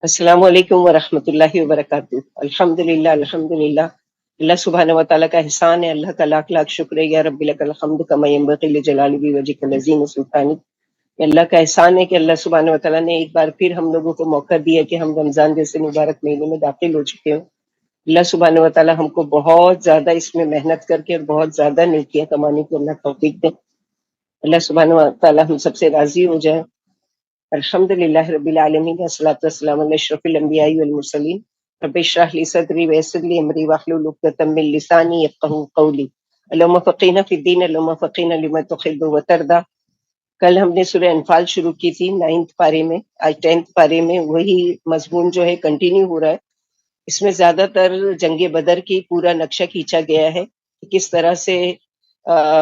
السلام علیکم ورحمۃ اللہ وبرکاتہ۔ الحمدللہ اللہ سبحانہ و تعالیٰ کا احسان ہے، اللہ کا لاکھ لاکھ شکر ہے، یا رب لک الحمد کما ینبغی لجلال وجهک العظیم سلطانک۔ اللہ کا احسان ہے کہ اللہ سبحانہ و تعالیٰ نے ایک بار پھر ہم لوگوں کو موقع دیا کہ ہم رمضان جیسے مبارک مہینے میں داخل ہو چکے ہوں۔ اللہ سبحانہ و تعالیٰ ہم کو بہت زیادہ اس میں محنت کر کے اور بہت زیادہ نیکیاں کمانے کی اللہ توفیق دے۔ اللہ سبحانہ و تعالیٰ ہم سب سے راضی ہو جائے۔ الحمد للہ رب العالمین، والصلاۃ والسلام علی اشرف الانبیاء والمرسلین۔ رب اشرح لی صدری ویسر لی امری واحلل عقدۃ من لسانی یفقہوا قولی۔ اللہم فقہنا فی الدین، اللہم فقہنا لما تحب وترضی۔ کل ہم نے سورہ انفال شروع کی تھی 9 پارے میں، آج 10 پارے میں وہی مضمون جو ہے کنٹینیو ہو رہا ہے۔ اس میں زیادہ تر جنگ بدر کی پورا نقشہ کھینچا گیا ہے کہ کس طرح سے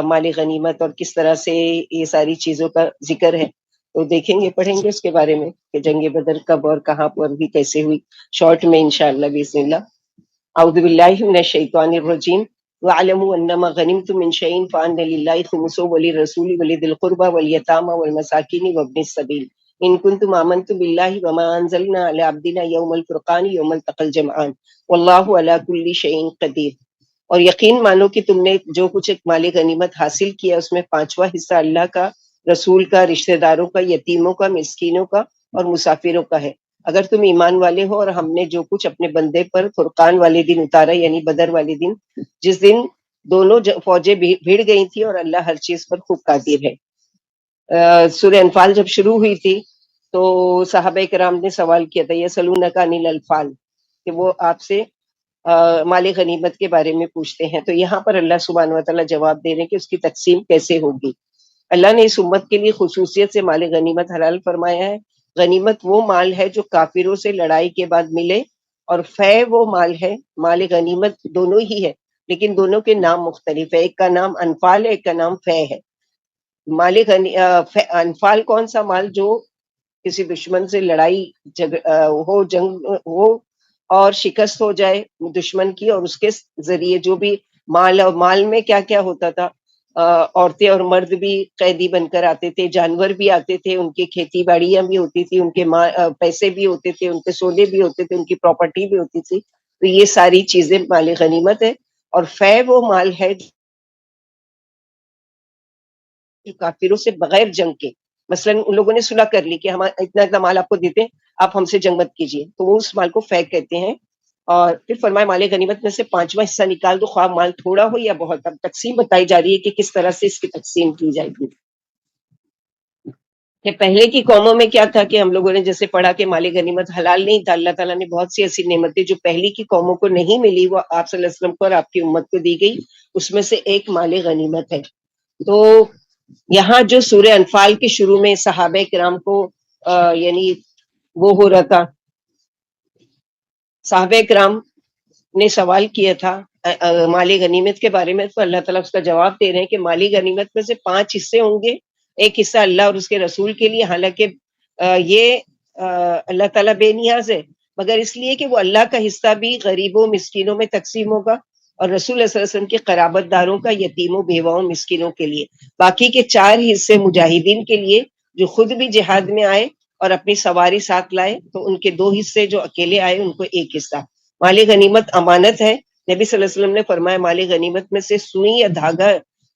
مال غنیمت اور کس طرح سے یہ ساری چیزوں کا ذکر ہے، تو دیکھیں گے پڑھیں گے اس کے بارے میں کہ جنگ بدر کب اور کہاں پر بھی کیسے ہوئی، شارٹ میں انشاءاللہ باذن اللہ۔ اعوذ باللہ من الشیطان الرجیم، وَاعْلَمُوا أَنَّمَا غَنِمْتُم مِّن شَيْءٍ فَأَنَّ لِلَّهِ خُمُسَهُ وَلِلرَّسُولِ وَلِذِي الْقُرْبَى وَالْيَتَامَى وَالْمَسَاكِينِ وَابْنِ السَّبِيلِ إِن كُنتُمْ آمَنتُم بِاللَّهِ وَمَا أَنزَلْنَا عَلَىٰ عَبْدِنَا يَوْمَ الْفُرْقَانِ يَوْمَ الْتَقَى الْجَمْعَانِ وَاللَّهُ عَلَىٰ كُلِّ شَيْءٍ قَدِيرٌ۔ اور یقین مانو کہ تم نے جو کچھ ایک مال غنیمت حاصل کیا اس میں 5واں حصہ اللہ کا، رسول کا، رشتہ داروں کا، یتیموں کا، مسکینوں کا اور مسافروں کا ہے، اگر تم ایمان والے ہو۔ اور ہم نے جو کچھ اپنے بندے پر فرقان والے دن اتارا، یعنی بدر والے دن، جس دن دونوں فوجیں بھیڑ گئی تھی، اور اللہ ہر چیز پر خوب قادر ہے۔ سورہ انفال جب شروع ہوئی تھی تو صحابہ کرام نے سوال کیا تھا، یسألونک عن الانفال، کہ وہ آپ سے مال غنیمت کے بارے میں پوچھتے ہیں۔ تو یہاں پر اللہ سبحانہ و تعالیٰ جواب دے رہے ہیں کہ اس کی تقسیم کیسے ہوگی۔ اللہ نے اس امت کے لیے خصوصیت سے مال غنیمت حلال فرمایا ہے۔ غنیمت وہ مال ہے جو کافروں سے لڑائی کے بعد ملے، اور فے وہ مال ہے۔ مال غنیمت دونوں ہی ہے لیکن دونوں کے نام مختلف ہے، ایک کا نام انفال ہے، ایک کا نام فے ہے۔ انفال کون سا مال؟ جو کسی دشمن سے لڑائی ہو، جنگ ہو اور شکست ہو جائے دشمن کی، اور اس کے ذریعے جو بھی مال، اور مال میں کیا کیا ہوتا تھا، عورتیں اور مرد بھی قیدی بن کر آتے تھے، جانور بھی آتے تھے، ان کی کھیتی باڑیاں بھی ہوتی تھی، ان کے پیسے بھی ہوتے تھے، ان کے سونے بھی ہوتے تھے، ان کی پراپرٹی بھی ہوتی تھی، تو یہ ساری چیزیں مال غنیمت ہے۔ اور فے وہ مال ہے جو کافروں سے بغیر جنگ کے، مثلا ان لوگوں نے صلح کر لی کہ ہم اتنا اتنا مال آپ کو دیتے ہیں، آپ ہم سے جنگ مت کیجیے، تو وہ اس مال کو فے کہتے ہیں۔ اور پھر فرمایا مال غنیمت میں سے 5واں حصہ نکال دو، خواہ مال تھوڑا ہو یا بہت۔ اب تقسیم بتائی جا رہی ہے کہ کس طرح سے اس کی تقسیم کی جائے گی۔ کہ پہلے کی قوموں میں کیا تھا کہ ہم لوگوں نے جیسے پڑھا کہ مال غنیمت حلال نہیں تھا، اللہ تعالیٰ نے بہت سی ایسی نعمتیں جو پہلی کی قوموں کو نہیں ملی وہ آپ صلی اللہ علیہ وسلم کو اور آپ کی امت کو دی گئی، اس میں سے ایک مال غنیمت ہے۔ تو یہاں جو سورہ انفال کے شروع میں صحابہ کرام کو یعنی وہ ہو رہا تھا، صحابہ کرام نے سوال کیا تھا مالی غنیمت کے بارے میں، تو اللہ تعالیٰ اس کا جواب دے رہے ہیں کہ مالی غنیمت میں سے 5 حصے ہوں گے، ایک حصہ اللہ اور اس کے رسول کے لیے، حالانکہ یہ اللہ تعالیٰ بے نیاز ہے، مگر اس لیے کہ وہ اللہ کا حصہ بھی غریبوں مسکینوں میں تقسیم ہوگا، اور رسول اللہ صلی اللہ علیہ وسلم کے قرابت داروں کا، یتیموں بیواؤں مسکینوں کے لیے۔ باقی کے 4 حصے مجاہدین کے لیے جو خود بھی جہاد میں آئے اور اپنی سواری ساتھ لائے، تو ان کے 2 حصے، جو اکیلے آئے ان کو 1 حصہ۔ مال غنیمت امانت ہے۔ نبی صلی اللہ علیہ وسلم نے فرمایا مال غنیمت میں سے سوئی یا دھاگا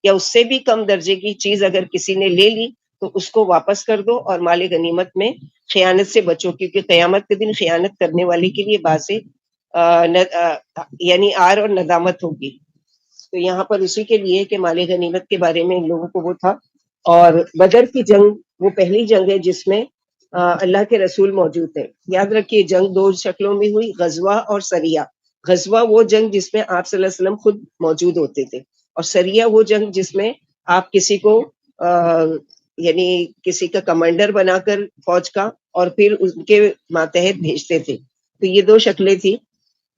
یا اس سے بھی کم درجے کی چیز اگر کسی نے لے لی تو اس کو واپس کر دو، اور مال غنیمت میں خیانت سے بچو، کیونکہ قیامت کے دن خیانت کرنے والے کے لیے باعث یعنی آر اور ندامت ہوگی۔ تو یہاں پر اسی کے لیے کہ مال غنیمت کے بارے میں ان لوگوں کو وہ تھا۔ اور بدر کی جنگ وہ پہلی جنگ ہے جس میں اللہ کے رسول موجود ہے۔ یاد رکھیے جنگ 2 شکلوں میں ہوئی، غزوہ اور سریہ۔ غزوہ وہ جنگ جس میں آپ صلی اللہ علیہ وسلم خود موجود ہوتے تھے، اور سریہ وہ جنگ جس میں آپ کسی کو یعنی کسی کا کمانڈر بنا کر فوج کا، اور پھر ان کے ماتحت بھیجتے تھے۔ تو یہ 2 شکلیں تھی۔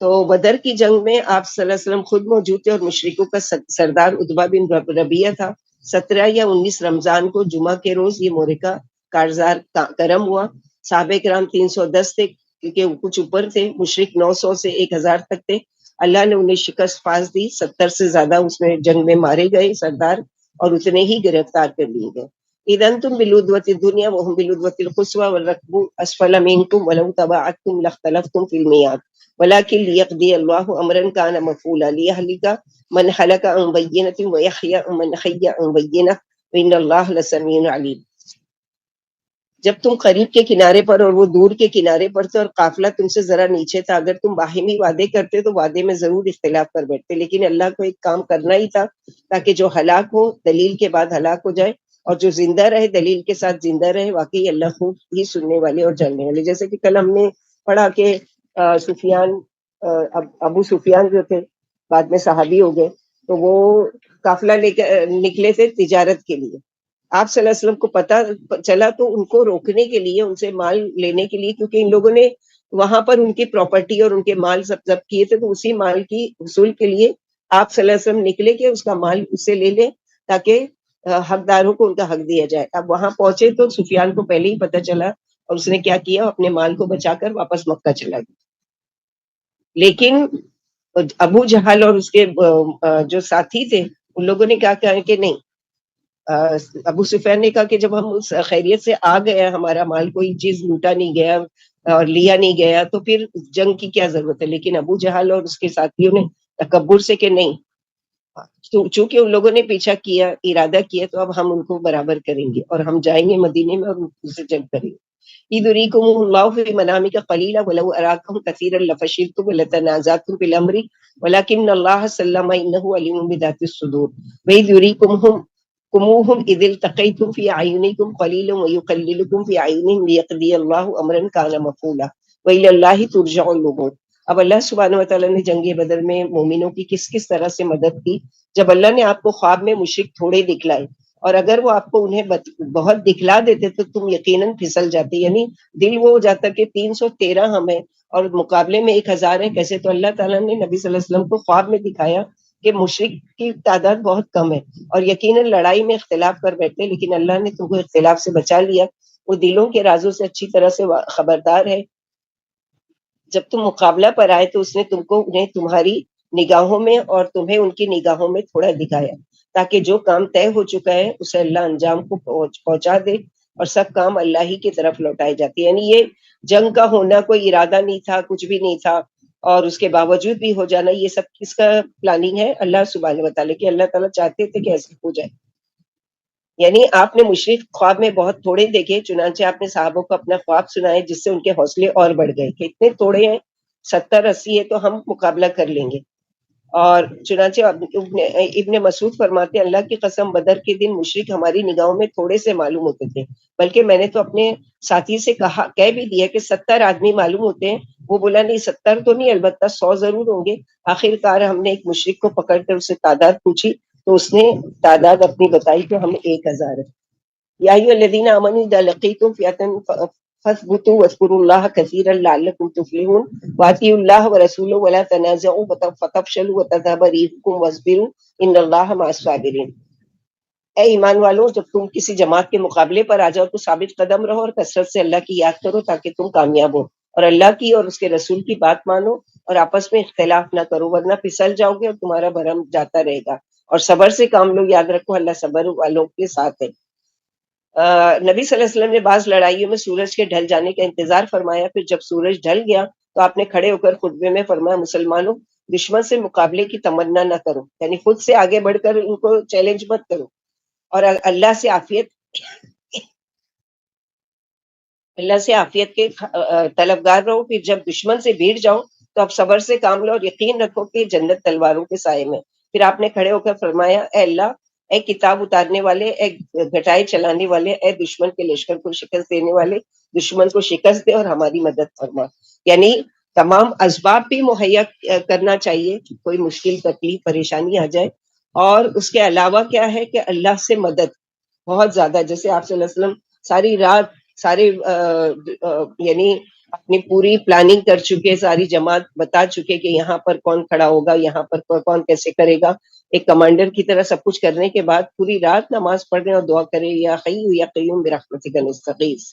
تو بدر کی جنگ میں آپ صلی اللہ علیہ وسلم خود موجود تھے، اور مشرکوں کا سردار عتبہ بن ربیعہ تھا۔ 17 یا 19 رمضان کو جمعہ کے روز یہ معرکہ کارزار کرم ہوا۔ صحابہ کرام 310 تھے، کیونکہ کچھ اوپر تھے، مشرک 900 سے 1000 تک تھے۔ اللہ نے انہیں شکست فاز دی، 70 سے زیادہ اس میں جنگ میں مارے گئے سردار، اور اتنے ہی گرفتار کر لیے گئے۔ إذا أنتم بالعدوة الدنيا وهم بالعدوة القصوى والركب أسفل منكم ولو تباعدتم لاختلفتم في الميعاد ولكن ليقضي الله أمرا كان مفعولا ليهلك من هلك عن بينة ويحيى من حي عن بينة وإن الله لسميع عليم. جب تم قریب کے کنارے پر اور وہ دور کے کنارے پر تھے اور قافلہ تم سے ذرا نیچے تھا، اگر تم باہمی وعدے کرتے تو وعدے میں ضرور اختلاف کر بیٹھتے، لیکن اللہ کو ایک کام کرنا ہی تھا تاکہ جو ہلاک ہو دلیل کے بعد ہلاک ہو جائے اور جو زندہ رہے دلیل کے ساتھ زندہ رہے. واقعی اللہ خوب ہی سننے والے اور جاننے والے. جیسے کہ کل ہم نے پڑھا کہ سفیان ابو سفیان جو تھے بعد میں صحابی ہو گئے، تو وہ قافلہ لے کے نکلے تھے تجارت کے لیے. آپ صلی اللہ علیہ وسلم کو پتا چلا تو ان کو روکنے کے لیے، ان سے مال لینے کے لیے، کیونکہ ان لوگوں نے وہاں پر ان کی پراپرٹی اور ان کے مال سب ضبط کیے تھے، تو اسی مال کی حصول کے لیے آپ صلی اللہ علیہ وسلم نکلے کہ اس کا مال اس سے لے لیں تاکہ حقداروں کو ان کا حق دیا جائے. اب وہاں پہنچے تو سفیان کو پہلے ہی پتا چلا اور اس نے کیا کیا، اپنے مال کو بچا کر واپس مکہ چلا گیا. لیکن ابو جہل اور اس کے جو ساتھی تھے ان لوگوں نے کیا کہا کہ نہیں. ابو سفیان نے کہا کہ جب ہم اس خیریت سے آ گئے، ہمارا مال کوئی چیز لوٹا نہیں گیا اور لیا نہیں گیا، تو پھر جنگ کی کیا ضرورت ہے. لیکن ابو جہل اور اس کے ساتھیوں نے تکبر سے کہ نہیں، چونکہ ان لوگوں نے پیچھا کیا، ارادہ کیا، تو اب ہم ان کو برابر کریں گے اور ہم جائیں گے مدینے میں اور ان سے جنگ کریں گے. يُرِيكُمُ اللَّهُ فِي مَنَامِكَ قَلِيلًا وَلَوْ أَرَاكُمْ كَثِيرًا لَفَشِلْتُمْ وَلَتَنَازَعْتُمْ فِي الْأَمْرِ وَلَكِنَّ اللَّهَ سَلَّمَ إِنَّهُ عَلِيمٌ بِذَاتِ الصُّدُورِ وَإِذْ يُرِيكُمُهُمْ إِذِ الْتَقَيْتُمْ فِي أَعْيُنِكُمْ قَلِيلًا وَيُقَلِّلُكُمْ فِي أَعْيُنِهِمْ لِيَقْضِيَ اللَّهُ أَمْرًا كَانَ مَفْعُولًا وَإِلَى اللَّهِ تُرْجَعُ الْأُمُورُ. اب اللہ سبحانہ وتعالیٰ نے جنگ بدر میں مومنوں کی کس کس طرح سے مدد کی. جب اللہ نے آپ کو خواب میں مشرک تھوڑے دکھلائے، اور اگر وہ آپ کو انہیں بہت دکھلا دیتے تو تم یقیناً پھسل جاتے، یعنی دل وہ ہو جاتا کہ 313 ہم ہیں اور مقابلے میں 1000 ہے کیسے. تو اللہ تعالیٰ نے نبی صلی اللہ علیہ وسلم کو خواب میں دکھایا کہ مشرک کی تعداد بہت کم ہے اور یقیناً لڑائی میں اختلاف کر بیٹھتے، لیکن اللہ نے تم کو اختلاف سے بچا لیا. وہ دلوں کے رازوں سے اچھی طرح سے خبردار ہے. جب تم مقابلہ پر آئے تو اس نے تم کو انہیں تمہاری نگاہوں میں اور تمہیں ان کی نگاہوں میں تھوڑا دکھایا تاکہ جو کام طے ہو چکا ہے اسے اللہ انجام کو پہنچا دے اور سب کام اللہ ہی کی طرف لوٹائے جاتے ہیں. یعنی یہ جنگ کا ہونا کوئی ارادہ نہیں تھا، کچھ بھی نہیں تھا، اور اس کے باوجود بھی ہو جانا یہ سب کس کا پلاننگ ہے؟ اللہ سبحانہ وتعالیٰ کی. اللہ تعالیٰ چاہتے تھے کہ ایسے ہو جائے. یعنی آپ نے مشرک خواب میں بہت تھوڑے دیکھے، چنانچہ آپ نے صحابوں کو اپنا خواب سنائے جس سے ان کے حوصلے اور بڑھ گئے کہ اتنے تھوڑے ہیں، 70-80 ہے تو ہم مقابلہ کر لیں گے. اور چنانچہ ابن مسعود فرماتے ہیں اللہ کی قسم بدر کے دن مشرک ہماری نگاہوں میں تھوڑے سے معلوم ہوتے تھے، بلکہ میں نے تو اپنے ساتھی سے کہہ بھی دیا کہ 70 آدمی معلوم ہوتے ہیں. وہ بولا نہیں 70 تو نہیں، البتہ 100 ضرور ہوں گے. آخر کار ہم نے ایک مشرک کو پکڑ کر اسے تعداد پوچھی تو اس نے تعداد اپنی بتائی تو ہم 1000 ہے. یا ایھا الذین آمنوا اذا لقیتم فئة فاثبتوا واذکروا اللہ کثیرا لعلکم تفلحون واطیعوا اللہ ورسولہ ولا تنازعوا فتفشلوا وتذهب ريحكم واصبروا ان اللہ مع الصابرین. اے ایمان والو، جب تم کسی جماعت کے مقابلے پر آ جاؤ تو ثابت قدم رہو اور کثرت سے اللہ کی یاد کرو تاکہ تم کامیاب ہو، اور اللہ کی اور اس کے رسول کی بات مانو اور آپس میں اختلاف نہ کرو ورنہ پھسل جاؤ گے اور تمہارا بھرم جاتا رہے گا. اور صبر سے کام لو، یاد رکھو اللہ صبر والوں کے ساتھ ہے. نبی صلی اللہ علیہ وسلم نے بعض لڑائیوں میں سورج کے ڈھل جانے کا انتظار فرمایا، پھر جب سورج ڈھل گیا تو آپ نے کھڑے ہو کر خطبے میں فرمایا مسلمانوں، دشمن سے مقابلے کی تمنا نہ کرو، یعنی خود سے آگے بڑھ کر ان کو چیلنج مت کرو، اور اللہ سے عافیت کے طلبگار رہو. پھر جب دشمن سے بھیڑ جاؤ تو اب صبر سے کام لو اور یقین رکھو کہ جنت تلواروں کے سائے میں. پھر آپ نے کھڑے ہو کر فرمایا اے اللہ، اے کتاب اتارنے والے، اے گھٹائے چلانے والے، اے دشمن کے لشکر کو شکست دینے والے، دشمن کو شکست دے اور ہماری مدد فرما. یعنی تمام اسباب بھی مہیا کرنا چاہیے کہ کوئی مشکل تکلیف پریشانی آ جائے. اور اس کے علاوہ کیا ہے کہ اللہ سے مدد بہت زیادہ، جیسے آپ صلی اللہ علیہ وسلم ساری رات سارے یعنی اپنی پوری پلاننگ کر چکے، ساری جماعت بتا چکے کہ یہاں پر کون کھڑا ہوگا، یہاں پر کون کیسے کرے گا. ایک کمانڈر کی طرح سب کچھ کرنے کے بعد پوری رات نماز پڑھ رہے اور دعا کرے یا حی یا قیوم برحمتک نستغیث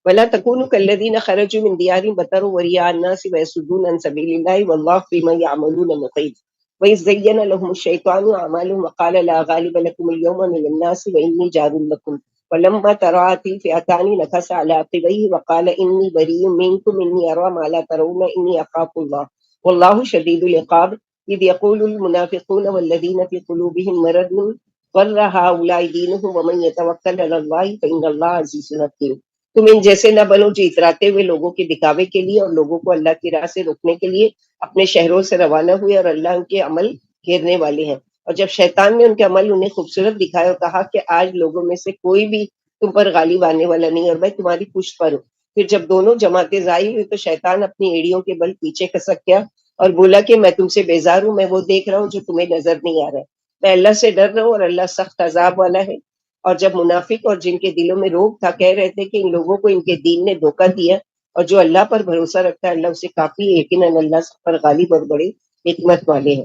ولا تکونوا کالذین خرجوا من دیارہم بطرا ورئاء الناس ویصدون عن سبیل اللہ واللہ بما یعملون محیط. وَإِذْ زَيَّنَ لَهُمُ الشَّيْطَانُ أَعْمَالَهُمْ وَقَالَ لَا غَالِبَ لَكُمُ الْيَوْمَ مِنَ النَّاسِ وَإِنِّي جَارٌ لَكُمْ فلما تراءت الفئتان نكص على عقبيه وقال إني بريء منكم إني أرى ما لا ترون إني أخاف الله والله شديد العقاب إذ يقول المنافقون والذين في قلوبهم مرض غر هؤلاء دينهم ومن يتوكل على الله فإن الله عزيز حكيم. تم ان جیسے نہ بنو جو اتراتے ہوئے لوگوں کے دکھاوے کے لیے اور لوگوں کو اللہ کی راہ سے روکنے کے لیے اپنے شہروں سے روانہ ہوئے، اور اللہ ان کے عمل گھیرنے والے ہیں۔ اور جب شیطان نے ان کے عمل انہیں خوبصورت دکھایا اور کہا کہ آج لوگوں میں سے کوئی بھی تم پر غالب آنے والا نہیں اور میں تمہاری پشت پر ہوں، پھر جب دونوں جماعتیں ظاہر ہوئی تو شیطان اپنی ایڑیوں کے بل پیچھے کھسک گیا اور بولا کہ میں تم سے بیزار ہوں، میں وہ دیکھ رہا ہوں جو تمہیں نظر نہیں آ رہا ہے، میں اللہ سے ڈر رہا ہوں اور اللہ سخت عذاب والا ہے۔ اور جب منافق اور جن کے دلوں میں روگ تھا کہہ رہے تھے کہ ان لوگوں کو ان کے دین نے دھوکہ دیا، اور جو اللہ پر بھروسہ رکھتا ہے اللہ اسے کافی ہے، یقیناً اللہ سب پر غالب اور بڑے حکمت والے ہیں۔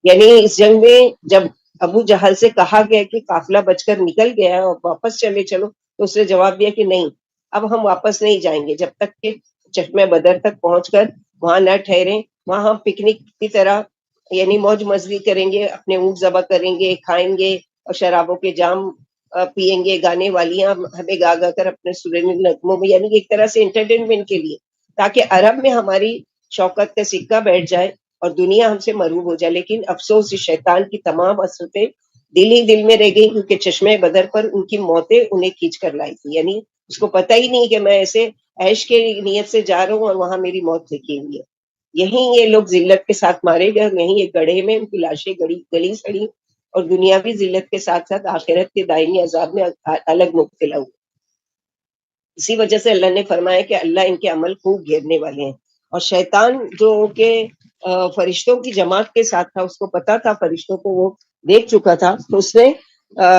یعنی اس جنگ میں جب ابو جہل سے کہا گیا کہ قافلہ بچ کر نکل گیا ہے اور واپس چلے چلو، تو اس نے جواب دیا کہ نہیں، اب ہم واپس نہیں جائیں گے جب تک کہ چشمہ بدر تک پہنچ کر وہاں نہ ٹھہریں، وہاں ہم پکنک کی طرح یعنی موج مستی کریں گے، اپنے اونٹ ذبح کریں گے، کھائیں گے اور شرابوں کے جام پیئیں گے، گانے والیاں ہمیں گا گا کر اپنے سریلی نغموں میں، یعنی ایک طرح سے انٹرٹینمنٹ کے لیے، تاکہ عرب میں ہماری شوکت کا سکہ بیٹھ جائے اور دنیا ہم سے مروب ہو جائے۔ لیکن افسوس اس شیطان کی تمام حسرتیں دل ہی دل میں رہ گئی، کیونکہ چشمے بدر پر ان کی موتیں انہیں کھینچ کر لائی تھی، یعنی اس کو پتہ ہی نہیں کہ میں ایسے عیش کے نیت سے جا رہا ہوں اور وہاں میری موت لکھی ہوئی ہے۔ یہیں یہ لوگ ذلت کے ساتھ مارے گئے اور یہیں ایک گڑھے میں ان کی لاشیں گلی سڑی اور دنیاوی ذلت کے ساتھ ساتھ آخرت کے دائمی عذاب میں الگ مبتلا ہوئے۔ اسی وجہ سے اللہ نے فرمایا کہ اللہ ان کے عمل خوب گھیرنے والے ہیں۔ اور شیطان جو کہ فرشتوں کی جماعت کے ساتھ تھا، اس کو پتا تھا، فرشتوں کو وہ دیکھ چکا تھا، تو اس نے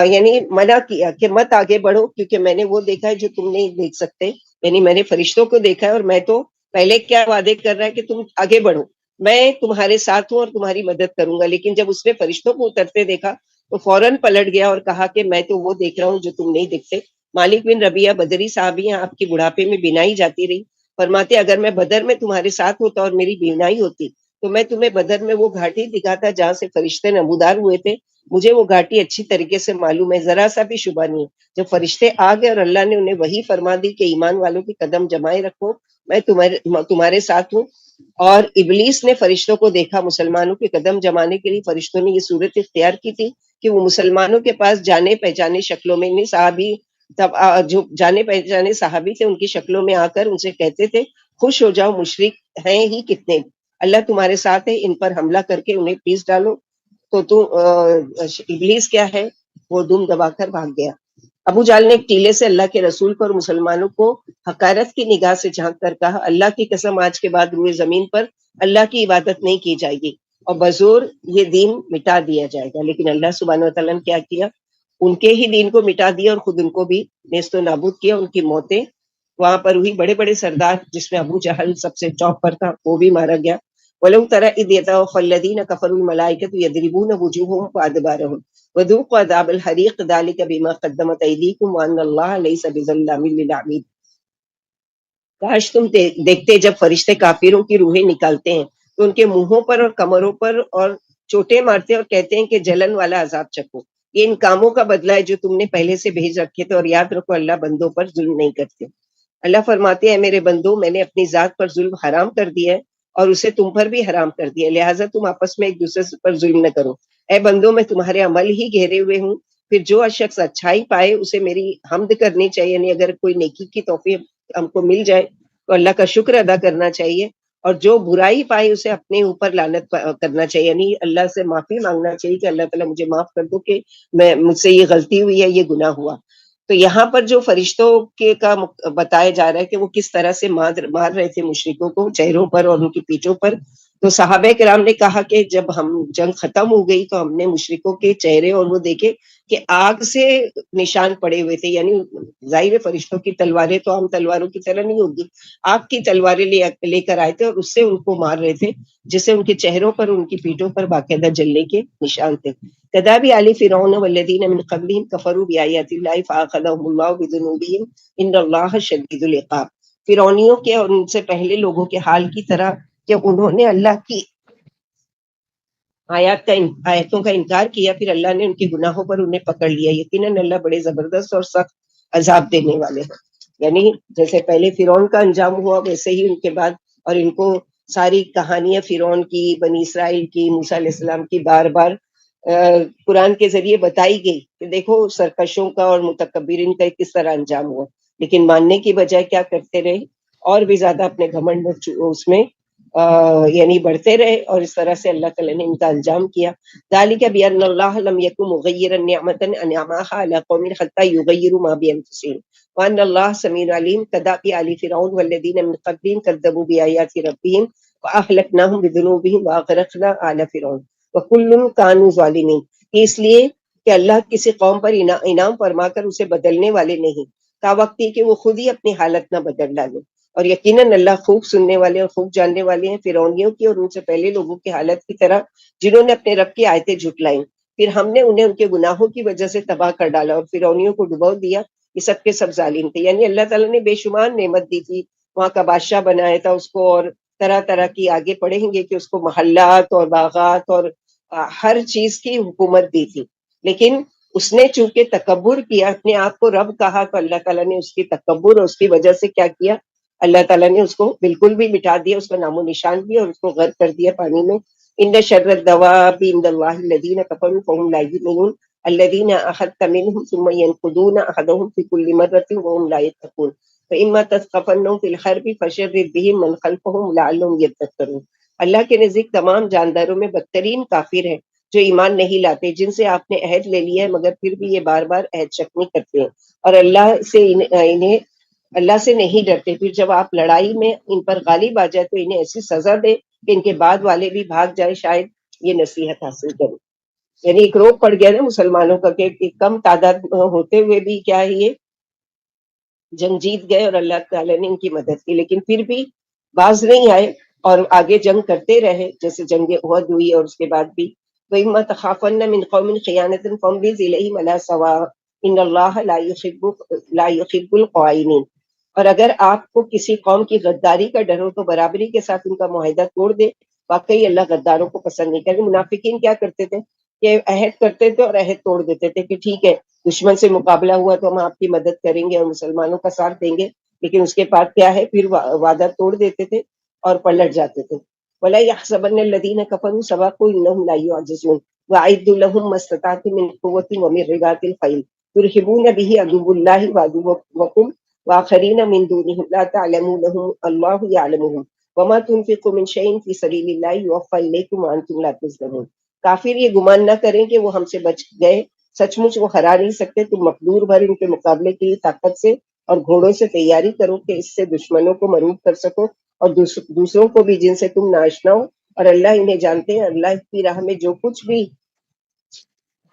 یعنی منع کیا کہ مت آگے بڑھو، کیونکہ میں نے وہ دیکھا ہے جو تم نہیں دیکھ سکتے، یعنی میں نے فرشتوں کو دیکھا ہے، اور میں تو پہلے کیا وعدے کر رہا ہے کہ تم آگے بڑھو، میں تمہارے ساتھ ہوں اور تمہاری مدد کروں گا۔ لیکن جب اس نے فرشتوں کو اترتے دیکھا تو فوراً پلٹ گیا اور کہا کہ میں تو وہ دیکھ رہا ہوں جو تم نہیں دیکھتے۔ مالک بن ربیہ بدری صحابی ہیں، آپ کی بڑھاپے میں بینائی جاتی رہی، فرماتے اگر میں بدر میں تمہارے ساتھ ہوتا اور میری بینائی ہوتی تو میں تمہیں بدر میں وہ گھاٹی دکھاتا جہاں سے فرشتے نمودار ہوئے تھے، مجھے وہ گھاٹی اچھی طریقے سے معلوم ہے، ذرا سا بھی شبہ نہیں ہے۔ جب فرشتے آ گئے اور اللہ نے انہیں وہی فرما دی کہ ایمان والوں کے قدم جمائے رکھو، میں تمہارے ساتھ ہوں۔ اور ابلیس نے فرشتوں کو دیکھا، مسلمانوں کے قدم جمانے کے لیے فرشتوں نے یہ صورت اختیار کی تھی کہ وہ مسلمانوں کے پاس جانے پہچانے شکلوں میں، نہیں صحابی تب جو جانے پہچانے صحابی تھے ان کی شکلوں میں آ کر ان سے کہتے تھے خوش ہو جاؤ، مشرک ہیں ہی کتنے، اللہ تمہارے ساتھ ہے، ان پر حملہ کر کے انہیں پیس ڈالو۔ تو ابلیس کیا ہے، وہ دم دبا کر بھاگ گیا۔ ابو جال نے ایک ٹیلے سے اللہ کے رسول کو اور مسلمانوں کو حقارت کی نگاہ سے جھانک کر کہا اللہ کی قسم آج کے بعد روئے زمین پر اللہ کی عبادت نہیں کی جائے گی اور بزور یہ دین مٹا دیا جائے گا۔ لیکن اللہ سبحانہ وتعالیٰ نے کیا کیا، ان کے ہی دین کو مٹا دیا اور خود ان کو بھی نیست و نابود کیا، ان کی موتیں وہاں پر ہوئی۔ بڑے بڑے سردار جس میں ابو جہل سب سے ٹاپ پر تھا وہ بھی مارا گیا۔ وَلَوْ تَرَى إِذْ يَتَوَفَّى الَّذِينَ كَفَرُوا الْمَلَائِكَةُ يَضْرِبُونَ وُجُوهَهُمْ وَأَدْبَارَهُمْ وَذُوقُوا عَذَابَ الْحَرِيقِ ذَلِكَ بِمَا قَدَّمَتْ أَيْدِيكُمْ وَأَنَّ اللَّهَ لَيْسَ بِظَلَّامٍ لِّلْعَبِيدِ۔ کاش تم دیکھتے جب فرشتے کافروں کی روحیں نکالتے ہیں تو ان کے منہوں پر اور کمروں پر اور چوٹے مارتے اور کہتے ہیں کہ جلن والا عذاب چکھو، یہ ان کاموں کا بدلہ ہے جو تم نے پہلے سے بھیج رکھے تھے، اور یاد رکھو اللہ بندوں پر ظلم نہیں کرتے۔ اللہ فرماتے ہیں میرے بندو، میں نے اپنی ذات پر ظلم حرام کر دیا ہے اور اسے تم پر بھی حرام کر دیا، لہٰذا تم آپس میں ایک دوسرے پر ظلم نہ کرو۔ اے بندو، میں تمہارے عمل ہی گھیرے ہوئے ہوں، پھر جو شخص اچھائی پائے اسے میری حمد کرنی چاہیے، یعنی اگر کوئی نیکی کی توفیق ہم کو مل جائے تو اللہ کا شکر ادا کرنا چاہیے، اور جو برائی پائے اسے اپنے اوپر لعنت کرنا چاہیے، یعنی اللہ سے معافی مانگنا چاہیے کہ اللہ تعالیٰ مجھے معاف کر دو کہ مجھ سے یہ غلطی ہوئی ہے، یہ گناہ ہوا۔ تو یہاں پر جو فرشتوں کے کا بتایا جا رہا ہے کہ وہ کس طرح سے مار رہے تھے مشرکوں کو چہروں پر اور ان کی پیٹھوں پر۔ تو صحابہ کرام نے کہا کہ جب ہم جنگ ختم ہو گئی تو ہم نے مشرکوں کے چہرے اور وہ دیکھے کہ آگ سے نشان پڑے ہوئے تھے، یعنی ظاہر فرشتوں کی تلواریں تو عام تلواروں کی طرح نہیں ہوگی، آگ کی تلواریں لے کر آئے تھے اور اس سے ان کو مار رہے تھے، جس سے ان کے چہروں پر ان کی پیٹھوں پر باقاعدہ جلنے کے نشان تھے۔ كداب آل فرعون والذین من قبلهم كفروا بآیات اللہ فأخذهم اللہ بذنوبهم ان اللہ شدید العقاب۔ فرعونیوں کے اور ان سے پہلے لوگوں کے حال کی طرح کہ انہوں نے اللہ کی آیتوں کا انکار کیا، پھر اللہ نے ان کے گناہوں پر انہیں پکڑ لیا۔ یقیناً اللہ بڑے زبردست اور سخت عذاب دینے والے ہیں۔ یعنی جیسے پہلے فرعون کا انجام ہوا، ویسے ہی ان کے بعد، اور ان کو ساری کہانیاں فرعون کی، بنی اسرائیل کی، موسیٰ علیہ السلام کی بار بار قرآن کے ذریعے بتائی گئی کہ دیکھو سرکشوں کا اور متکبرین کا کس طرح انجام ہوا، لیکن ماننے کی بجائے کیا کرتے رہے، اور بھی زیادہ اپنے گھمنڈ میں اس میں یعنی بڑھتے رہے، اور اس طرح سے اللہ تعالیٰ نے ان کا انجام کیا۔ ذالک بأن اللہ لم یکن مغیرا نعمتا انعمها على قوم حتى یغیروا ما بانفسهم وان اللہ سمیع علیم كدأب آل فرعون والذین من قبلهم كذبوا بآیات ربهم واہلکناهم بذنوبهم واغرقنا آل فرعون وکل كانوا ظالمین۔ یہ اس لیے کہ اللہ کسی قوم پر انعام فرما کر اسے بدلنے والے نہیں، تا وقت کہ وہ خود ہی اپنی حالت نہ بدل ڈالے، اور یقیناً اللہ خوب سننے والے اور خوب جاننے والے ہیں فرعونیوں کی اور ان سے پہلے لوگوں کی حالت کی طرح جنہوں نے اپنے رب کی آیتیں جھٹلائیں، پھر ہم نے انہیں ان کے گناہوں کی وجہ سے تباہ کر ڈالا اور فرعونیوں کو ڈبو دیا۔ یہ سب کے سب ظالم تھے، یعنی اللہ تعالیٰ نے بے شمار نعمت دی تھی، وہاں کا بادشاہ بنایا تھا اس کو، اور طرح طرح کی آگے پڑھیں گے کہ اس کو محلات اور باغات اور ہر چیز کی حکومت دی تھی، لیکن اس نے چونکہ تکبر کیا، اپنے آپ کو رب کہا، تو اللہ تعالیٰ نے اس کی تکبر اور اس کی وجہ سے کیا کیا، اللہ تعالیٰ نے اس کو بالکل بھی مٹا دیا، اس کا نام و نشان بھی، اور اس کو غرق کر دیا پانی میں۔ ان شر الدواب عند اللہ الذین کفروا فهم لا یؤمنون الذین اخذت منهم ثم ينقضون عهدهم في كل مرة وهم لا يتقون فإما تثقفنهم في الحرب فشرد بهم من خلفهم لعلهم يذكرون۔ اللہ کے نزدیک تمام جانداروں میں بدترین کافر ہیں جو ایمان نہیں لاتے، جن سے آپ نے عہد لے لیا ہے مگر پھر بھی یہ بار بار عہد شکنی کرتے ہیں، اور اللہ سے نہیں ڈرتے۔ پھر جب آپ لڑائی میں ان پر غالب آ جائے تو انہیں ایسی سزا دے کہ ان کے بعد والے بھی بھاگ جائے، شاید یہ نصیحت حاصل کریں۔ یعنی ایک روپ پڑ گیا نا مسلمانوں کا کہ کم تعداد ہوتے ہوئے بھی کیا ہے، یہ جنگ جیت گئے اور اللہ تعالیٰ نے ان کی مدد کی، لیکن پھر بھی باز نہیں آئے اور آگے جنگ کرتے رہے، جیسے جنگ احد ہوئی اور اس کے بعد بھی۔ وَإِمَّا تَخَافَنَّ مِنْ قَوْمٍ خِيَانَةً فَانبِذْ إِلَيْهِمْ عَلَىٰ سَوَاءٍ إِنَّ اللَّهَ لَا يُحِبُّ الْخَائِنِينَ۔ اور اگر آپ کو کسی قوم کی غداری کا ڈر ہو تو برابری کے ساتھ ان کا معاہدہ توڑ دے، واقعی اللہ غداروں کو پسند نہیں کرتے۔ منافقین کیا کرتے تھے کہ عہد کرتے تھے اور عہد توڑ دیتے تھے کہ ٹھیک ہے دشمن سے مقابلہ ہوا تو ہم آپ کی مدد کریں گے اور مسلمانوں کا ساتھ دیں گے، لیکن اس کے بعد کیا ہے، پھر وعدہ توڑ دیتے تھے اور پلٹ جاتے تھے۔ وَلَا يَحْسَبَنَّ الَّذِينَ كَفَرُوا سَبَقُوا إِنَّهُمْ لَا يُعْجِزُونَ وَأَعِدُّوا لَهُم مَّا اسْتَطَعْتُم مِّن قُوَّةٍ وَمِن رِّبَاطِ الْخَيْلِ تُرْهِبُونَ بِهِ عَدُوَّ اللَّهِ وَعَدُوَّكُمْ وآخرین من دونهم لا تعلمونهم اللہ یعلمهم وما تنفقوا من شیء فی سبیل اللہ یوفى الیکم وانتم لا تظلمون۔ کافر یہ گمان نہ کریں کہ وہ ہم سے بچ گئے، سچ مچ وہ ہرا نہیں سکتے، تم مقدور بھر ان کے مقابلے کے لیے طاقت سے اور گھوڑوں سے تیاری کرو کہ اس سے دشمنوں کو مروب کر سکو اور دوسروں کو بھی جن سے تم ناشنا ہو، اور اللہ انہیں جانتے ہیں۔ اللہ کی راہ میں جو کچھ بھی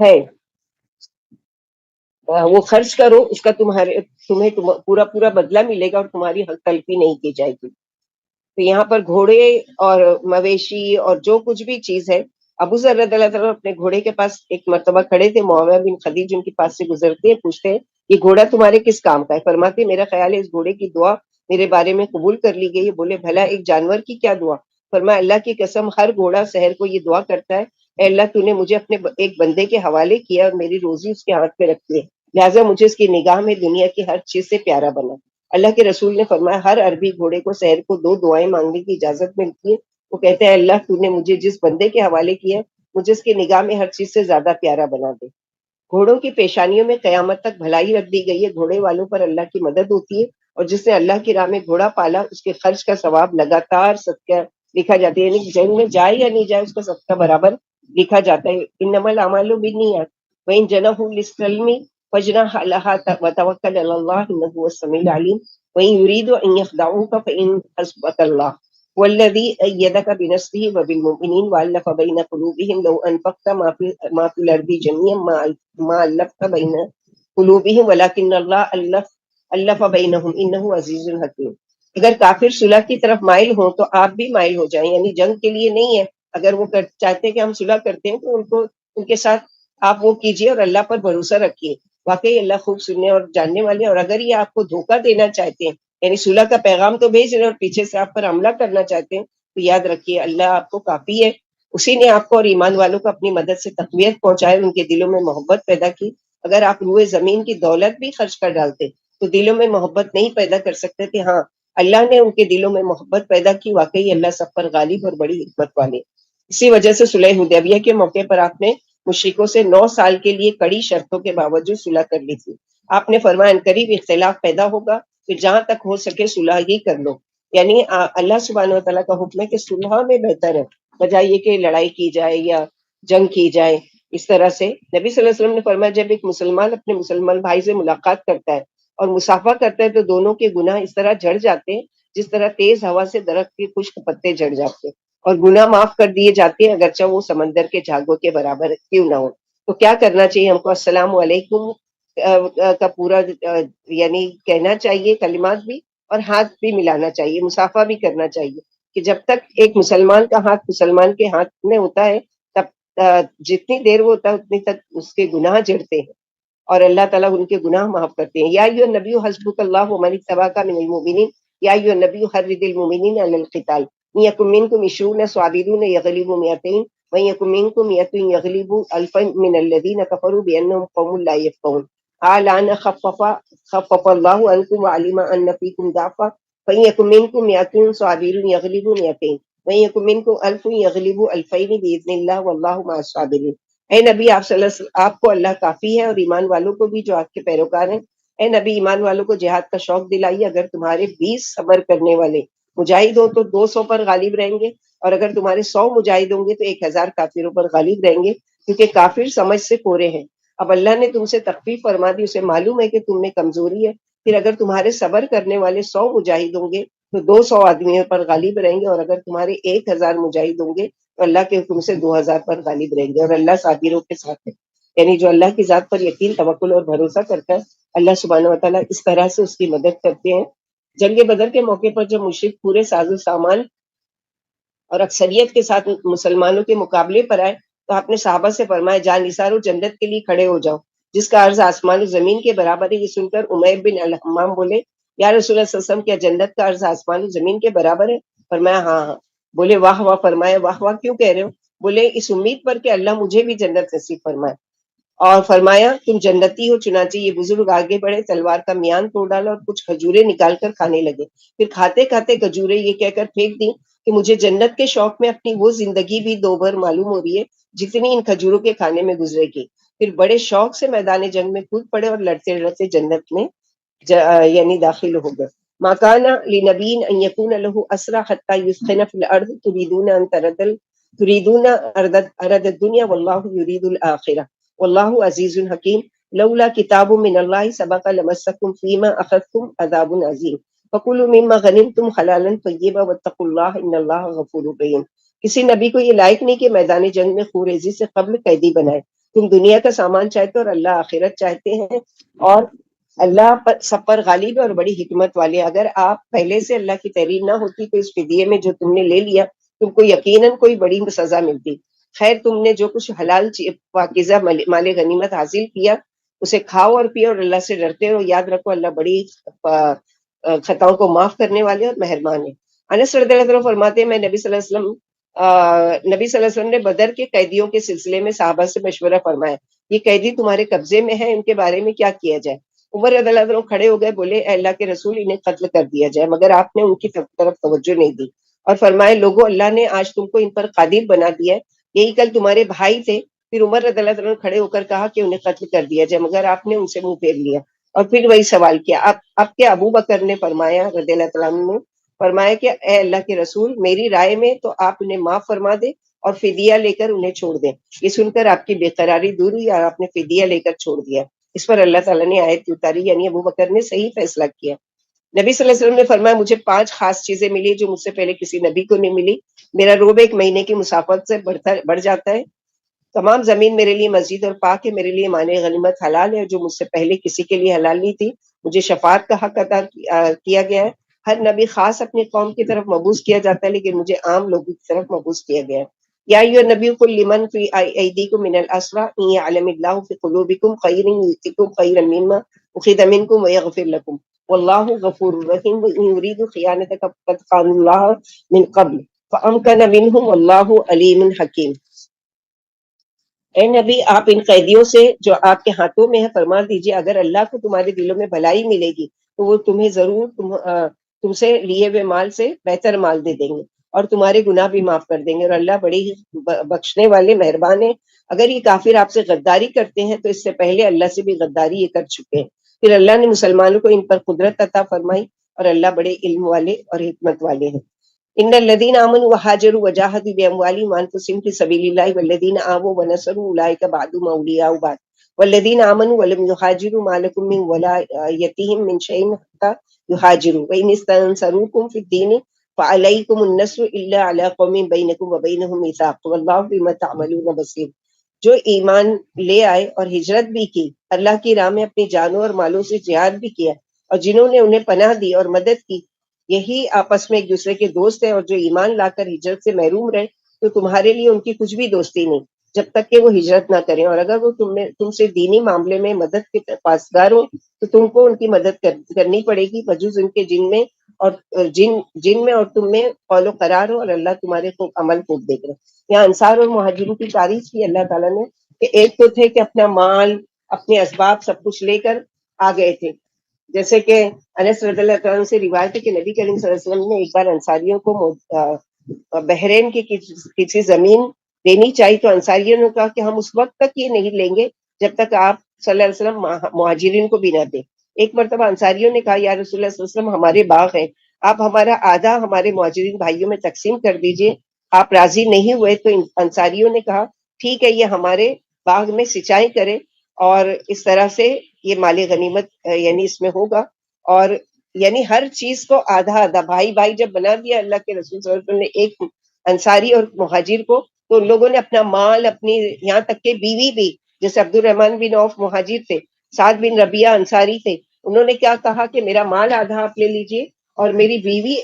ہے وہ خرچ کرو، اس کا تمہیں پورا پورا بدلہ ملے گا اور تمہاری حق تلفی نہیں کی جائے گی۔ تو یہاں پر گھوڑے اور مویشی اور جو کچھ بھی چیز ہے، ابو ذر رضی اللہ تعالیٰ اپنے گھوڑے کے پاس ایک مرتبہ کھڑے تھے، معاویہ بن خدیج ان کے پاس سے گزرتے ہیں، پوچھتے ہیں یہ گھوڑا تمہارے کس کام کا ہے؟ فرماتے میرا خیال ہے اس گھوڑے کی دعا میرے بارے میں قبول کر لی گئی ہے۔ بولے بھلا ایک جانور کی کیا دعا؟ فرمایا اللہ کی قسم ہر گھوڑا سحر کو یہ دعا کرتا ہے، اے اللہ تو نے مجھے اپنے ایک بندے کے حوالے کیا اور میری روزی اس کے ہاتھ میں رکھی ہے، لہٰذا مجھے اس کی نگاہ میں دنیا کی ہر چیز سے پیارا بنا۔ اللہ کے رسول نے فرمایا ہر عربی گھوڑے کو سحر کو دو دعائیں مانگنے کی اجازت ملتی ہے، وہ کہتے ہیں اللہ تو نے مجھے جس بندے کے حوالے کیا مجھے اس کی نگاہ میں ہر چیز سے زیادہ پیارا بنا دے۔ گھوڑوں کی پیشانیوں میں قیامت تک بھلائی رکھ دی گئی ہے، گھوڑے والوں پر اللہ کی مدد ہوتی ہے، اور جس نے اللہ کی راہ میں گھوڑا پالا اس کے خرچ کا ثواب لگاتار صدقہ لکھا جاتا ہے، یعنی جنگ میں جائے یا نہیں جائے اس کا صدقہ برابر لکھا جاتا ہے۔ انما الاعمال بالنیات وان جنحوا للسلم فاجنح لها وتوکل علی اللہ انہ هو السمیع العلیم وان یریدوا ان یخدعوک فان حسبک اللہ هو الذی ایدک بنصرہ وبالمؤمنین والف بین قلوبہم لو انفقت ما فی الارض جميعا ما الفت بین قلوبہم ولکن اللہ الف بینہم انہ عزیز حکیم۔ اگر کافر صلح کی طرف مائل ہوں تو آپ بھی مائل ہو جائیں، یعنی جنگ کے لیے نہیں ہے، اگر وہ چاہتے ہیں کہ ہم صلح کرتے ہیں تو ان کے ساتھ آپ وہ کیجئے اور اللہ پر بھروسہ رکھیے، واقعی اللہ خوب سننے اور جاننے والے۔ اور اگر یہ آپ کو دھوکہ دینا چاہتے ہیں، یعنی صلح کا پیغام تو بھیج رہے ہیں اور پیچھے سے آپ پر حملہ کرنا چاہتے ہیں، تو یاد رکھیے اللہ آپ کو کافی ہے اسی نے آپ کو اور ایمان والوں کو اپنی مدد سے تقویت پہنچائے، ان کے دلوں میں محبت پیدا کی۔ اگر آپ روئے زمین کی دولت بھی خرچ کر ڈالتے تو دلوں میں محبت نہیں پیدا کر سکتے تھے۔ ہاں، اللہ نے ان کے دلوں میں محبت پیدا کی۔ واقعی اللہ سب پر غالب اور بڑی حکمت والے۔ اسی وجہ سے صلح حدیبیہ کے موقع پر آپ نے مشرکوں سے 9 سال کے لیے کڑی شرطوں کے باوجود صلح کر لی تھی۔ آپ نے فرمایا قریب اختلاف پیدا ہوگا، پھر جہاں تک ہو سکے صلح ہی کر لو۔ یعنی اللہ سبحانہ و تعالیٰ کا حکم ہے کہ صلح میں بہتر ہے، بجائے یہ کہ لڑائی کی جائے یا جنگ کی جائے۔ اس طرح سے نبی صلی اللہ علیہ وسلم نے فرمایا جب ایک مسلمان اپنے مسلمان بھائی سے ملاقات کرتا ہے اور مسافہ کرتا ہے تو دونوں کے گناہ اس طرح جھڑ جاتے ہیں جس طرح تیز ہوا سے درخت کے خشک پتے جھڑ جاتے ہیں، اور گناہ معاف کر دیے جاتے ہیں اگرچہ وہ سمندر کے جھاگوں کے برابر کیوں نہ ہو۔ تو کیا کرنا چاہیے ہم کو؟ السلام علیکم کا پورا یعنی کہنا چاہیے، کلمات بھی، اور ہاتھ بھی ملانا چاہیے، مسافہ بھی کرنا چاہیے، کہ جب تک ایک مسلمان کا ہاتھ مسلمان کے ہاتھ میں ہوتا ہے تب جتنی دیر وہ ہوتا ہے اتنی تک اس کے گناہ جڑتے ہیں اور اللہ تعالیٰ ان کے گناہ معاف کرتے ہیں۔ یا ایھا النبی حسبک اللہ ومن اتبعک من المؤمنین، یا ایھا النبی حرض المؤمنین علی القتال ان یکن منکم 20 صابرون یغلبوا 200 وان یکن منکم 100 یغلبوا 1000 من الذین کفروا بانہم قوم لا یفقہون۔ الآن خفف اللہ عنکم وعلم ان فیکم ضعفا فان یکن منکم 100 صابرون یغلبوا 200 وان یکن منکم 1000 یغلبوا 2000 باذن اللہ واللہ مع الصابرین۔ اے نبی آپ صلی اللہ علیہ وسلم، آپ کو اللہ کافی ہے اور ایمان والوں کو بھی جو آپ کے پیروکار ہیں۔ اے نبی ایمان والوں کو جہاد کا شوق دلائیے۔ اگر تمہارے 20 صبر کرنے والے مجاہد ہوں تو 200 پر غالب رہیں گے، اور اگر تمہارے 100 مجاہد ہوں گے تو 1000 کافروں پر غالب رہیں گے، کیونکہ کافر سمجھ سے کورے ہیں۔ اب اللہ نے تم سے تخفیف فرما دی، اسے معلوم ہے کہ تم میں کمزوری ہے، پھر اگر تمہارے صبر کرنے والے 100 مجاہد ہوں گے تو 200 آدمیوں پر غالب رہیں گے، اور اگر تمہارے 1000 مجاہد ہوں گے تو اللہ کے حکم سے 2000 پر غالب رہیں گے، اور اللہ صابروں کے ساتھ ہے۔ یعنی جو اللہ کی ذات پر یقین، توکل اور بھروسہ کرتا ہے، اللہ سبحانہ و تعالیٰ اس طرح سے اس کی مدد کرتے ہیں۔ جنگ بدر کے موقع پر جب مشرک پورے ساز و سامان اور اکثریت کے ساتھ مسلمانوں کے مقابلے پر آئے تو آپ نے صحابہ سے فرمایا جان نثارو، جنت کے لیے کھڑے ہو جاؤ، جس کا عرض آسمان و زمین کے برابر ہے۔ یہ سن کر عمیر بن الحمام بولے یا رسول اللہ صلی اللہ علیہ وسلم، کیا جنت کا عرض آسمان و زمین کے برابر ہے؟ فرمایا ہاں ہاں۔ بولے واہ واہ۔ فرمایا واہ واہ کیوں کہہ رہے ہو؟ بولے اس امید پر کہ اللہ مجھے بھی جنت نصیب فرمائے۔ اور فرمایا تم جنتی ہو۔ چنانچہ یہ بزرگ آگے بڑھے، تلوار کا میان توڑ ڈالا اور کچھ کھجوریں نکال کر کھانے لگے، پھر کھاتے کھاتے کھجوریں یہ کہہ کر پھینک دی کہ مجھے جنت کے شوق میں اپنی وہ زندگی بھی 2 بھر معلوم ہو رہی ہے جتنی ان کھجوروں کے کھانے میں گزرے گی۔ پھر بڑے شوق سے میدان جنگ میں کود پڑے اور لڑتے لڑتے جنت میں یعنی داخل ہو گئے۔ ما کان لنبی ان یکون له اسرى حتى يثخن في الارض تريدون ارض الدنيا والله يريد الاخرة والله عزيز حكيم لولا كتاب من الله سبق لمسكم فيما اخذتم عذاب عظيم فكلوا مما غنمتم حلالا طيبا واتقوا الله ان الله غفور رحيم۔ کسی نبی کو یہ لائق نہیں کہ میدان جنگ میں خوریزی سے قبل قیدی بنائے۔ تم دنیا کا سامان چاہتے ہو اور اللہ آخرت چاہتے ہیں، اور اللہ پر سب پر غالب ہے اور بڑی حکمت والے۔ اگر آپ پہلے سے اللہ کی تحریر نہ ہوتی تو اس فدیے میں جو تم نے لے لیا تم کو یقیناً کوئی بڑی سزا ملتی۔ خیر تم نے جو کچھ حلال پاکیزہ مال غنیمت حاصل کیا اسے کھاؤ اور پیو اور اللہ سے ڈرتے رہو، یاد رکھو اللہ بڑی خطاؤں کو معاف کرنے والے اور مہربان ہے۔ انس رضی اللہ عنہ فرماتے ہیں میں نبی صلی اللہ علیہ وسلم نے بدر کے قیدیوں کے سلسلے میں صحابہ سے مشورہ فرمایا، یہ قیدی تمہارے قبضے میں ہیں، ان کے بارے میں کیا کیا جائے؟ عمر رضی اللہ عنہ کھڑے ہو گئے، بولے اے اللہ کے رسول انہیں قتل کر دیا جائے، مگر آپ نے ان کی طرف توجہ نہیں دی اور فرمائے لوگوں اللہ نے آج تم کو ان پر قادر بنا دیا ہے، یہی کل تمہارے بھائی تھے۔ پھر عمر رضی اللہ عنہ کھڑے ہو کر کہا کہ انہیں قتل کر دیا جائے، مگر آپ نے ان سے منہ پھیر لیا اور پھر وہی سوال کیا۔ اب کے ابو بکر نے فرمایا رضی اللہ عنہ نے فرمایا کہ اے اللہ کے رسول میری رائے میں تو آپ انہیں معاف فرما دیں اور فدیہ لے کر انہیں چھوڑ دیں۔ یہ سن کر آپ کی بے قراری دور ہوئی اور آپ نے فدیہ لے کر چھوڑ دیا۔ اس پر اللہ تعالیٰ نے آیت اتاری، یعنی ابو بکر نے صحیح فیصلہ کیا۔ نبی صلی اللہ علیہ وسلم نے فرمایا مجھے 5 خاص چیزیں ملی جو مجھ سے پہلے کسی نبی کو نہیں ملی۔ میرا روب 1 مہینے کی مسافت سے بڑھ جاتا ہے، تمام زمین میرے لیے مسجد اور پاک ہے، میرے لیے مال غنیمت حلال ہے جو مجھ سے پہلے کسی کے لیے حلال نہیں تھی، مجھے شفاعت کا حق عطا کیا گیا ہے۔ ہر نبی خاص اپنی قوم کی طرف مبعوث کیا جاتا ہے، لیکن مجھے عام لوگوں کی طرف مبعوث کیا گیا ہے۔ یا ایھا النبی قل لمن فی ایدیکم من الاسری ان یعلم اللہ فی قلوبکم خیرا یؤتکم خیرا مما اخذ منکم ویغفر لکم واللہ غفور رحیم وان یریدوا خیانتک فقد خانوا اللہ من قبل فَأَمْكَنَ مِنْهُمْ وَاللَّهُ عَلِيمٌ حَكِيمٌ۔ اے نبی آپ ان قیدیوں سے جو آپ کے ہاتھوں میں ہے فرما دیجئے اگر اللہ کو تمہارے دلوں میں بھلائی ملے گی تو وہ تمہیں ضرور تم سے لیے ہوئے مال سے بہتر مال دے دیں گے اور تمہارے گناہ بھی معاف کر دیں گے، اور اللہ بڑی ہی بخشنے والے مہربان ہیں۔ اگر یہ کافر آپ سے غداری کرتے ہیں تو اس سے پہلے اللہ سے بھی غداری یہ کر چکے ہیں، پھر اللہ نے مسلمانوں کو ان پر قدرت عطا فرمائی، اور اللہ بڑے علم والے اور حکمت والے ہیں۔ ان الذين امنوا وهاجروا وجاهدوا باموالهم وانفسهم في سبيل الله والذين آووا ونصروا اولئك بعضهم اولياء بعض والذين امنوا ولم يهاجروا ما لكم من ولايتهم من شيء حتى يهاجروا وان استنصروكم في الدين فعليكم النصر الا على قوم بينكم وبينهم ميثاق والله بما تعملون بصير۔ جو ایمان لے آئے اور ہجرت بھی کی، اللہ کی راہ میں اپنی جانوں اور مالوں سے جہاد بھی کیا، اور جنہوں نے انہیں پناہ دی اور مدد کی، یہی آپس میں ایک دوسرے کے دوست ہیں، اور جو ایمان لا کر ہجرت سے محروم رہے تو تمہارے لیے ان کی کچھ بھی دوستی نہیں جب تک کہ وہ ہجرت نہ کریں، اور اگر وہ تم سے دینی معاملے میں مدد کے پاسدار ہوں تو تم کو ان کی مدد کرنی پڑے گی، بجز ان کے اور جن میں اور تم میں قول و قرار ہو، اور اللہ تمہارے عمل خوب دیکھ رہے۔ یہاں انصار اور مہاجروں کی تعریف کی اللہ تعالیٰ نے کہ ایک تو تھے کہ اپنا مال اپنے اسباب سب کچھ لے کر آ گئے تھے، جیسے کہ انس رضی اللہ تعالیٰ عنہ سے روایت ہے کہ نبی کریم صلی اللہ علیہ وسلم نے ایک بار انصاریوں کو بحرین کی کسی زمین دینی چاہی تو انصاریوں نے کہا کہ ہم اس وقت تک یہ نہیں لیں گے جب تک آپ صلی اللہ علیہ وسلم مہاجرین کو بھی نہ دیں۔ ایک مرتبہ انصاریوں نے کہا یا رسول اللہ صلی اللہ علیہ وسلم ہمارے باغ ہیں، آپ ہمارا آدھا ہمارے مہاجرین بھائیوں میں تقسیم کر دیجئے۔ آپ راضی نہیں ہوئے تو انصاریوں نے کہا ٹھیک ہے، یہ ہمارے باغ میں سچائی کرے، اور اس طرح سے یہ مال غنیمت یعنی اس میں ہوگا، اور یعنی ہر چیز کو آدھا آدھا بھائی بھائی جب بنا دیا اللہ کے رسول صلی اللہ علیہ وسلم نے ایک انصاری اور مہاجر کو، تو ان لوگوں نے اپنا مال اپنی یہاں تک کہ بیوی بھی، جیسے عبد الرحمن بن عوف مہاجر تھے، سعد بن ربیعہ انصاری تھے، انہوں نے کیا کہا کہ میرا مال آدھا آپ لے لیجئے اور میری بیوی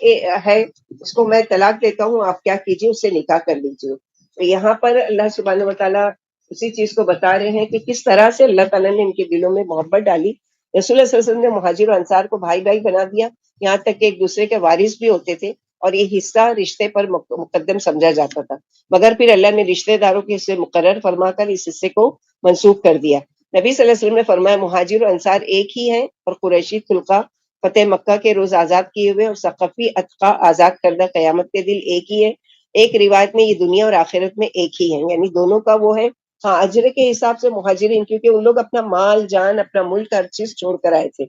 ہے اس کو میں طلاق دیتا ہوں، آپ کیا کیجئے اس سے نکاح کر لیجئے۔ تو یہاں پر اللہ سبحانہ وتعالیٰ اسی چیز کو بتا رہے ہیں کہ کس طرح سے اللہ تعالیٰ نے ان کے دلوں میں محبت ڈالی۔ رسول اللہ صلی اللہ علیہ وسلم نے مہاجر و انصار کو بھائی بھائی بنا دیا، یہاں تک کہ ایک دوسرے کے وارث بھی ہوتے تھے، اور یہ حصہ رشتے پر مقدم سمجھا جاتا تھا، مگر پھر اللہ نے رشتے داروں کے حصے مقرر فرما کر اس حصے کو منسوخ کر دیا۔ نبی صلی اللہ علیہ وسلم نے فرمایا مہاجر و انصار ایک ہی ہیں، اور قریشی خلقہ فتح مکہ کے روز آزاد کیے ہوئے اور ثقفی اتقا آزاد کردہ قیامت کے دن ایک ہی ہے۔ ایک روایت میں یہ دنیا اور آخرت میں ایک ہی ہے، یعنی دونوں کا وہ ہے۔ ہاں اجر کے حساب سے مہاجرین، کیونکہ ان لوگ اپنا مال جان اپنا ملک ہر چیز چھوڑ کر آئے تھے۔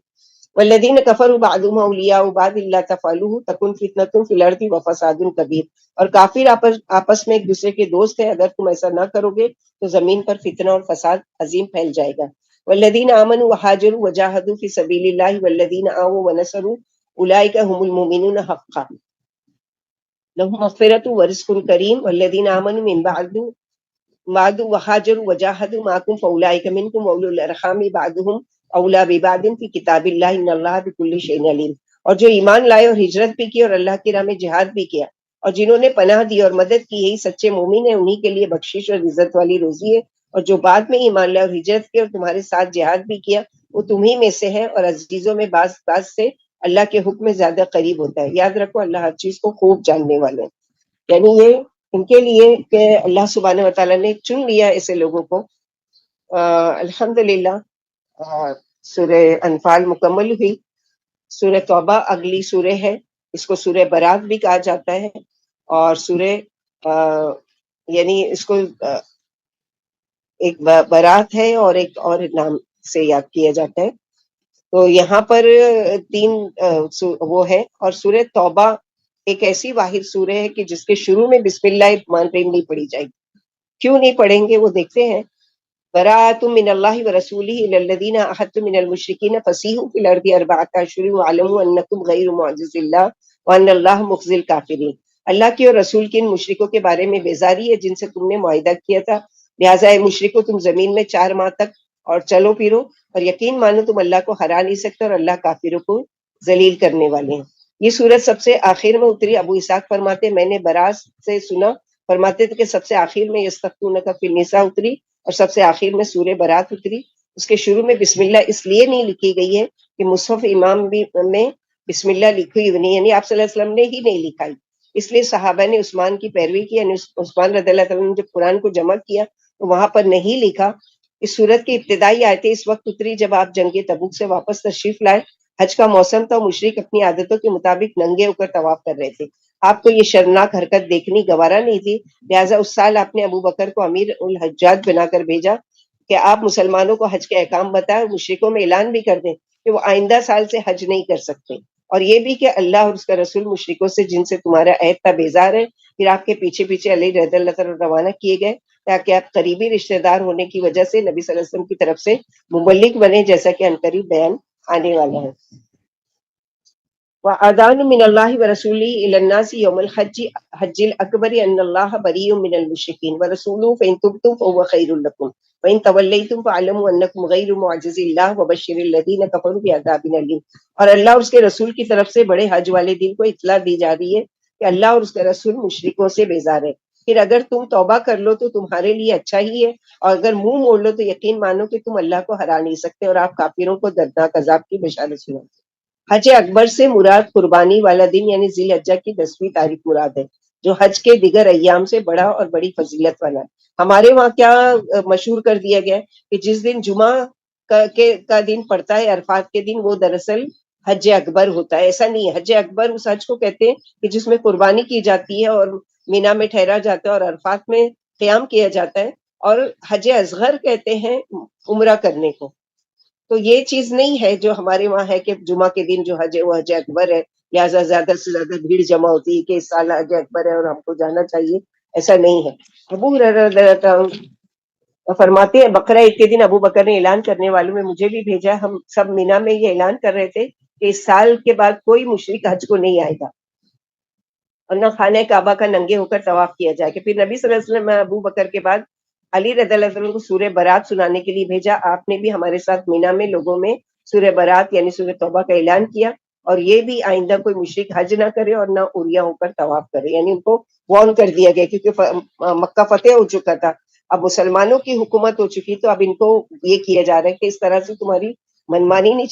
والذین کفروا بعضهم اولیاء بعض الا تفعلوه تکن فتنة فی الارض وفساد کبیر، اور کافر آپس میں ایک دوسرے کے دوست ہیں، اگر تم ایسا نہ کرو گے تو زمین پر فتنہ اور فساد عظیم پھیل جائے گا۔ والذین آمنوا وہاجروا وجاہدوا فی سبیل اللہ والذین آووا ونصروا اولئک هم المؤمنون حقا لهم مغفرۃ ورزق کریم والذین آمنوا من بعد وہاجروا وجاہدوا معکم فاولئک منکم واولو الارحام بعضهم اولا ببعض فی کتاب اللہ ان اللہ بکل شیء علیم۔ اور جو ایمان لائے اور ہجرت بھی کی اور اللہ کی راہ میں جہاد بھی کیا، اور جنہوں نے پناہ دی اور مدد کی، یہی سچے مومن ہیں، انہی کے لیے بخشش اور عزت والی روزی ہے۔ اور جو بعد میں ایمان لائے اور ہجرت کی اور تمہارے ساتھ جہاد بھی کیا، وہ تمہی میں سے ہے، اور عزیزوں میں بعض سے اللہ کے حکم میں زیادہ قریب ہوتا ہے۔ یاد رکھو اللہ ہر چیز کو خوب جاننے والے ہیں، یعنی یہ ان کے لیے کہ اللہ سبحانہ وتعالیٰ نے چن لیا ایسے لوگوں کو۔ الحمدللہ سورہ انفال مکمل ہوئی۔ سورہ توبہ اگلی سورہ ہے، اس کو سورہ برات بھی کہا جاتا ہے، اور سورہ یعنی اس کو ایک برات ہے اور ایک اور نام سے یاد کیا جاتا ہے۔ تو یہاں پر تین وہ ہے، اور سورہ توبہ ایک ایسی واحد سورہ ہے کہ جس کے شروع میں بسم اللہ الرحمن الرحیم نہیں پڑھی جائے گی۔ کیوں نہیں پڑھیں گے وہ دیکھتے ہیں۔ براۃ من اللہ ورسولہ الی الذین عاہدتم من المشرکین فسیحوا فی الارض اربعۃ اشہر واعلموا انکم غیر معجز اللہ وان اللہ مخزی الکافرین۔ اللہ کی اور رسول کی ان مشرکوں کے بارے میں بیزاری ہے جن سے تم نے معاہدہ کیا تھا، لہٰذا اے مشرکو تم زمین میں 4 ماہ تک اور چلو پھرو، اور یقین مانو تم اللہ کو ہرا نہیں سکتے، اور اللہ کافروں کو ذلیل کرنے والے ہیں۔ یہ سورت سب سے آخر میں اتری۔ ابو اسحاق فرماتے میں نے براس سے سنا، فرماتے تھے کہ سب سے آخر میں یستفتونک فی النساء اتری، اور سب سے آخر میں سورہ برات اتری۔ اس کے شروع میں بسم اللہ اس لیے نہیں لکھی گئی ہے کہ مصحف امام بھی میں بسم اللہ لکھی ہوئی نہیں، یعنی آپ صلی اللہ علیہ وسلم نے ہی نہیں لکھائی، اس لیے صحابہ نے عثمان کی پیروی کی، یعنی عثمان رضی اللہ تعالیٰ نے جب قرآن کو جمع کیا تو وہاں پر نہیں لکھا۔ اس صورت کی ابتدائی آیتیں اس وقت اتری جب آپ جنگ تبوک سے واپس تشریف لائے۔ حج کا موسم تھا، مشرک اپنی عادتوں کے مطابق ننگے ہو کر طواف کر رہے تھے۔ آپ کو یہ شرمناک حرکت دیکھنی گوارا نہیں تھی، لہٰذا اس سال آپ نے ابو بکر کو امیر الحجاج بنا کر بھیجا کہ آپ مسلمانوں کو حج کے احکام بتائیں اور مشرکوں میں اعلان بھی کر دیں کہ وہ آئندہ سال سے حج نہیں کر سکتے، اور یہ بھی کہ اللہ اور اس کا رسول مشرکوں سے جن سے تمہارا عہد تھا بیزار ہے۔ پھر آپ کے پیچھے پیچھے علی رضی اللہ عنہ روانہ کیے گئے تاکہ آپ قریبی رشتہ دار ہونے کی وجہ سے نبی صلی اللہ علیہ وسلم کی طرف سے مبلغ بنے، جیسا کہ عنقریب بیان آنے والا ہے۔ وَأَذَانٌ مِّنَ اللَّهِ وَرَسُولِهِ إِلَى النَّاسِ يَوْمَ الْحَجِّ الْأَكْبَرِ أَنَّ اللَّهَ بَرِيءٌ مِّنَ الْمُشْرِكِينَ وَرَسُولُهُ فَإِن تُبْتُمْ فَهُوَ خَيْرٌ لَّكُمْ وَإِن تَوَلَّيْتُمْ فَاعْلَمُوا أَنَّكُمْ غَيْرُ مُعْجِزِي اللَّهِ وَبَشِّرِ الَّذِينَ كَفَرُوا بِعَذَابٍ أَلِيمٍ۔ اور اللہ اور اس کے رسول کی طرف سے بڑے حج والے دن کو اطلاع دی جا رہی ہے کہ اللہ اور اس کا رسول مشرکوں سے بیزار ہے۔ پھر اگر تم توبہ کر لو تو تمہارے لیے اچھا ہی ہے، اور اگر منہ موڑ لو تو یقین مانو کہ تم اللہ کو ہرا نہیں سکتے، اور آپ کافروں کو دردناک عذاب کی بشارت سناؤ۔ حج اکبر سے مراد قربانی والا دن یعنی ذی الحجہ کی 10ویں تاریخ مراد ہے، جو حج کے دیگر ایام سے بڑا اور بڑی فضیلت والا ہے۔ ہمارے وہاں کیا مشہور کر دیا گیا کہ جس دن جمعہ کا دن پڑتا ہے عرفات کے دن، وہ دراصل حج اکبر ہوتا ہے۔ ایسا نہیں ہے، حج اکبر اس حج کو کہتے ہیں کہ جس میں قربانی کی جاتی ہے اور مینا میں ٹھہرا جاتا ہے اور عرفات میں قیام کیا جاتا ہے، اور حج اصغر کہتے ہیں عمرہ کرنے کو۔ تو یہ چیز نہیں ہے جو ہمارے وہاں ہے کہ جمعہ کے دن جو حج ہے وہ حج اکبر ہے، لہٰذا زیادہ سے زیادہ بھیڑ جمع ہوتی ہے کہ اس سال حج اکبر ہے اور ہم کو جانا چاہیے، ایسا نہیں ہے۔ ابو ہریرہ رضی اللہ عنہ فرماتے ہیں بقرہ عید کے دن ابو بکر نے اعلان کرنے والوں میں مجھے بھی بھیجا، ہم سب مینا میں یہ اعلان کر رہے تھے کہ اس سال کے بعد کوئی مشرک حج کو نہیں آئے گا اور نہ خانہ کعبہ کا ننگے ہو کر طواف کیا جائے گا۔ پھر نبی صلی اللہ علیہ وسلم نے ابو بکر کے بعد علی رضی اللہ عنہ کو سورہ برات سنانے کے لیے بھیجا۔ آپ نے بھی ہمارے ساتھ مینا میں لوگوں میں سورہ برات یعنی سورہ توبہ کا اعلان کیا، اور یہ بھی آئندہ کوئی مشرک حج نہ کرے اور نہ عریاں ہو کر طواف کرے، یعنی ان کو وارن کر دیا گیا کیونکہ مکہ فتح ہو چکا تھا، اب مسلمانوں کی حکومت ہو چکی، تو اب ان کو یہ کیا جا رہا ہے کہ اس طرح سے تمہاری منمانی نہیں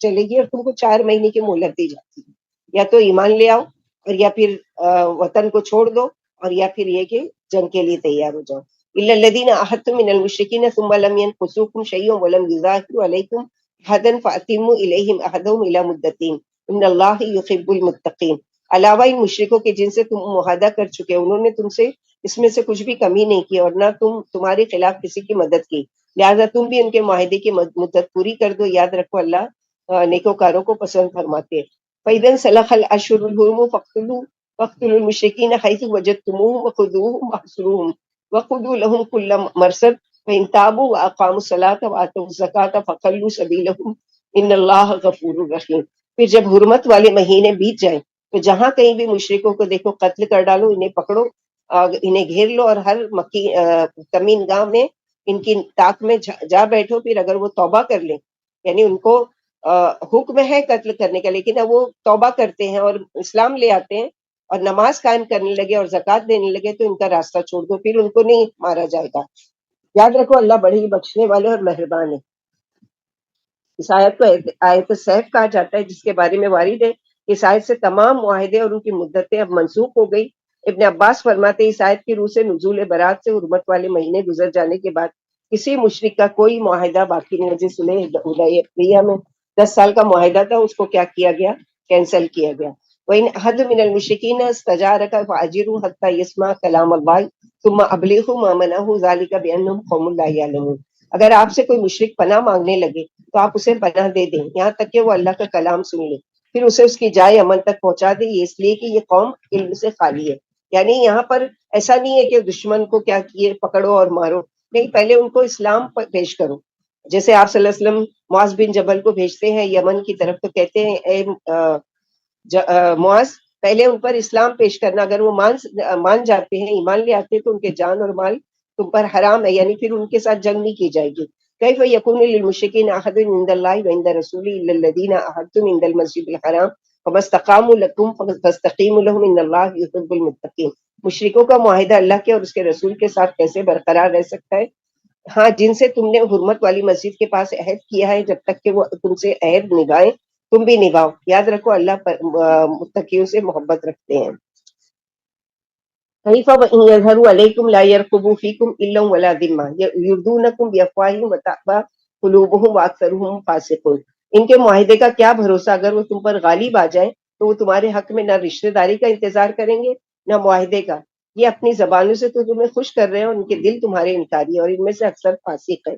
چلے گی اور تم کو 4 مہینے کی مہلت دی جاتی ہے، یا تو ایمان لے آؤ اور یا پھر وطن کو چھوڑ دو، اور یا پھر یہ کہ جنگ کے لیے تیار ہو جاؤ۔ الا الذين عاهدتم من المشركين ثم لم ينقصوكم شيئا ولم يظاهروا عليكم عهدا فاتموا اليهم عهدهم الى مدتهم ان الله يحب المتقين۔ علاوہ ان مشرکوں کے جن سے تم معاہدہ کر چکے، انہوں نے تم سے اس میں سے کچھ بھی کمی نہیں کی اور نہ تمہارے خلاف کسی کی مدد کی، لہذا تم بھی ان کے معاہدے کی مدت پوری کر دو۔ یاد رکھو اللہ نیکوکاروں کو پسند فرماتے ہیں۔ فَإِذَا انسَلَخَ الْأَشْهُرُ الْحُرُمُ فَاقْتُلُوا الْمُشْرِكِينَ حَيْثُ وَجَدتُّمُوهُمْ وَخُذُوهُمْ وَاحْصُرُوهُمْ وَخُذُوا لَهُمْ كُلَّ مَرْصَدٍ فَإِن تَابُوا وَأَقَامُوا الصَّلَاةَ وَآتَوُا الزَّكَاةَ فَخَلُّوا سَبِيلَهُمْ إِنَّ اللَّهَ غَفُورٌ رَحِيمٌ۔ پھر جب حرمت والے مہینے بیت جائیں تو جہاں کہیں بھی مشرکوں کو دیکھو قتل کر ڈالو، انہیں پکڑو، انہیں گھیر لو اور ہر مکی کمین گاہ میں ان کی طاق میں جا بیٹھو۔ پھر اگر وہ توبہ کر لیں، یعنی ان کو حکم ہے قتل کرنے کا لیکن اب وہ توبہ کرتے ہیں اور اسلام لے آتے ہیں اور نماز قائم کرنے لگے اور زکوٰۃ دینے لگے، تو ان کا راستہ چھوڑ دو، پھر ان کو نہیں مارا جائے گا۔ یاد رکھو اللہ بڑے ہی بخشنے والے اور مہربان ہے۔ اس آیت کو آیت سیف کہا جاتا ہے، جس کے بارے میں وارد ہے کہ اس آیت سے تمام معاہدے اور ان کی مدتیں اب منسوخ ہو گئی۔ ابن عباس فرماتے ہیں اس آیت کی روح سے نزول برات سے حرمت والے مہینے گزر جانے کے بعد کسی مشرک کا کوئی معاہدہ باقی نہیں ہے۔ جس حدیبیہ میں 10 سال کا معاہدہ تھا، اس کو کیا کیا گیا؟ کینسل کیا گیا۔ وَإِنْ أَحَدٌ مِّنَ الْمُشْرِكِينَ اسْتَجَارَكَ فَأَجِرْهُ حَتَّى يَسْمَعَ كَلَامَ اللَّهِ ثُمَّ أَبْلِغْهُ مَا مَنَعَهُ ذَلِكَ بِأَنَّهُمْ قَوْمٌ لَا يَعْلَمُونَ۔ اگر آپ سے کوئی مشرک پناہ مانگنے لگے تو آپ اسے پناہ دے دیں یہاں تک کہ وہ اللہ کا کلام سن لے، پھر اسے اس کی جائے امن تک پہنچا دے، یہ اس لیے کہ یہ قوم علم سے خالی ہے۔ یعنی یہاں پر ایسا نہیں ہے کہ دشمن کو کیا کیے پکڑو اور مارو، نہیں، پہلے ان کو اسلام پیش کرو۔ جیسے آپ صلی اللہ علیہ وسلم معاذ بن جبل کو بھیجتے ہیں یمن کی طرف، تو کہتے ہیں اے معاذ، پہلے ان پر اسلام پیش کرنا، اگر وہ مان جاتے ہیں، ایمان لے آتے ہیں، تو ان کے جان اور مال تم پر حرام ہے، یعنی پھر ان کے ساتھ جنگ نہیں کی جائے گی۔ کیف یکون للمشرکین عہد عند اللہ وعند رسولہ الا الذین عاہدتم عند المسجد الحرام فما استقاموا لکم فاستقیموا لهم ان اللہ یحب المتقین۔ مشرکوں کا معاہدہ اللہ کے اور اس کے رسول کے ساتھ کیسے برقرار رہ سکتا ہے؟ ہاں، جن سے تم نے حرمت والی مسجد کے پاس عہد کیا ہے، جب تک کہ وہ تم سے عہد نبھائیں تم بھی نبھاؤ۔ یاد رکھو اللہ پر متقیوں سے محبت رکھتے ہیں۔ كيف وإن يظهروا عليكم لا يرقبوا فيكم إلا ولا ذمة يرضونكم بأفواههم وتأبى قلوبهم وأكثرهم فاسقون. ان کے معاہدے کا کیا بھروسہ، اگر وہ تم پر غالب آ جائیں تو وہ تمہارے حق میں نہ رشتہ داری کا انتظار کریں گے نہ معاہدے کا. یہ اپنی زبانوں سے تو تمہیں خوش کر رہے ہیں اور ان کے دل تمہارے انکاری اور ان میں سے اکثر فاسق ہے.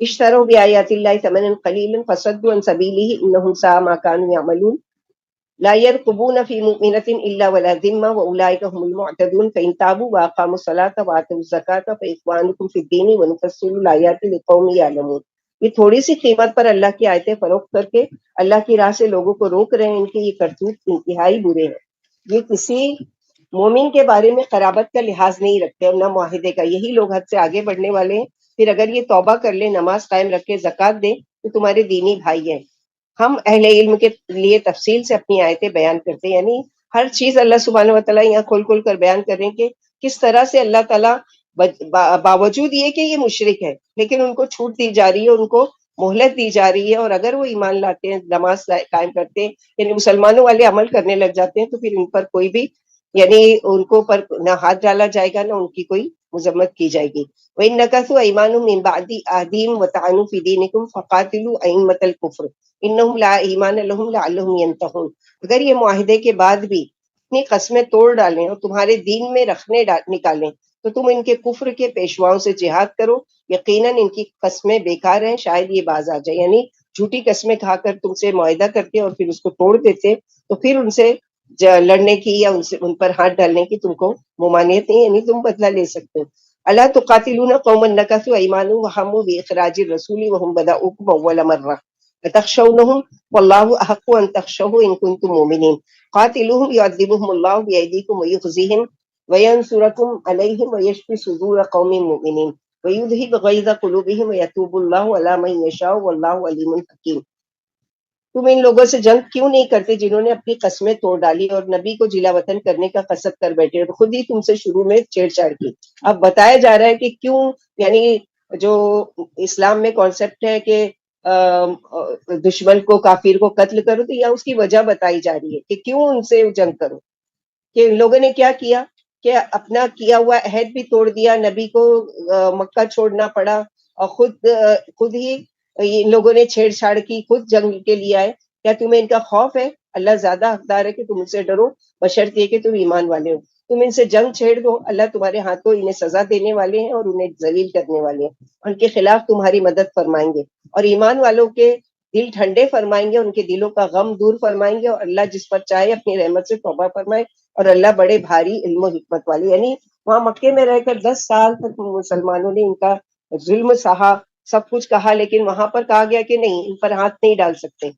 اشتروا بآیات اللہ ثمنا قلیلا فصدوا عن سبیلہ انہم ساء ما كانوا يعملون. لا يرقبون في مؤمنة إلا ولا ذمة وأولئك هم المعتدون فإن تابوا وأقاموا الصلاة وآتوا الزكاة فإخوانكم في الدين ونفصل الآيات لقوم يعلمون. یہ تھوڑی سی قیمت پر اللہ کی آیتیں فروخت کر کے اللہ کی راہ سے لوگوں کو روک رہے ہیں، ان کے یہ کرتوت انتہائی برے ہیں. یہ کسی مومن کے بارے میں قرابت کا لحاظ نہیں رکھتے اور نہ معاہدے کا. یہی لوگ حد سے آگے بڑھنے والے ہیں. پھر اگر یہ توبہ کر لیں، نماز قائم رکھے، زکوٰۃ دیں تو تمہارے دینی بھائی ہیں. ہم اہل علم کے لیے تفصیل سے اپنی آیتیں بیان کرتے ہیں، یعنی ہر چیز اللہ سبحانہ و تعالیٰ یہاں کھول کھول کر بیان کر رہے ہیں کہ کس طرح سے اللہ تعالیٰ باوجود یہ کہ یہ مشرک ہے لیکن ان کو چھوٹ دی جا رہی ہے، ان کو مہلت دی جا رہی ہے، اور اگر وہ ایمان لاتے ہیں، نماز قائم کرتے ہیں، یعنی مسلمانوں والے عمل کرنے لگ جاتے ہیں، تو پھر ان پر کوئی بھی، یعنی ان کو پر نہ ہاتھ ڈالا جائے گا نہ ان کی کوئی مذمت کی جائے گی. وَإِن نَكَثُوا أَيْمَانَهُم مِّن بَعْدِ عَهْدِهِمْ وَطَعَنُوا فِي دِينِكُمْ فَقَاتِلُوا أَئِمَّةَ الْكُفْرِ إِنَّهُمْ لَا إِيمَانَ لَهُمْ لَعَلَّهُمْ يَنتَهُونَ. اگر یہ معاہدے کے بعد بھی اپنی قسمیں توڑ ڈالیں اور تمہارے دین میں رکھنے نکالیں تو تم ان کے کفر کے پیشواؤں سے جہاد کرو، یقیناً ان کی قسمیں بیکار ہیں، شاید یہ باز آ جائے. یعنی جھوٹی قسمیں کھا کر تم سے معاہدہ کرتے اور پھر اس کو توڑ دیتے، تو پھر ان سے لڑنے کی یا ان پر ہاتھ ڈالنے کی تم کو ممانعت نہیں، یعنی تم بدلہ لے سکتے ہو. الا تقاتلون قوما نكثوا ايمانهم وهموا باخراج الرسول وهم بداؤكم اول مره فتخشونهم والله احق ان تخشوه ان كنتم مؤمنين قاتلوهم يعذبهم الله بايديكم ويخزيهم وينصركم عليهم ويشفي صدور قوم مؤمنين ويذهب غيظ قلوبهم ويتوب الله على من يشاء والله عليم حكيم. تم ان لوگوں سے جنگ کیوں نہیں کرتے جنہوں نے اپنی قسمیں توڑ ڈالی اور نبی کو جلا وطن کرنے کا قصد کر بیٹھے اور خود ہی تم سے شروع میں چھیڑ چھاڑ کی. اب بتایا جا رہا ہے کہ کیوں، یعنی جو اسلام میں کانسیپٹ ہے کہ دشمن کو، کافر کو قتل کرو، تو یہاں اس کی وجہ بتائی جا رہی ہے کہ کیوں ان سے جنگ کرو. کہ ان لوگوں نے کیا کیا کہ اپنا کیا ہوا عہد بھی توڑ دیا، نبی کو مکہ چھوڑنا پڑا، اور خود ہی ان لوگوں نے چھیڑ چھاڑ کی، خود جنگ کے لیے آئے. کیا تمہیں ان کا خوف ہے؟ اللہ زیادہ حقدار ہے کہ تم ان سے ڈرو، بشرط یہ کہ تم ایمان والے ہو. تم ان سے جنگ چھیڑ دو، اللہ تمہارے ہاتھوں انہیں سزا دینے والے ہیں اور انہیں ذلیل کرنے والے ہیں، ان کے خلاف تمہاری مدد فرمائیں گے اور ایمان والوں کے دل ٹھنڈے فرمائیں گے، ان کے دلوں کا غم دور فرمائیں گے، اور اللہ جس پر چاہے اپنی رحمت سے توبہ فرمائے، اور اللہ بڑے بھاری علم و حکمت والے. یعنی وہاں مکے میں رہ کر 10 سال تک مسلمانوں نے ان کا ظلم سہا، سب کچھ کہا، لیکن وہاں پر کہا گیا کہ نہیں، ان پر ہاتھ نہیں ڈال سکتے.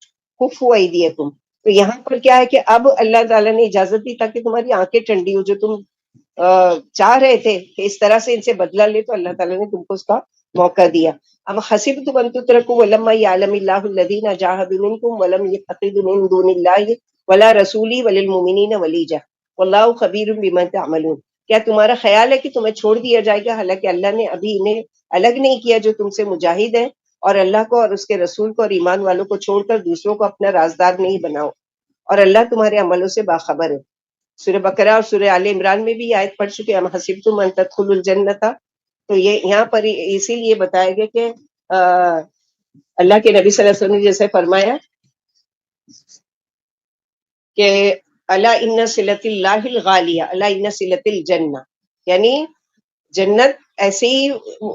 کفو ایدیکم. تو یہاں پر کیا ہے کہ اب اللہ تعالیٰ نے اجازت دی تاکہ تمہاری آنکھیں ٹھنڈی ہو. جو تم چاہ رہے تھے کہ اس طرح سے ان سے بدلہ لے، تو اللہ تعالیٰ نے تم کو اس کا موقع دیا. اب حسبتم ان تترکوا ولما یعلم اللہ الذین جاہدوا منکم ولم یتخذوا من دون اللہ ولا رسولی وللمؤمنین ولیجہ واللہ خبیر بما تعملون. کیا تمہارا خیال ہے کہ تمہیں چھوڑ دیا جائے گا، حالانکہ اللہ نے ابھی انہیں الگ نہیں کیا جو تم سے مجاہد ہیں، اور اللہ کو اور اس کے رسول کو اور ایمان والوں کو چھوڑ کر دوسروں کو اپنا رازدار نہیں بناؤ، اور اللہ تمہارے عملوں سے باخبر ہے. سورہ بقرہ اور سورہ آل عمران میں بھی آیت پڑھ چکے ام حسبتم ان تدخلوا الجنۃ. تو یہ یہاں پر اسی لیے بتایا گیا کہ اللہ کے نبی صلی اللہ علیہ وسلم نے جیسے فرمایا کہ الا ان صلۃ اللہ الغالیہ الا ان صلۃ الجنہ، یعنی جنت ایسی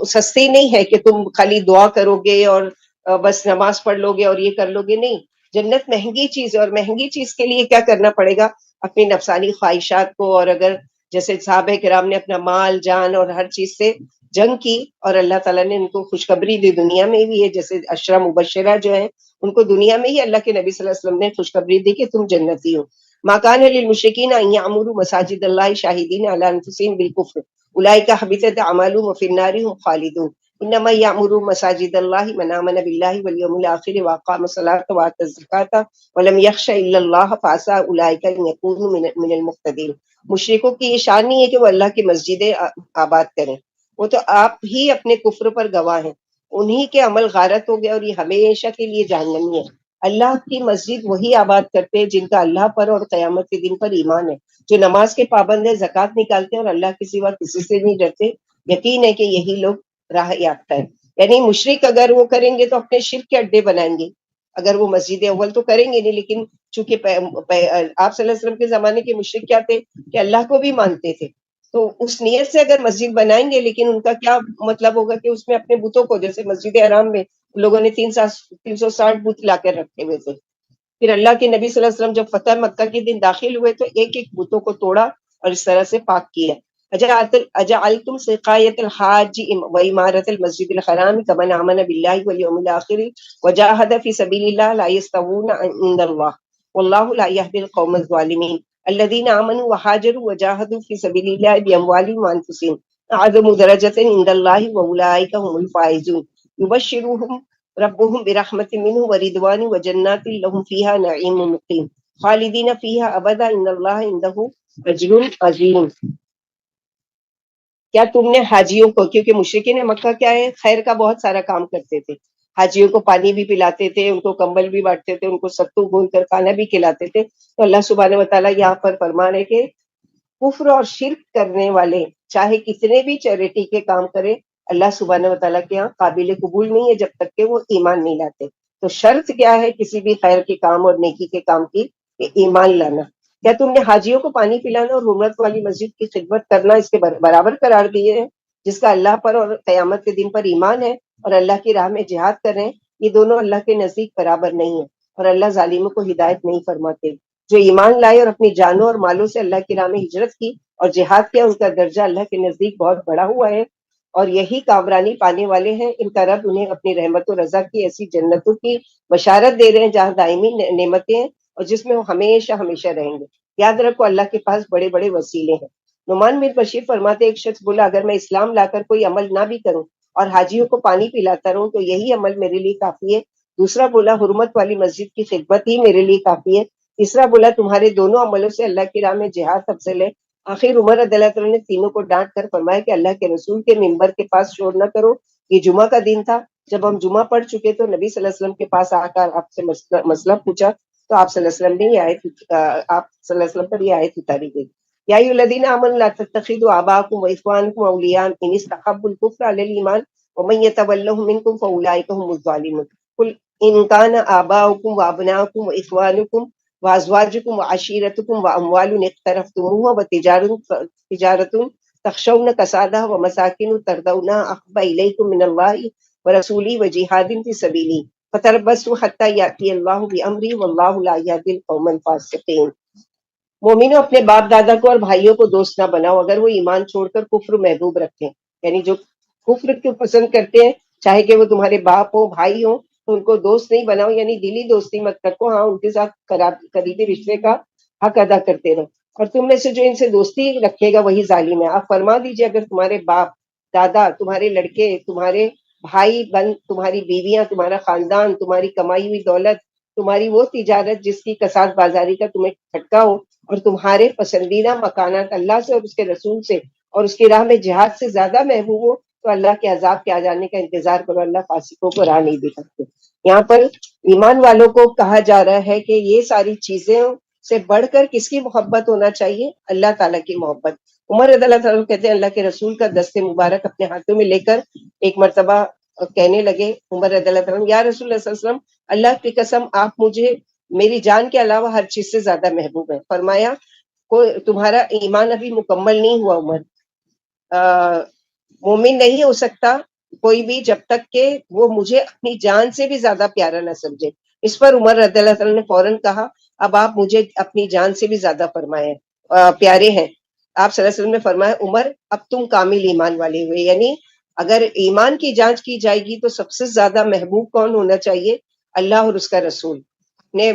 سستی نہیں ہے کہ تم خالی دعا کرو گے اور بس نماز پڑھ لو گے اور یہ کر لو گے. نہیں، جنت مہنگی چیز ہے، اور مہنگی چیز کے لیے کیا کرنا پڑے گا؟ اپنی نفسانی خواہشات کو، اور اگر جیسے صحابہ کرام نے اپنا مال، جان اور ہر چیز سے جنگ کی، اور اللہ تعالیٰ نے ان کو خوشخبری دی، دنیا میں بھی ہے، جیسے عشرہ مبشرہ جو ہے ان کو دنیا میں ہی اللہ کے نبی صلی اللہ علیہ وسلم نے خوشخبری دی کہ تم جنتی ہو. ما کان للمشرکین ان یعمروا مساجد اللہ شاہدین علی انفسہم بالکفر اولئک حبطت اعمالهم وفی النار هم خالدون انما یعمر مساجد اللہ من آمن باللہ والیوم الآخر واقام الصلاۃ وآتى الزکاۃ ولم یخش الا اللہ فعسى اولئک ان یکونوا من المهتدین. مشرکوں کی یہ شان نہیں ہے کہ وہ اللہ کی مسجدیں آباد کریں، وہ تو آپ ہی اپنے کفر پر گواہ ہیں، انہی کے عمل غارت ہو گیا اور یہ ہمیشہ کے لیے جہنمی ہے. اللہ کی مسجد وہی آباد کرتے ہیں جن کا اللہ پر اور قیامت کے دن پر ایمان ہے، جو نماز کے پابند ہے، زکوٰۃ نکالتے ہیں اور اللہ کے سوا کسی سے نہیں ڈرتے، یقین ہے کہ یہی لوگ راہ یافتہ ہے۔ یعنی مشرک اگر وہ کریں گے تو اپنے شرک کے اڈے بنائیں گے، اگر وہ مسجد اول تو کریں گے نہیں، لیکن چونکہ آپ صلی اللہ علیہ وسلم کے زمانے کے مشرک کیا تھے کہ اللہ کو بھی مانتے تھے، تو اس نیت سے اگر مسجد بنائیں گے، لیکن ان کا کیا مطلب ہوگا کہ اس میں اپنے بتوں کو، جیسے مسجد حرام میں لوگوں نے 360 بت لا کر رکھے ہوئے تھے، پھر اللہ کے نبی صلی اللہ علیہ وسلم جب فتح مکہ کے دن داخل ہوئے تو ایک ایک بتوں کو توڑا اور اس طرح سے پاک کیا۔ اجعلتم سقایت الحاج و عمارت المسجد الحرام کمن آمن باللہ والیوم الآخر وجاہد فی سبیل اللہ لا یستوون عند اللہ واللہ لا یہدی القوم الظالمین الذین آمنوا وحاجروا وجاہدوا فی سبیل اللہ باموالہم وانفسہم اعظم درجۃ عند اللہ واولئک هم الفائزون یبشرهم ربهم برحمت منه ورضوان وجنات لهم فيها نعیم مقیم خالدین فیها ابدا ان اللہ عنده اجر عظیم۔ کیا تم نے حاجیوں کو، کیونکہ مشرکین مکہ کیا ہے، خیر کا بہت سارا کام کرتے تھے، حاجیوں کو پانی بھی پلاتے تھے، ان کو کمبل بھی بانٹتے تھے، ان کو ستو گھول کر کھانا بھی کھلاتے تھے، تو اللہ سبحانہ و تعالیٰ یہاں پر فرما رہے کہ کفر اور شرک کرنے والے چاہے کتنے بھی چیریٹی کے کام کرے، اللہ سبحانہ و تعالیٰ کے یہاں قابل قبول نہیں ہے جب تک کہ وہ ایمان نہیں لاتے۔ تو شرط کیا ہے کسی بھی خیر کے کام اور نیکی کے کام کی؟ کہ ایمان لانا۔ کیا تم نے حاجیوں کو پانی پلانا اور حرمت والی مسجد کی خدمت کرنا اس کے برابر قرار دیے ہیں؟ جس کا اللہ پر اور قیامت کے دن پر ایمان ہے اور اللہ کی راہ میں جہاد کر رہے ہیں، یہ دونوں اللہ کے نزدیک برابر نہیں ہے، اور اللہ ظالموں کو ہدایت نہیں فرماتے۔ جو ایمان لائے اور اپنی جانوں اور مالوں سے اللہ کی راہ میں ہجرت کی اور جہاد کیا، ان کا درجہ اللہ کے نزدیک بہت بڑا ہوا ہے، اور یہی کامرانی پانے والے ہیں۔ ان کا رب انہیں اپنی رحمت و رضا کی ایسی جنتوں کی بشارت دے رہے ہیں جہاں دائمی نعمتیں ہیں اور جس میں وہ ہمیشہ ہمیشہ رہیں گے۔ یاد رکھو اللہ کے پاس بڑے بڑے وسیلے ہیں۔ نعمان بن بشیر فرماتے ایک شخص بولا اگر میں اسلام لا کر کوئی عمل نہ بھی کروں اور حاجیوں کو پانی پلاتا رہوں تو یہی عمل میرے لیے کافی ہے۔ دوسرا بولا حرمت والی مسجد کی خدمت ہی میرے لیے کافی ہے۔ تیسرا بولا تمہارے دونوں عملوں سے اللہ کی راہ میں جہاد افضل ہے۔ آخر عمر رضی اللہ عنہ نے تینوں کو ڈانٹ کر فرمایا کہ اللہ کے رسول کے منبر کے پاس شور نہ کرو۔ یہ جمعہ کا دن تھا، جب ہم جمعہ پڑھ چکے تو نبی صلی اللہ علیہ وسلم کے پاس آ کر آپ سے مسئلہ پوچھا تو آپ صلی اللہ علیہ وسلم نے یہ آپ صلی اللہ علیہ وسلم پر یہ آیت اتاری گئی، یا ایھا الذین آمنوا لا تتخذوا آباءکم واخوانکم اولیاء ان استحبوا الکفر علی الایمان ومن یتولہم منکم فاولئک هم الظالمون قل ان کان آباؤکم وابناؤکم واخوانکم وازواجکم وعشیرتکم واموال اقترفتموها وتجارت تخشون کسادها ومساکن ترضونها احب الیکم من اللہ ورسولہ وجہاد فی سبیلہ فتربصوا حتی یأتی اللہ بامرہ واللہ لا یہدی القوم الفاسقین۔ مومنوں اپنے باپ دادا کو اور بھائیوں کو دوست نہ بناؤ اگر وہ ایمان چھوڑ کر کفر محبوب رکھیں، یعنی جو کفر کو پسند کرتے ہیں چاہے کہ وہ تمہارے باپ ہو بھائی ہو تو ان کو دوست نہیں بناؤ، یعنی دلی دوستی مت رکھو، ہاں ان کے ساتھ قریبی رشتے کا حق ادا کرتے رہو، اور تم میں سے جو ان سے دوستی رکھے گا وہی ظالم ہے۔ آپ فرما دیجئے اگر تمہارے باپ دادا، تمہارے لڑکے، تمہارے بھائی بہن، تمہاری بیویاں، تمہارا خاندان، تمہاری کمائی ہوئی دولت، تمہاری وہ تجارت جس کی کساد بازاری کا تمہیں کھٹکا ہو، اور تمہارے پسندیدہ مکانات اللہ سے اور اس کے رسول سے اور اس کی راہ میں جہاد سے زیادہ محبوب ہو تو اللہ کے عذاب کے آ جانے کا انتظار کرو، اللہ فاسقوں کو راہ نہیں دکھاتے۔ یہاں پر ایمان والوں کو کہا جا رہا ہے کہ یہ ساری چیزیں سے بڑھ کر کس کی محبت ہونا چاہیے؟ اللہ تعالیٰ کی محبت۔ عمر رضی اللہ تعالیٰ کہتے ہیں اللہ کے رسول کا دست مبارک اپنے ہاتھوں میں لے کر ایک مرتبہ کہنے لگے عمر رضی اللہ تعالیٰ یا رسول اللہ صلی اللہ علیہ وسلم، اللہ کی قسم آپ مجھے میری جان کے علاوہ ہر چیز سے زیادہ محبوب ہے۔ فرمایا کوئی تمہارا ایمان ابھی مکمل نہیں ہوا عمر، مومن نہیں ہو سکتا کوئی بھی جب تک کہ وہ مجھے اپنی جان سے بھی زیادہ پیارا نہ سمجھے۔ اس پر عمر رضی اللہ عنہ نے فوراً کہا اب آپ مجھے اپنی جان سے بھی زیادہ فرمائے پیارے ہیں۔ آپ صلی اللہ علیہ وسلم نے فرمایا عمر اب تم کامل ایمان والے ہوئے، یعنی اگر ایمان کی جانچ کی جائے گی تو سب سے زیادہ محبوب کون ہونا چاہیے؟ اللہ اور اس کا رسول، اپنے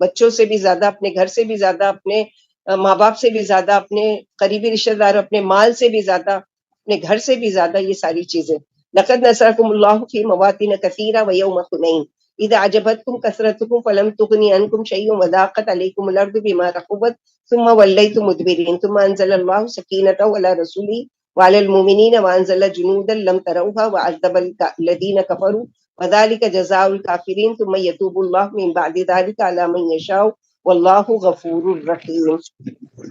بچوں سے بھی زیادہ، اپنے گھر سے بھی زیادہ، اپنے ماں باپ سے بھی زیادہ، اپنے قریبی رشتہ دار، اپنے مال سے بھی زیادہ، اپنے گھر سے بھی زیادہ، یہ ساری چیزیں۔ لقد نصرکم اللہ فی مواطن کثیرہ ویوم حنین اذ اعجبتکم کثرتکم فلم تغن عنکم شیئا وضاقت علیکم الارض بما رحبت ثم ولیتم مدبرین ثم انزل اللہ سکینتہ علی رسولہ وعلی المؤمنین وانزل جنودا لم تروها وعذب الذین کفروا وذالک جزاء الکافرین ثم یتوب اللہ من بعد ذلک علی من یشاء واللہ غفور الرحیم۔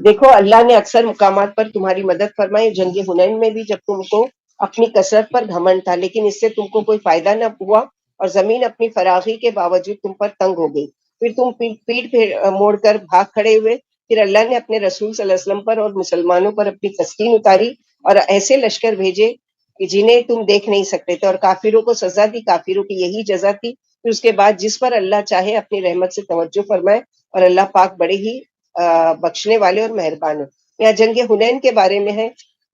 دیکھو اللہ نے اکثر مقامات پر تمہاری مدد فرمائی، جنگ حنین میں بھی جب تم کو اپنی کثرت پر گھمنڈ تھا لیکن اس سے تم کو کوئی فائدہ نہ ہوا اور زمین اپنی فراخی کے باوجود تم پر تنگ ہو گئی، پھر تم پیٹ موڑ کر بھاگ کھڑے ہوئے، پھر اللہ نے اپنے رسول صلی اللہ علیہ وسلم پر اور مسلمانوں پر اپنی تسکین اتاری اور ایسے لشکر بھیجے کہ جنہیں تم دیکھ نہیں سکتے تھے، اور کافروں کو سزا دی، کافروں کی یہی جزا تھی۔ پھر اس کے بعد جس پر اللہ چاہے اپنی رحمت سے توجہ فرمائے، اور اللہ پاک بڑے ہی بخشنے والے اور مہربان ہیں۔ یہاں جنگ حنین کے بارے میں ہے،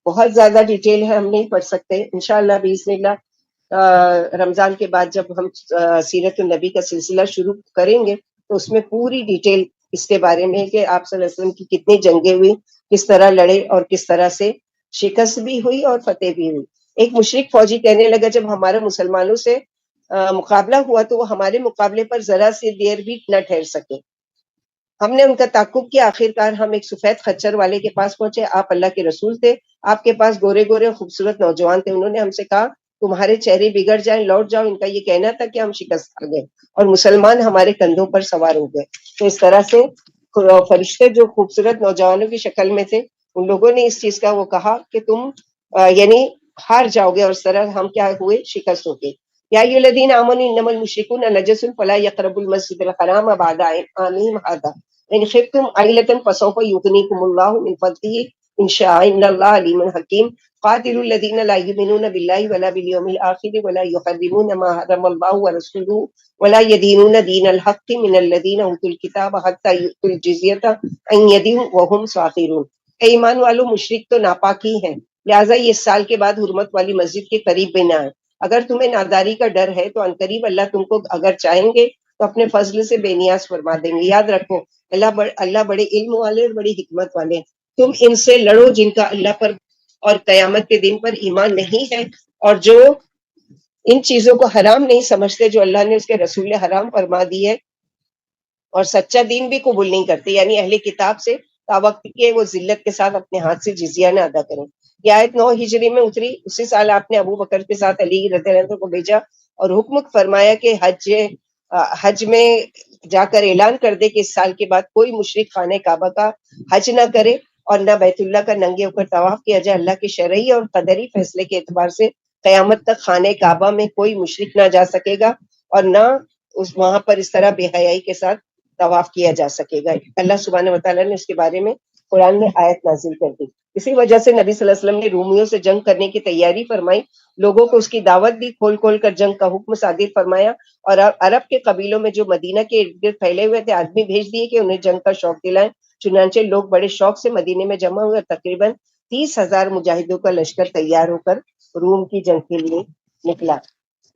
بہت زیادہ ڈیٹیل ہے، ہم نہیں پڑھ سکتے، انشاءاللہ باذن اللہ رمضان کے بعد جب ہم سیرت النبی کا سلسلہ شروع کریں گے تو اس میں پوری ڈیٹیل اس کے بارے میں ہے کہ آپ صلی اللہ علیہ وسلم کی کتنی جنگیں ہوئی، کس طرح لڑے اور کس طرح سے شکست بھی ہوئی اور فتح بھی ہوئی۔ ایک مشرک فوجی کہنے لگا جب ہمارا مسلمانوں سے مقابلہ ہوا تو وہ ہمارے مقابلے پر ذرا سی دیر بھی نہ ٹھہر سکے، ہم نے ان کا تعقب کیا، آخر کار ہم ایک سفید خچر والے کے پاس پہنچے، آپ اللہ کے رسول تھے، آپ کے پاس گورے گورے خوبصورت نوجوان تھے، انہوں نے ہم سے کہا تمہارے چہرے بگڑ جائیں، لوٹ جاؤ، ان کا یہ کہنا تھا کہ ہم شکست کھا گئے اور مسلمان ہمارے کندھوں پر سوار ہو گئے۔ تو اس طرح سے فرشتے جو خوبصورت نوجوانوں کی شکل میں تھے ان لوگوں نے اس چیز کا وہ کہا کہ تم یعنی ہار جاؤ گے، اور اس طرح ہم کیا ہوئے، شکست ہو گئے۔ یا ایھا الذین آمنوا انما المشرکون نجس فلا یقربوا المسجد الحرام بعد عامهم ھذا ان خفتم عیلة فسوف یغنیکم اللہ من فضلہ ان شاء ان اللہ علیم حکیم۔ قاتلوا الذین لا یؤمنون باللہ ولا بالیوم الآخر ولا یحرمون ما حرم اللہ ورسولہ ولا يدینون دین الحق من الذین اوتوا الکتاب حتی یؤتوا الجزیۃ عن ید وهم صاغرون۔ اے ایمان والو، مشرک تو ناپاک ہی ہیں، لہٰذا یہ اس سال کے بعد حرمت والی مسجد کے قریب بھی نہ آئے۔ اگر تمہیں ناداری کا ڈر ہے تو عنقریب اللہ تم کو اگر چاہیں گے تو اپنے فضل سے بے نیاز فرما دیں گے۔ یاد رکھو اللہ بڑے علم والے اور بڑی حکمت والے ہیں۔ تم ان سے لڑو جن کا اللہ پر اور قیامت کے دن پر ایمان نہیں ہے، اور جو ان چیزوں کو حرام نہیں سمجھتے جو اللہ نے اس کے رسول نے حرام فرما دی ہے، اور سچا دین بھی قبول نہیں کرتے، یعنی اہل کتاب سے تا وقت کے وہ ذلت کے ساتھ اپنے ہاتھ سے جزیہ نہ ادا کریں۔ یہ آیت 9 ہجری میں اتری، اسی سال آپ نے ابو بکر کے ساتھ علی رضی اللہ عنہ کو بھیجا اور حکم فرمایا کہ حج میں جا کر اعلان کر دے کہ اس سال کے بعد کوئی مشرک خانہ کعبہ کا حج نہ کرے اور نہ بیت اللہ کا ننگے ہو کر طواف کیا جائے۔ اللہ کے شرعی اور قدری فیصلے کے اعتبار سے قیامت تک خانہ کعبہ میں کوئی مشرک نہ جا سکے گا اور نہ وہاں پر اس طرح بے حیائی کے ساتھ طواف کیا جا سکے گا۔ اللہ سبحانہ وتعالیٰ نے اس کے بارے میں قرآن میں آیت نازل کر دی۔ اسی وجہ سے نبی صلی اللہ علیہ وسلم نے رومیوں سے جنگ کرنے کی تیاری فرمائی، لوگوں کو اس کی دعوت دی، کھول کھول کر جنگ کا حکم صادر فرمایا، اور عرب کے قبیلوں میں جو مدینہ کے ارد گرد پھیلے ہوئے تھے آدمی بھیج دیے کہ انہیں جنگ کا شوق دلائیں۔ چنانچہ لوگ بڑے شوق سے مدینے میں جمع ہوئے اور تقریباً 30,000 مجاہدوں کا لشکر تیار ہو کر روم کی جنگ کے لیے نکلا۔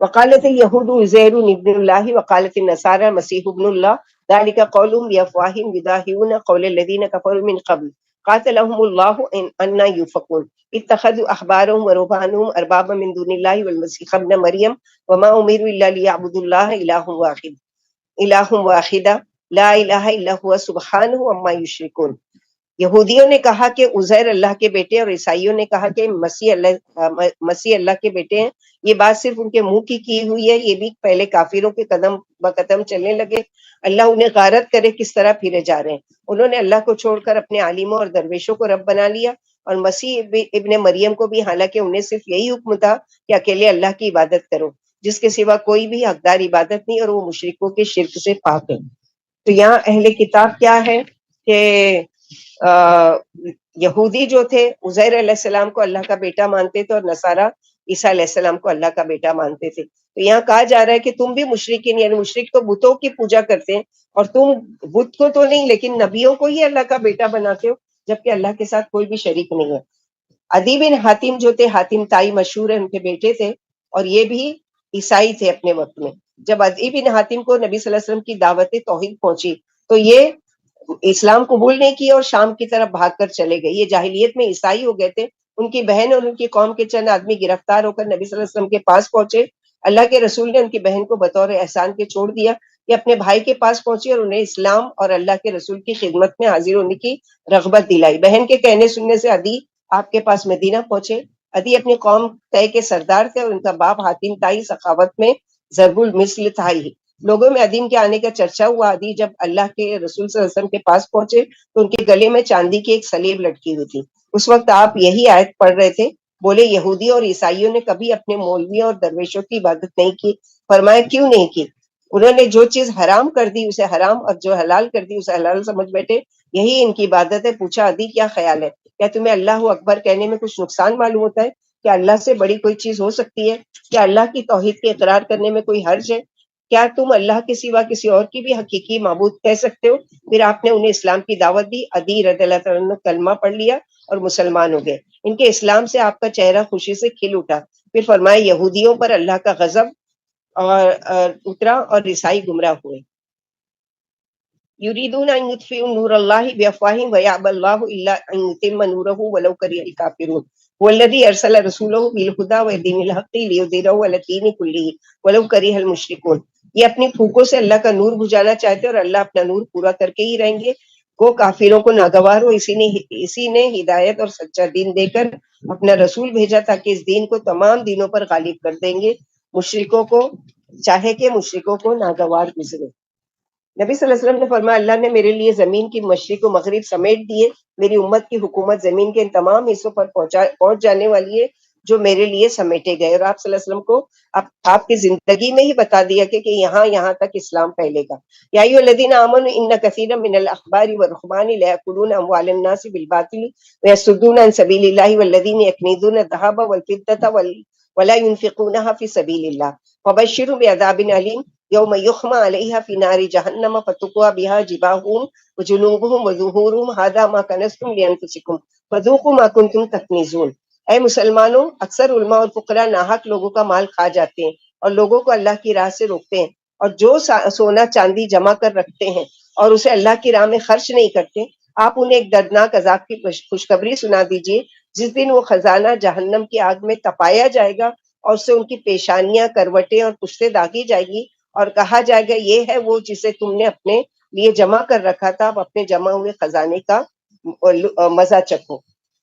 وقالت اليهود عزیر ابن اللہ وقالت النصارى مسیح ابن اللہ ذلك قولهم بافواہهم يضاہئون قول الذین كفروا من قبل قاتلهم اللہ انا یؤفکون اتخذوا احبارهم ورهبانهم اربابا من دون اللہ والمسیح ابن مریم وما امروا الا ليعبدوا اللہ الہ واحدا لا الہ الا هو سبحانہ عما یشرکون۔ یہودیوں نے کہا کہ عزیر اللہ کے بیٹے اور عیسائیوں نے کہا کہ مسیح اللہ کے بیٹے ہیں۔ یہ بات صرف ان کے منہ کی ہوئی ہے، یہ بھی پہلے کافروں کے قدم بقدم چلنے لگے۔ اللہ انہیں غارت کرے کس طرح پھرے جا رہے ہیں۔ انہوں نے اللہ کو چھوڑ کر اپنے عالموں اور درویشوں کو رب بنا لیا، اور مسیح ابن مریم کو بھی، حالانکہ انہیں صرف یہی حکم تھا کہ اکیلے اللہ کی عبادت کرو، جس کے سوا کوئی بھی حقدار عبادت نہیں، اور وہ مشرکوں کے شرک سے پاک ہے۔ تو یہاں اہل کتاب کیا ہے کہ یہودی جو تھے عزیر علیہ السلام کو اللہ کا بیٹا مانتے تھے، اور نصارہ عیسیٰ علیہ السلام کو اللہ کا بیٹا مانتے تھے۔ تو یہاں کہا جا رہا ہے کہ تم بھی مشرکین، یعنی مشرک تو بتوں کی پوجا کرتے ہیں، اور تم بت کو تو نہیں لیکن نبیوں کو ہی اللہ کا بیٹا بناتے ہو، جبکہ اللہ کے ساتھ کوئی بھی شریک نہیں ہے۔ عدی بن حاتم جو تھے، حاتم تائی مشہور ہے، ان کے بیٹے تھے، اور یہ بھی عیسائی تھے اپنے وقت میں۔ جب عدی بن حاتم کو نبی صلی اللہ علیہ وسلم کی دعوت توحید پہنچی تو یہ اسلام قبول نہیں کیا اور شام کی طرف بھاگ کر چلے گئے۔ یہ جاہلیت میں عیسائی ہو گئے تھے۔ ان کی بہن اور ان کی قوم کے چند آدمی گرفتار ہو کر نبی صلی اللہ علیہ وسلم کے پاس پہنچے۔ اللہ کے رسول نے ان کی بہن کو بطور احسان کے چھوڑ دیا۔ یہ اپنے بھائی کے پاس پہنچی اور انہیں اسلام اور اللہ کے رسول کی خدمت میں حاضر ہونے کی رغبت دلائی۔ بہن کے کہنے سننے سے عدی آپ کے پاس مدینہ پہنچے۔ عدی اپنی قوم طے کے سردار تھے، اور ان کا باپ حاتم تائی سخاوت میں ضرب المثل تھا ہی۔ لوگوں میں ادیم کے آنے کا چرچا ہوا۔ عدی جب اللہ کے رسول صلی اللہ علیہ وسلم کے پاس پہنچے تو ان کے گلے میں چاندی کی ایک سلیب لٹکی ہوئی تھی۔ اس وقت آپ یہی آیت پڑھ رہے تھے۔ بولے یہودی اور عیسائیوں نے کبھی اپنے مولویوں اور درویشوں کی عبادت نہیں کی۔ فرمایا کیوں نہیں کی؟ انہوں نے جو چیز حرام کر دی اسے حرام اور جو حلال کر دی اسے حلال سمجھ بیٹھے، یہی ان کی عبادت ہے۔ پوچھا عدی کیا خیال ہے؟ کیا تمہیں اللہ اکبر کہنے میں کچھ نقصان معلوم ہوتا ہے؟ کیا اللہ سے بڑی کوئی چیز ہو سکتی ہے؟ کیا اللہ کی توحید کے اقرار کرنے میں کوئی حرج ہے؟ کیا تم اللہ کے سوا کسی اور کی بھی حقیقی معبود کہہ سکتے ہو؟ پھر آپ نے انہیں اسلام کی دعوت دی۔ عدی رضی اللہ عنہ نے کلمہ پڑھ لیا اور مسلمان ہو گئے۔ ان کے اسلام سے آپ کا چہرہ خوشی سے کھل اٹھا۔ پھر فرمایا یہودیوں پر اللہ کا غضب اور اترا اور عیسائی گمراہ ہوئے۔ یریدون ان یطفئوا نور اللہ بافواہہم ویأبی اللہ الا ان یتم نورہ ولو کرہ الکافرون والذی ارسل رسولہ بالہدی ودین الحق لیظہرہ علی الدین کلہ ولو کرہ المشرکون۔ یہ اپنی پھوکوں سے اللہ کا نور بجھانا چاہتے اور اللہ اپنا نور پورا کر کے ہی رہیں گے۔ کو کافروں کو ناگوار ہو، اسی نے ہدایت اور سچا دین دے کر اپنا رسول بھیجا تاکہ اس دین کو تمام دینوں پر غالب کر دیں گے، مشرکوں کو چاہے کہ مشرکوں کو ناگوار گزرے۔ نبی صلی اللہ علیہ وسلم نے فرمایا اللہ نے میرے لیے زمین کی مشرق و مغرب سمیٹ دیے، میری امت کی حکومت زمین کے ان تمام حصوں پر پہنچ جانے والی ہے جو میرے لیے سمیٹے گئے۔ اور آپ صلی اللہ علیہ وسلم کو آپ کی زندگی میں ہی بتا دیا کہ یہاں تک اسلام پھیلے گا۔ یا ایھا الذین آمنوا ان کثیرا من الاحبار والرہبان لیأکلون اموال الناس بالباطل ویصدون عن سبیل اللہ والذین یکنزون الذھب والفضة ولا ينفقونها في سبیل اللہ فبشرهم بعذاب علیم یوم یحمى علیہا فی نار جہنم فتقوی بہا جباہہم وجنوبہم وظہورہم ھذا ما کنزتم لانفسکم فذوقوا ما کنتم تکنزون۔ اے مسلمانوں، اکثر علماء اور فقراء ناحق لوگوں کا مال کھا جاتے ہیں اور لوگوں کو اللہ کی راہ سے روکتے ہیں، اور جو سونا چاندی جمع کر رکھتے ہیں اور اسے اللہ کی راہ میں خرچ نہیں کرتے، آپ انہیں ایک دردناک عذاب کی خوشخبری سنا دیجئے جس دن وہ خزانہ جہنم کی آگ میں تپایا جائے گا اور اس سے ان کی پیشانیاں، کروٹیں اور پشتیں داغی جائے گی، اور کہا جائے گا یہ ہے وہ جسے تم نے اپنے لیے جمع کر رکھا تھا، اب اپنے جمع ہوئے خزانے کا مزہ چکھو۔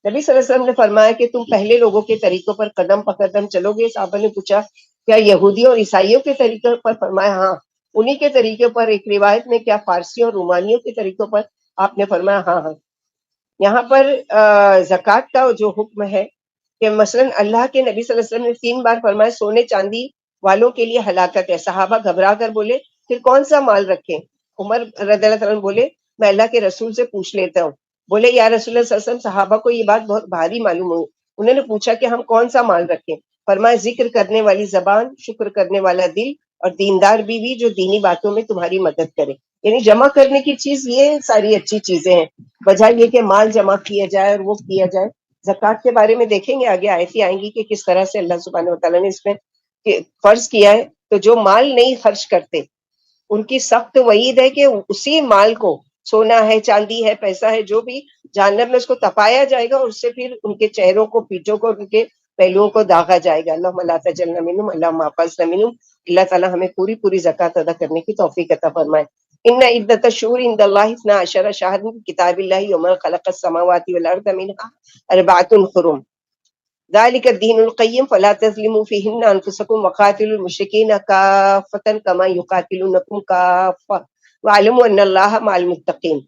نبی صلی اللہ علیہ وسلم نے فرمایا کہ تم پہلے لوگوں کے طریقوں پر قدم پقدم چلو گے؟ صحابہ نے پوچھا کیا یہودیوں اور عیسائیوں کے طریقوں پر؟ فرمایا ہاں، انہی کے طریقے پر۔ ایک روایت میں کیا فارسیوں اور رومانیوں کے طریقوں پر؟ آپ نے فرمایا ہاں ہاں۔ یہاں پر زکوٰۃ کا جو حکم ہے کہ مثلا اللہ کے نبی صلی اللہ علیہ وسلم نے 3 بار فرمایا سونے چاندی والوں کے لیے ہلاکت ہے۔ صحابہ گھبرا کر بولے پھر کون سا مال رکھیں؟ عمر رضی اللہ عنہ بولے میں اللہ کے رسول سے پوچھ لیتا ہوں۔ بولے یا رسول اللہ صلی اللہ علیہ وسلم، صحابہ کو یہ بات بہت بھاری معلوم ہوئی۔ انہوں نے پوچھا کہ ہم کون سا مال رکھیں؟ فرمایا ذکر کرنے والی زبان، شکر کرنے والا دل، اور دیندار بیوی جو دینی باتوں میں تمہاری مدد کرے۔ یعنی جمع کرنے کی چیز یہ ساری اچھی چیزیں ہیں، بجائے یہ کہ مال جمع کیا جائے اور وہ کیا جائے۔ زکوٰۃ کے بارے میں دیکھیں گے آگے آیتیں آئیں گی کہ کس طرح سے اللہ سبحانہ وتعالیٰ نے اس میں فرض کیا ہے۔ تو جو مال نہیں خرچ کرتے ان کی سخت وعید ہے کہ اسی مال کو، سونا ہے، چاندی ہے، پیسہ ہے، جو بھی جہنم میں اس کو تپایا جائے گا اور اس سے پھر ان کے چہروں کو، پیٹھوں کو، ان کے پہلوؤں کو داغا جائے گا۔ اللہم لا تجعلنا منہم، اللہم احفظنا منہم۔ اللہ تعالیٰ ہمیں پوری زکوٰۃ ادا کرنے کی توفیق عطا فرمائے۔ ان عدۃ الشہور عند اللہ 12 شہرا فی کتاب اللہ یوم خلق السماوات والارض منها 4 حرم ذلك الدین القیم فلا تظلموا فیہن انفسکم وقاتلوا المشرکین کافۃ کما یقاتلونکم کافۃ واعلموا ان اللہ مع المتقین۔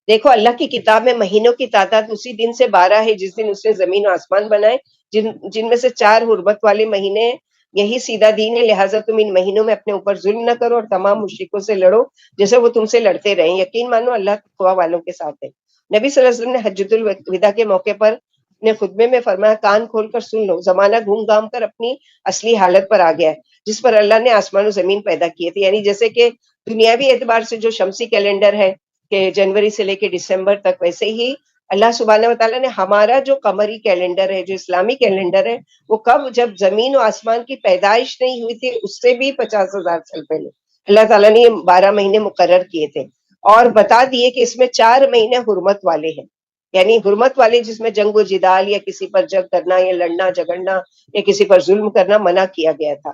دیکھو اللہ کی کتاب میں مہینوں کی تعداد اسی دن سے 12 ہے جس دن اس نے زمین و آسمان بنائے، جن میں سے 4 حرمت والے مہینے ہیں۔ یہی سیدھا دین ہے، لہٰذا تم ان مہینوں میں اپنے اوپر ظلم نہ کرو اور تمام مشرکوں سے لڑو جیسے وہ تم سے لڑتے رہیں۔ یقین مانو اللہ تقویٰ والوں کے ساتھ ہے۔ نبی صلی اللہ علیہ وسلم نے حجۃ الوداع کے موقع پر اپنے خطبے میں فرمایا کان کھول کر سن لو، زمانہ گھوم گھام کر اپنی اصلی حالت پر آ گیا ہے جس پر اللہ نے آسمان و زمین پیدا کیے تھے۔ یعنی جیسے کہ دنیاوی اعتبار سے جو شمسی کیلنڈر ہے کہ جنوری سے لے کے دسمبر تک، ویسے ہی اللہ سبحانہ وتعالیٰ نے ہمارا جو قمری کیلنڈر ہے، جو اسلامی کیلنڈر ہے، وہ کب، جب زمین و آسمان کی پیدائش نہیں ہوئی تھی اس سے بھی 50,000 سال پہلے اللہ تعالیٰ نے یہ 12 مہینے مقرر کیے تھے، اور بتا دیے کہ اس میں 4 مہینے حرمت والے ہیں۔ یعنی حرمت والے جس میں جنگ و جدال یا کسی پر جنگ کرنا یا لڑنا جھگڑنا یا کسی پر ظلم کرنا منع کیا گیا تھا۔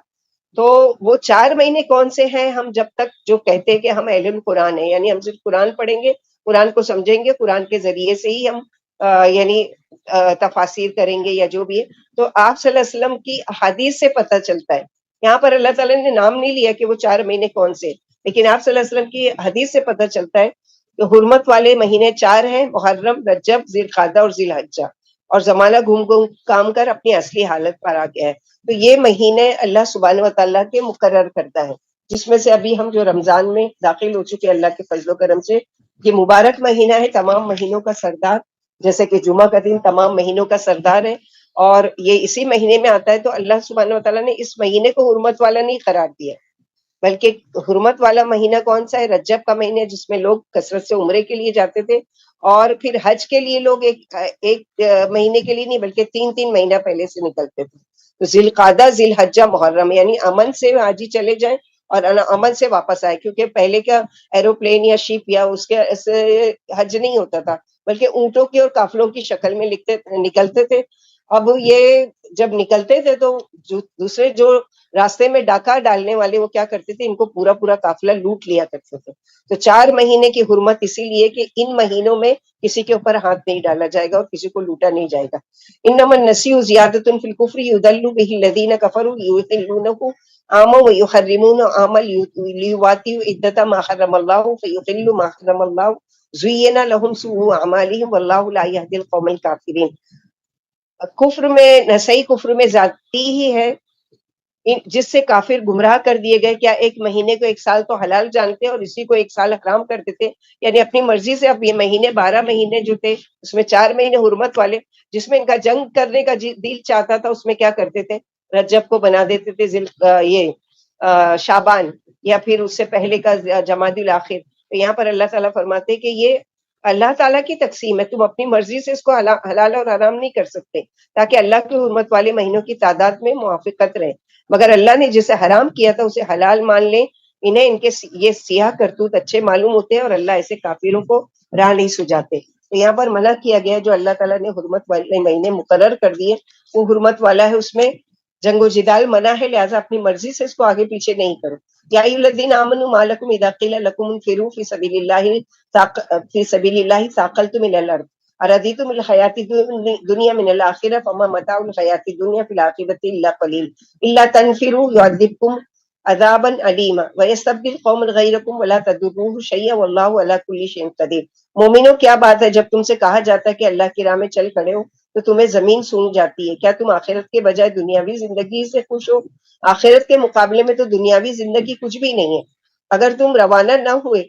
تو وہ 4 مہینے کون سے ہیں؟ ہم جب تک جو کہتے ہیں کہ ہم اہل القرآن ہیں، یعنی ہم صرف قرآن پڑھیں گے، قرآن کو سمجھیں گے، قرآن کے ذریعے سے ہی ہم یعنی تفاسیر کریں گے یا جو بھی ہے، تو آپ صلی اللہ علیہ وسلم کی احادیث سے پتہ چلتا ہے یہاں پر اللہ تعالیٰ نے نام نہیں لیا کہ وہ 4 مہینے کون سے، لیکن آپ صلی اللہ علیہ وسلم کی حدیث سے پتہ چلتا ہے کہ حرمت والے مہینے 4 ہیں، محرم، رجب، ذی القعدہ اور ذی الحجہ، اور زمانہ گھوم گھوم کام کر اپنی اصلی حالت پر آ گیا ہے۔ تو یہ مہینے اللہ سبحانہ و تعالیٰ کے مقرر کرتا ہے، جس میں سے ابھی ہم جو رمضان میں داخل ہو چکے اللہ کے فضل و کرم سے، یہ مبارک مہینہ ہے، تمام مہینوں کا سردار، جیسے کہ جمعہ کا دن تمام مہینوں کا سردار ہے، اور یہ اسی مہینے میں آتا ہے۔ تو اللہ سبحانہ و تعالیٰ نے اس مہینے کو حرمت والا نہیں قرار دیا، بلکہ حرمت والا مہینہ کون سا ہے؟ رجب کا مہینہ، جس میں لوگ کثرت سے عمرے کے لیے جاتے تھے، اور پھر حج کے لیے لوگ ایک مہینے کے لیے نہیں بلکہ 3 مہینہ پہلے سے نکلتے تھے۔ تو ذی القعدہ، ذی الحجہ، محرم، یعنی امن سے حاجی چلے جائیں اور امن سے واپس آئے، کیونکہ پہلے کا ایروپلین یا شپ یا اس کے ایسے حج نہیں ہوتا تھا، بلکہ اونٹوں کی اور قافلوں کی شکل میں نکلتے تھے۔ اب یہ جب نکلتے تھے تو دوسرے جو راستے میں ڈاکہ ڈالنے والے وہ کیا کرتے تھے، ان کو پورا پورا قافلہ لوٹ لیا کرتے تھے۔ تو 4 مہینے کی حرمت اسی لیے کہ ان مہینوں میں کسی کے اوپر ہاتھ نہیں ڈالا جائے گا اور کسی کو لوٹا نہیں جائے گا۔ انما النسیء زیادۃ فی الکفر یضل بہ الذین کفروا یحلونہ عاما ویحرمون عاما لیواطئوا عدۃ ما حرم اللہ فیحلوا ما حرم اللہ زین لهم سوء اعمالهم واللہ لا یہدی القوم الکافرین۔ کفر میں، نسائی کفر میں زیادتی ہی ہے جس سے کافر گمراہ کر دیے گئے۔ کیا ایک مہینے کو 1 سال تو حلال جانتے اور اسی کو 1 سال حرام کر دیتے، یعنی اپنی مرضی سے۔ اب یہ مہینے 12 مہینے جو تھے اس میں 4 مہینے حرمت والے، جس میں ان کا جنگ کرنے کا دل چاہتا تھا، اس میں کیا کرتے تھے، رجب کو بنا دیتے تھے شعبان، یا پھر اس سے پہلے کا جمادی الاخر۔ تو یہاں پر اللہ تعالیٰ فرماتے کہ یہ اللہ تعالیٰ کی تقسیم ہے، تم اپنی مرضی سے اس کو حلال اور حرام نہیں کر سکتے، تاکہ اللہ کی حرمت والے مہینوں کی تعداد میں موافقت رہے۔ مگر اللہ نے جسے حرام کیا تھا اسے حلال مان لیں، انہیں ان کے یہ سیاہ کرتوت اچھے معلوم ہوتے ہیں، اور اللہ ایسے کافروں کو راہ نہیں سجاتے۔ تو یہاں پر منع کیا گیا جو اللہ تعالیٰ نے حرمت والے مہینے مقرر کر دیے وہ حرمت والا ہے، اس میں جنگ و جدال منع ہے، لہٰذا اپنی مرضی سے اس کو آگے پیچھے نہیں کرو۔ یا ایھا الذین آمنوا ما لکم اذا قیل لکم انفروا فی سبیل اللہ ثاقلتم الی الارض اردیتم الحیاۃ الدنیا من الآخرہ فما متاع الحیاۃ الدنیا فی الآخرۃ الا قلیل الا تنفروا يعذبكم عذابا علیما ویستبدل قوما غیرکم ولا تضروه شیئا واللہ علی کل شیء قدیر۔ مومنوں کیا بات ہے جب تم سے کہا جاتا ہے کہ اللہ کی راہ میں چل کھڑے ہو تو تمہیں زمین سونگ جاتی ہے، کیا تم آخرت کے بجائے دنیاوی زندگی سے خوش ہو؟ آخرت کے مقابلے میں تو دنیاوی زندگی کچھ بھی نہیں ہے۔ اگر تم روانہ نہ ہوئے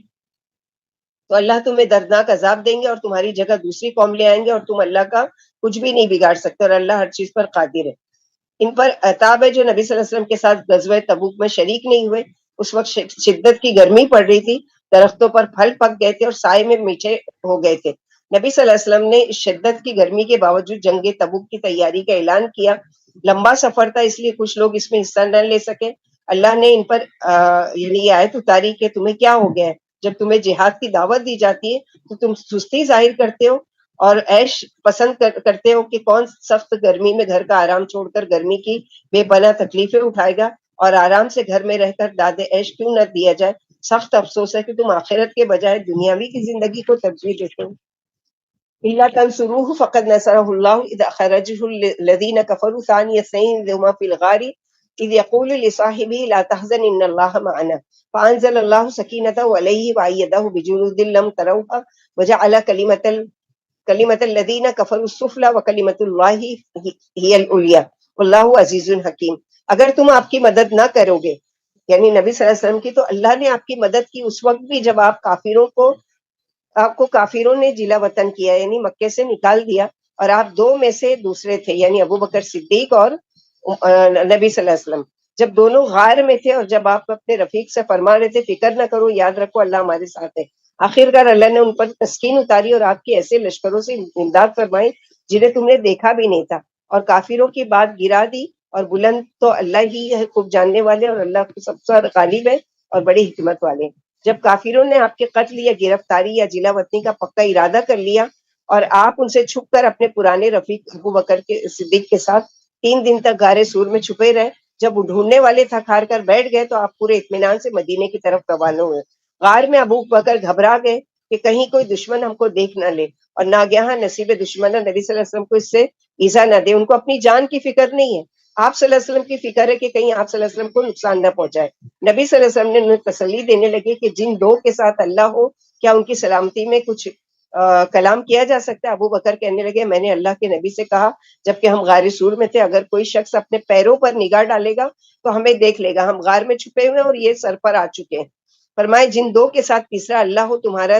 تو اللہ تمہیں دردناک عذاب دیں گے اور تمہاری جگہ دوسری قوم لے آئیں گے، اور تم اللہ کا کچھ بھی نہیں بگاڑ سکتے، اور اللہ ہر چیز پر قادر ہے۔ ان پر عتاب ہے جو نبی صلی اللہ علیہ وسلم کے ساتھ غزوہ تبوک میں شریک نہیں ہوئے۔ اس وقت شدت کی گرمی پڑ رہی تھی، درختوں پر پھل پک گئے تھے اور سائے میں میٹھے ہو گئے تھے۔ نبی صلی اللہ علیہ وسلم نے شدت کی گرمی کے باوجود جنگ تبوک کی تیاری کا اعلان کیا۔ لمبا سفر تھا اس لیے کچھ لوگ اس میں حصہ نہ لے سکے۔ اللہ نے ان پر یعنی یہ آیت اتاری کہ تمہیں کیا ہو گیا ہے، جب تمہیں جہاد کی دعوت دی جاتی ہے تو تم سستی ظاہر کرتے ہو اور عیش پسند کرتے ہو، کہ کون سخت گرمی میں گھر کا آرام چھوڑ کر گرمی کی بے پناہ تکلیفیں اٹھائے گا، اور آرام سے گھر میں رہ کر داد عیش کیوں نہ دیا جائے۔ سخت افسوس ہے کہ تم آخرت کے بجائے دنیاوی کی زندگی کو ترجیح دیتے ہو۔ إلا تنصروه فقد نصره الله إذ أخرجه الذين كفروا ثاني اثنين إذ هما في الغار إذ يقول لصاحبه لا تحزن إن الله معنا فأنزل الله سكينته عليه وأيده بجنود لم تروها وجعل كلمة الذين كفروا السفلى وكلمة الله هي العليا والله عزيز حكيم۔ اگر تم آپ کی مدد نہ کرو گے، یعنی نبی صلی اللہ علیہ وسلم کی، تو اللہ نے آپ کی مدد کی اس وقت بھی جب آپ کو کافروں نے جلا وطن کیا، یعنی مکے سے نکال دیا، اور آپ 2 میں سے دوسرے تھے، یعنی ابو بکر صدیق اور نبی صلی اللہ علیہ وسلم، جب دونوں غار میں تھے، اور جب آپ اپنے رفیق سے فرما رہے تھے فکر نہ کرو، یاد رکھو اللہ ہمارے ساتھ ہے۔ آخرکار اللہ نے ان پر تسکین اتاری اور آپ کے ایسے لشکروں سے امداد فرمائی جنہیں تم نے دیکھا بھی نہیں تھا، اور کافروں کی بات گرا دی، اور بلند تو اللہ ہی ہے، خوب جاننے والے، اور اللہ سب سے غالب ہے اور بڑی حکمت والے۔ جب کافروں نے آپ کے قتل یا گرفتاری یا جلا وطنی کا پکا ارادہ کر لیا، اور آپ ان سے چھپ کر اپنے پرانے رفیق ابو بکر کے صدیق کے ساتھ 3 دن تک غار سور میں چھپے رہے، جب وہ ڈھونڈنے والے تھک ہار کر بیٹھ گئے تو آپ پورے اطمینان سے مدینے کی طرف روانہ ہوئے۔ غار میں ابو بکر گھبرا گئے کہ کہیں کوئی دشمن ہم کو دیکھ نہ لے، اور ناگہاں نصیب دشمن نبی صلی اللہ علیہ وسلم کو اس سے ایذا نہ دے۔ ان کو اپنی جان کی فکر نہیں ہے، آپ صلی اللہ علیہ وسلم کی فکر ہے کہ کہیں آپ صلی اللہ علیہ وسلم کو نقصان نہ پہنچائے. نبی صلی اللہ علیہ وسلم نے انہیں تسلی دینے لگے کہ جن دو کے ساتھ اللہ ہو کیا ان کی سلامتی میں کچھ کلام کیا جا سکتا ہے. ابو بکر کہنے لگے میں نے اللہ کے نبی سے کہا جبکہ ہم غار سور میں تھے اگر کوئی شخص اپنے پیروں پر نگاہ ڈالے گا تو ہمیں دیکھ لے گا, ہم غار میں چھپے ہوئے ہیں اور یہ سر پر آ چکے ہیں. فرمائے جن دو کے ساتھ تیسرا اللہ ہو تمہارا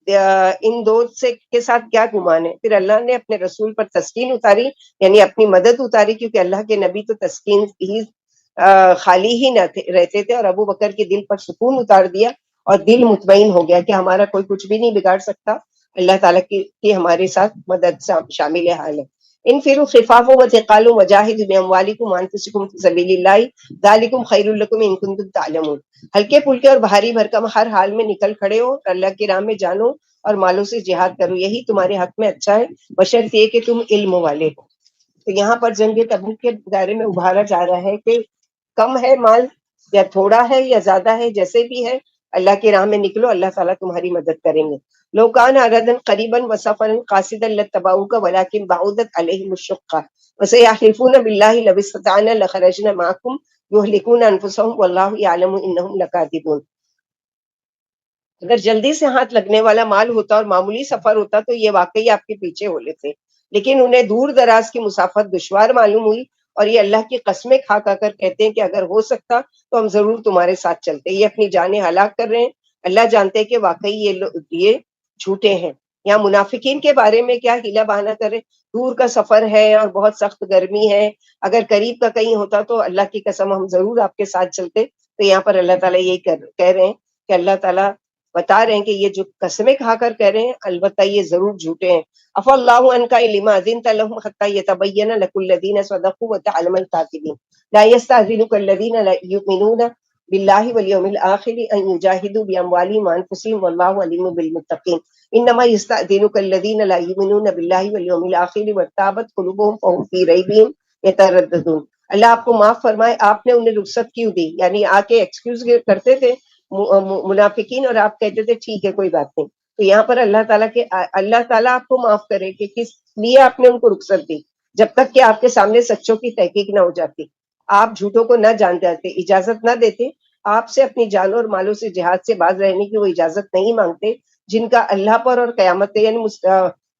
ان دو سے کے ساتھ کیا گمان ہے. پھر اللہ نے اپنے رسول پر تسکین اتاری, یعنی اپنی مدد اتاری, کیونکہ اللہ کے نبی تو تسکین ہی خالی ہی نہ رہتے تھے, اور ابو بکر کے دل پر سکون اتار دیا اور دل مطمئن ہو گیا کہ ہمارا کوئی کچھ بھی نہیں بگاڑ سکتا, اللہ تعالیٰ کی ہمارے ساتھ مدد شامل حال ہے. انفروا خفافا وثقالا وجاہدوا باموالکم وانفسکم فی سبیل اللہ ذالکم خیر لکم ان کنتم تعلمون. ہلکے پھلکے اور بھاری بھرکم ہر حال میں نکل کھڑے ہو, اللہ کی راہ میں جانو اور مالوں سے جہاد کرو, یہی تمہارے حق میں اچھا ہے بشرط یہ کہ تم علم والے ہو. تو یہاں پر جنگ تبوک کے بارے میں ابھارا جا رہا ہے کہ کم ہے مال یا تھوڑا ہے یا زیادہ ہے, جیسے بھی ہے اللہ کی راہ میں نکلو, اللہ تعالیٰ تمہاری مدد کریں گے. لو کان عرضا قریبا وسفرا قاصدا لاتبعوک ولکن بعدت علیہم الشقہ وسیحلفون باللہ لو استطعنا لخرجنا معکم یہلکون انفسهم واللہ یعلم انہم لکاذبون. اگر جلدی سے ہاتھ لگنے والا مال ہوتا اور معمولی سفر ہوتا تو یہ واقعی آپ کے پیچھے ہو لیتے, لیکن انہیں دور دراز کی مسافت دشوار معلوم ہوئی اور یہ اللہ کی قسمیں کھا کر کہتے ہیں کہ اگر ہو سکتا تو ہم ضرور تمہارے ساتھ چلتے. یہ اپنی جانیں ہلاک کر رہے ہیں, اللہ جانتے ہیں کہ واقعی یہ جھوٹے ہیں. یہاں منافقین کے بارے میں کیا ہیلا بہانہ کرے, دور کا سفر ہے اور بہت سخت گرمی ہے, اگر قریب کا کہیں ہوتا تو اللہ کی قسم ہم ضرور آپ کے ساتھ چلتے. تو یہاں پر اللہ تعالیٰ یہی کہہ رہے ہیں کہ اللہ تعالیٰ بتا رہے ہیں کہ یہ جو قسمیں کھا کر کہہ رہے ہیں البتہ یہ ضرور جھوٹے ہیں. اف اللہ عنک لما اذنت لهم حتى يتبين لك الذين صدقوا وتعلم الكاذبين لا يستأذنك الذين لا يؤمنون بالله واليوم الآخر ان يجاهدوا بأموالهم وأنفسهم والله عليم بالمتقين انما يستأذنك الذين لا يؤمنون بالله واليوم الآخر وارتابت قلوبهم فهم في ريبهم يترددون. اللہ آپ کو معاف فرمائے, آپ نے انہیں رخصت کیوں دی, یعنی آ کے ایکسکیوز کرتے تھے منافقین اور آپ کہتے تھے ٹھیک ہے کوئی بات نہیں. تو یہاں پر اللہ تعالیٰ آپ کو معاف کرے کہ کس لیے آپ نے ان کو رخصت دی, جب تک کہ آپ کے سامنے سچوں کی تحقیق نہ ہو جاتی, آپ جھوٹوں کو نہ جان جاتے, اجازت نہ دیتے, آپ سے اپنی جانوں اور مالوں سے جہاد سے باز رہنے کی وہ اجازت نہیں مانگتے جن کا اللہ پر اور قیامت ہے. یعنی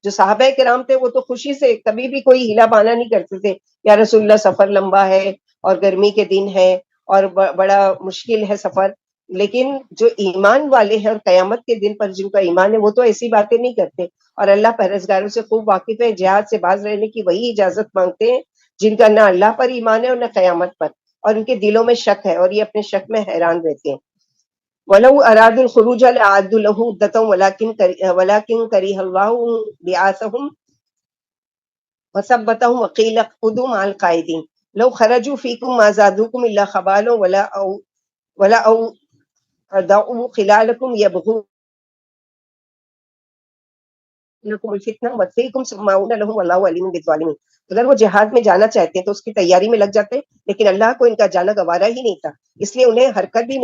جو صحابہ کرام تھے وہ تو خوشی سے کبھی بھی کوئی ہیلا بہانا نہیں کرتے تھے, یا رسول اللہ سفر لمبا ہے اور گرمی کے دن ہے اور بڑا مشکل ہے سفر, لیکن جو ایمان والے ہیں اور قیامت کے دن پر جن کا ایمان ہے وہ تو ایسی باتیں نہیں کرتے, اور اللہ پرہیزگاروں سے خوب واقف ہے, جہاد سے باز رہنے کی وہی اجازت مانگتے ہیں جن کا نہ اللہ پر ایمان ہے اور نہ قیامت پر, اور ان کے دلوں میں شک ہے اور یہ اپنے شک میں حیران رہتے ہیں. وَلَوْ أَرَادُوا الْخُرُوجَ لَأَعَدُّوا لَهُ عُدَّةً وَلَكِنْ كَرِهَ اللَّهُ بِعَاثَهُمْ وَثَبَّتَهُمْ وَقِيلَ اقْعُدُوا مَعَ الْقَاعِدِينَ لَوْ خَرَجُوا فِيكُمْ مَا زَادُوكُمْ إِلَّا خَبَالًا وَلَا دعوا خلالکم یبغون لکم الفتنہ وفیکم سماعون لهم واللہ علیم بالظالمین. اگر وہ جہاد میں جانا چاہتے ہیں تو اس کی تیاری میں لگ جاتے, لیکن اللہ کو ان کا جانا گوارا ہی نہیں تھا, اس لیے انہیں حرکت بھی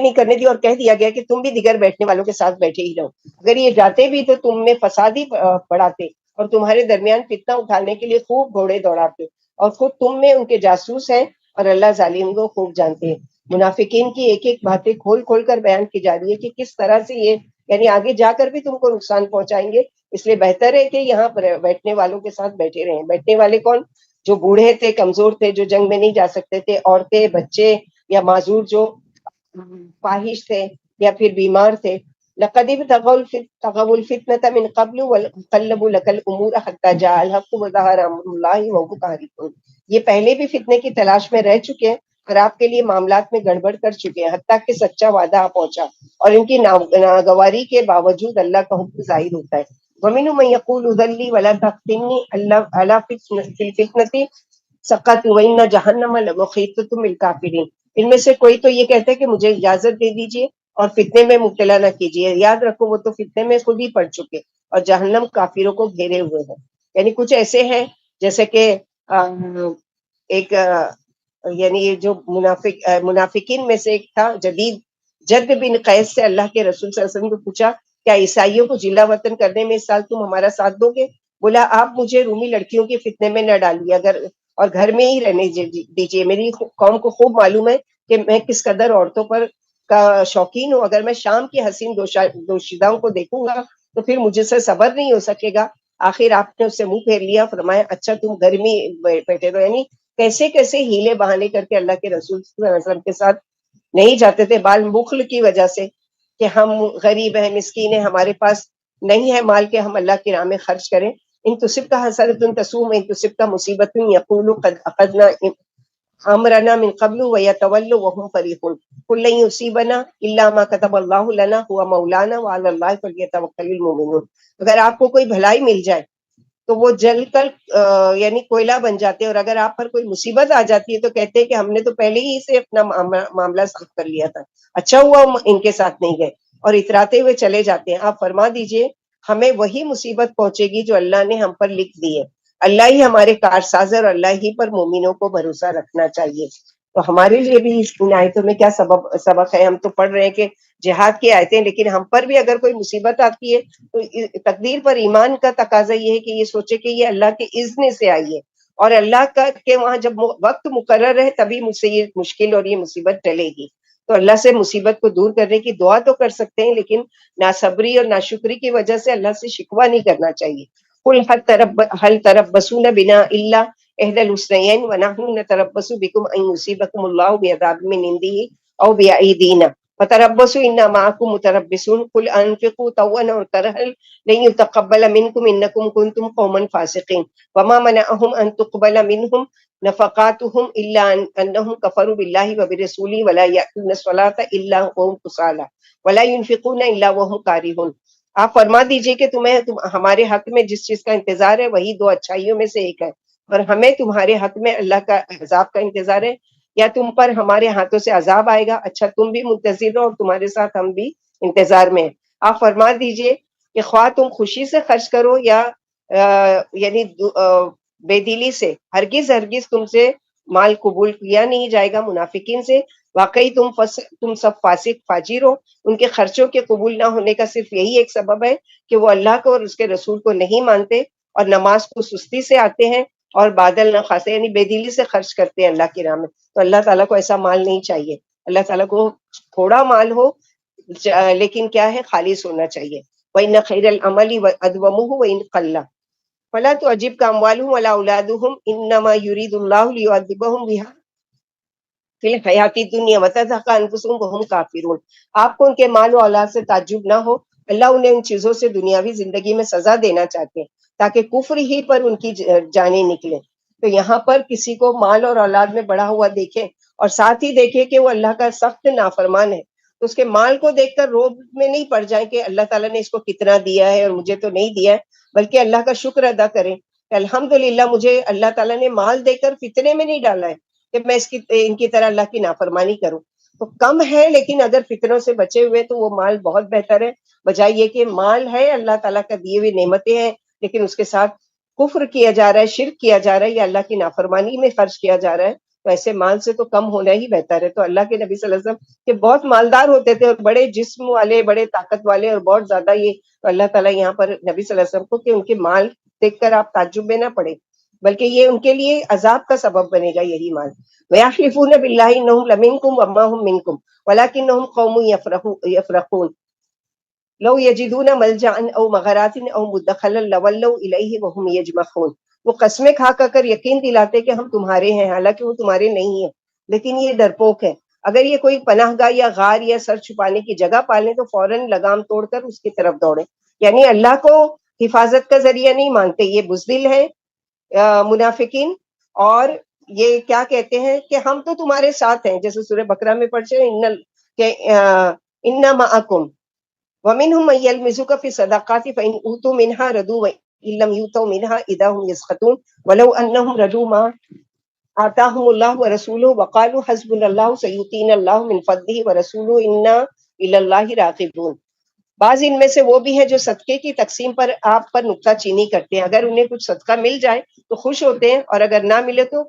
نہیں کرنے دی, اور کہہ دیا گیا کہ تم بھی دیگر بیٹھنے والوں کے ساتھ بیٹھے ہی رہو. اگر یہ جاتے بھی تو تم میں فساد ہی بڑھاتے اور تمہارے درمیان فتنہ اٹھانے کے لیے خوب گھوڑے دوڑاتے, اور خود تم میں ان کے جاسوس ہیں اور اللہ ظالم کو خوب جانتے ہیں. منافقین کی ایک ایک باتیں کھول کھول کر بیان کی جا رہی ہے کہ کس طرح سے یہ یعنی آگے جا کر بھی تم کو نقصان پہنچائیں گے, اس لیے بہتر ہے کہ یہاں پر بیٹھنے والوں کے ساتھ بیٹھے رہیں. بیٹھنے والے کون؟ جو بوڑھے تھے, کمزور تھے, جو جنگ میں نہیں جا سکتے تھے, عورتیں, بچے یا معذور جو فاحش تھے یا پھر بیمار تھے. لقد ابتغوا الفتنة من قبل وقلبوا لك الامور حتى جاء الحق وظهر امر الله وهم كارهون. یہ پہلے بھی فتنے کی تلاش میں رہ چکے ہیں اور آپ کے لیے معاملات میں گڑبڑ کر چکے ہیں حتیٰ کہ سچا وعدہ پہنچا, اور ان کی ناگواری کے باوجود اللہ کا حکم ظاہر ہوتا ہے. ومنهم من يقول ذلي ولا تفتني الا في الفتنة سقط وان جہنم لمحيطة بالكافرين. ان میں سے کوئی تو یہ کہتا ہے کہ مجھے اجازت دے دیجیے اور فتنے میں مبتلا نہ کیجیے, یاد رکھو وہ تو فتنے میں خود ہی پڑ چکے اور جہنم کافروں کو گھیرے ہوئے ہیں. یعنی کچھ ایسے ہیں جیسے کہ ایک یعنی یہ جو منافقین میں سے ایک تھا جد بن قیس سے اللہ کے رسول صلی اللہ علیہ وسلم کو پوچھا کیا عیسائیوں کو جلا وطن کرنے میں اس سال تم ہمارا ساتھ دو گے؟ بولا آپ مجھے رومی لڑکیوں کے فتنے میں نہ ڈالیے اگر، اور گھر میں ہی رہنے دیجیے. میری قوم کو خوب معلوم ہے کہ میں کس قدر عورتوں پر کا شوقین ہوں. اگر میں شام کی حسین دوشیداؤں کو دیکھوں گا تو پھر مجھے سے صبر نہیں ہو سکے گا. آخر آپ نے اس سے منہ پھیر لیا، فرمایا اچھا تم گرمی بیٹھے رہو. یعنی کیسے کیسے ہیلے بہانے کر کے اللہ کے رسول صلی اللہ علیہ وسلم کے ساتھ نہیں جاتے تھے، بال بخل کی وجہ سے کہ ہم غریب ہیں، مسکین ہیں، ہمارے پاس نہیں ہے مال کہ ہم اللہ کی راہ میں خرچ کریں. ان تصب کا حسرت تسوم، ان تصب کا مصیبت یقول قد اخذنا امرنا من قبل ويتولوا وهم فرحون قل لن يصيبنا الا ما كتب الله لنا هو مولانا وعلى الله فليتوكل المؤمنون. اگر آپ کو کوئی بھلائی مل جائے تو وہ جل کر یعنی کوئلہ بن جاتے ہیں، اور اگر آپ پر کوئی مصیبت آ جاتی ہے تو کہتے ہیں کہ ہم نے تو پہلے ہی سے اپنا معاملہ صاف کر لیا تھا، اچھا ہوا ہم ان کے ساتھ نہیں گئے، اور اتراتے ہوئے چلے جاتے ہیں. آپ فرما دیجئے ہمیں وہی مصیبت پہنچے گی جو اللہ نے ہم پر لکھ دی ہے. اللہ ہی ہمارے کارساز ہے اور اللہ ہی پر مومنوں کو بھروسہ رکھنا چاہیے. تو ہمارے لیے بھی ان آیتوں میں کیا سبق ہے؟ ہم تو پڑھ رہے ہیں کہ جہاد کی آیتیں، لیکن ہم پر بھی اگر کوئی مصیبت آتی ہے تو تقدیر پر ایمان کا تقاضا یہ ہے کہ یہ سوچے کہ یہ اللہ کے اذن سے آئی ہے، اور اللہ کا کہ وہاں جب وقت مقرر ہے تبھی مجھ سے یہ مشکل اور یہ مصیبت ٹلے گی. تو اللہ سے مصیبت کو دور کرنے کی دعا تو کر سکتے ہیں، لیکن ناصبری اور ناشکری کی وجہ سے اللہ سے شکوہ نہیں کرنا چاہیے. قل هل تربصون بنا الا احدى الحسنيين ونحن نتربص بكم ان يصيبكم الله بعذاب من عنده او بايدينا فتربصوا انا معكم متربصون قل انفقوا طوعا او كرها لن يتقبل منكم انكم كنتم قوما فاسقين وما منعهم ان تقبل منهم نفقاتهم الا انهم كفروا بالله وبرسوله ولا يأتون الصلاة الا وهم كسالى ولا ينفقون الا وهم كارهون. آپ فرما دیجئے کہ ہمارے حق میں جس چیز کا انتظار ہے وہی دو اچھائیوں میں سے ایک ہے، اور ہمیں تمہارے حق میں اللہ کا عذاب کا انتظار ہے، یا تم پر ہمارے ہاتھوں سے عذاب آئے گا، اچھا تم بھی منتظر رہو اور تمہارے ساتھ ہم بھی انتظار میں ہیں. آپ فرما دیجئے کہ خواہ تم خوشی سے خرچ کرو یا یعنی بے دلی سے، ہرگز ہرگز تم سے مال قبول کیا نہیں جائے گا منافقین سے. واقعی تم سب فاسق فاجر ہو. ان کے خرچوں کے قبول نہ ہونے کا صرف یہی ایک سبب ہے کہ وہ اللہ کو اور اس کے رسول کو نہیں مانتے، اور نماز کو سستی سے آتے ہیں اور بادل نہ خاصے، یعنی بے دلی سے خرچ کرتے ہیں اللہ کی راہ میں. تو اللہ تعالیٰ کو ایسا مال نہیں چاہیے. اللہ تعالیٰ کو تھوڑا مال ہو لیکن کیا ہے، خالص ہونا چاہیے. وَإِنَّ خَيْرَ الْعَمَلِ وَأَدْوَمُهُ وَإِنْ قَلَّ فَلَا تُعْجِبْكَ أَمْوَالُهُمْ وَلَا أَوْلَادُهُمْ إِنَّمَا يُرِيدُ اللَّهُ لِيُعَذِّبَهُم بِهَا فی الحیاتی دنیا وتزهق انفسهم وهم کافرون. آپ کو ان کے مال و اولاد سے تعجب نہ ہو، اللہ انہیں ان چیزوں سے دنیاوی زندگی میں سزا دینا چاہتے ہیں تاکہ کفر ہی پر ان کی جانیں نکلیں. تو یہاں پر کسی کو مال اور اولاد میں بڑا ہوا دیکھے اور ساتھ ہی دیکھے کہ وہ اللہ کا سخت نافرمان ہے، تو اس کے مال کو دیکھ کر روب میں نہیں پڑ جائیں کہ اللہ تعالیٰ نے اس کو کتنا دیا ہے اور مجھے تو نہیں دیا ہے، بلکہ اللہ کا شکر ادا کریں کہ الحمدللہ مجھے اللہ تعالیٰ نے مال دے کر فتنے میں نہیں ڈالا ہے کہ میں ان کی طرح اللہ کی نافرمانی کروں. تو کم ہے لیکن اگر فتنوں سے بچے ہوئے تو وہ مال بہت بہتر ہے، بجائے یہ کہ مال ہے اللہ تعالیٰ کا دیے ہوئے نعمتیں ہیں لیکن اس کے ساتھ کفر کیا جا رہا ہے، شرک کیا جا رہا ہے، یا اللہ کی نافرمانی میں خرچ کیا جا رہا ہے. تو ایسے مال سے تو کم ہونا ہی بہتر ہے. تو اللہ کے نبی صلی اللہ علیہ وسلم کہ بہت مالدار ہوتے تھے اور بڑے جسم والے، بڑے طاقت والے اور بہت زیادہ یہ، تو اللہ تعالیٰ یہاں پر نبی صلی اللہ علیہ وسلم کو کہ ان کے مال دیکھ کر آپ تعجب میں نہ پڑے، بلکہ یہ ان کے لیے عذاب کا سبب بنے گا یہی مال. وَيَحْلِفُونَ بِاللَّهِ إِنَّهُمْ لَمِنكُمْ وَمَا هُمْ مِنكُمْ وَلَكِنَّهُمْ قَوْمٌ يَفْرَقُونَ لَوْ يَجِدُونَ مَلْجَأً أَوْ مَغَارَاتٍ أَوْ مُدَّخَلًا لَوَلَّوْا إِلَيْهِ وَهُمْ يَجْمَحُونَ. وہ قسمیں کھا کر یقین دلاتے کہ ہم تمہارے ہیں، حالانکہ وہ تمہارے نہیں ہیں، لیکن یہ ڈرپوک ہے. اگر یہ کوئی پناہ گاہ یا غار یا سر چھپانے کی جگہ پالیں تو فوراً لگام توڑ کر اس کی طرف دوڑے. یعنی اللہ کو حفاظت کا ذریعہ نہیں مانتے، یہ بزدل ہے منافقین. اور یہ کیا کہتے ہیں کہ ہم تو تمہارے ساتھ ہیں، جیسے سورہ بقرہ میں پڑھتے ہیں ان معکم ومنهم من يلمزك في الصدقات فإن أوتوا منها ردوا وإن لم يؤتوا منها إذا هم يسخطون ولو أنهم ردوا ما آتاهم الله ورسوله وقالوا حسبنا الله سيؤتينا الله من فضله ورسوله إنا إلى الله راغبون. بعض ان میں سے وہ بھی ہیں جو صدقے کی تقسیم پر آپ پر نکتہ چینی کرتے ہیں، اگر انہیں کچھ صدقہ مل جائے تو خوش ہوتے ہیں اور اگر نہ ملے تو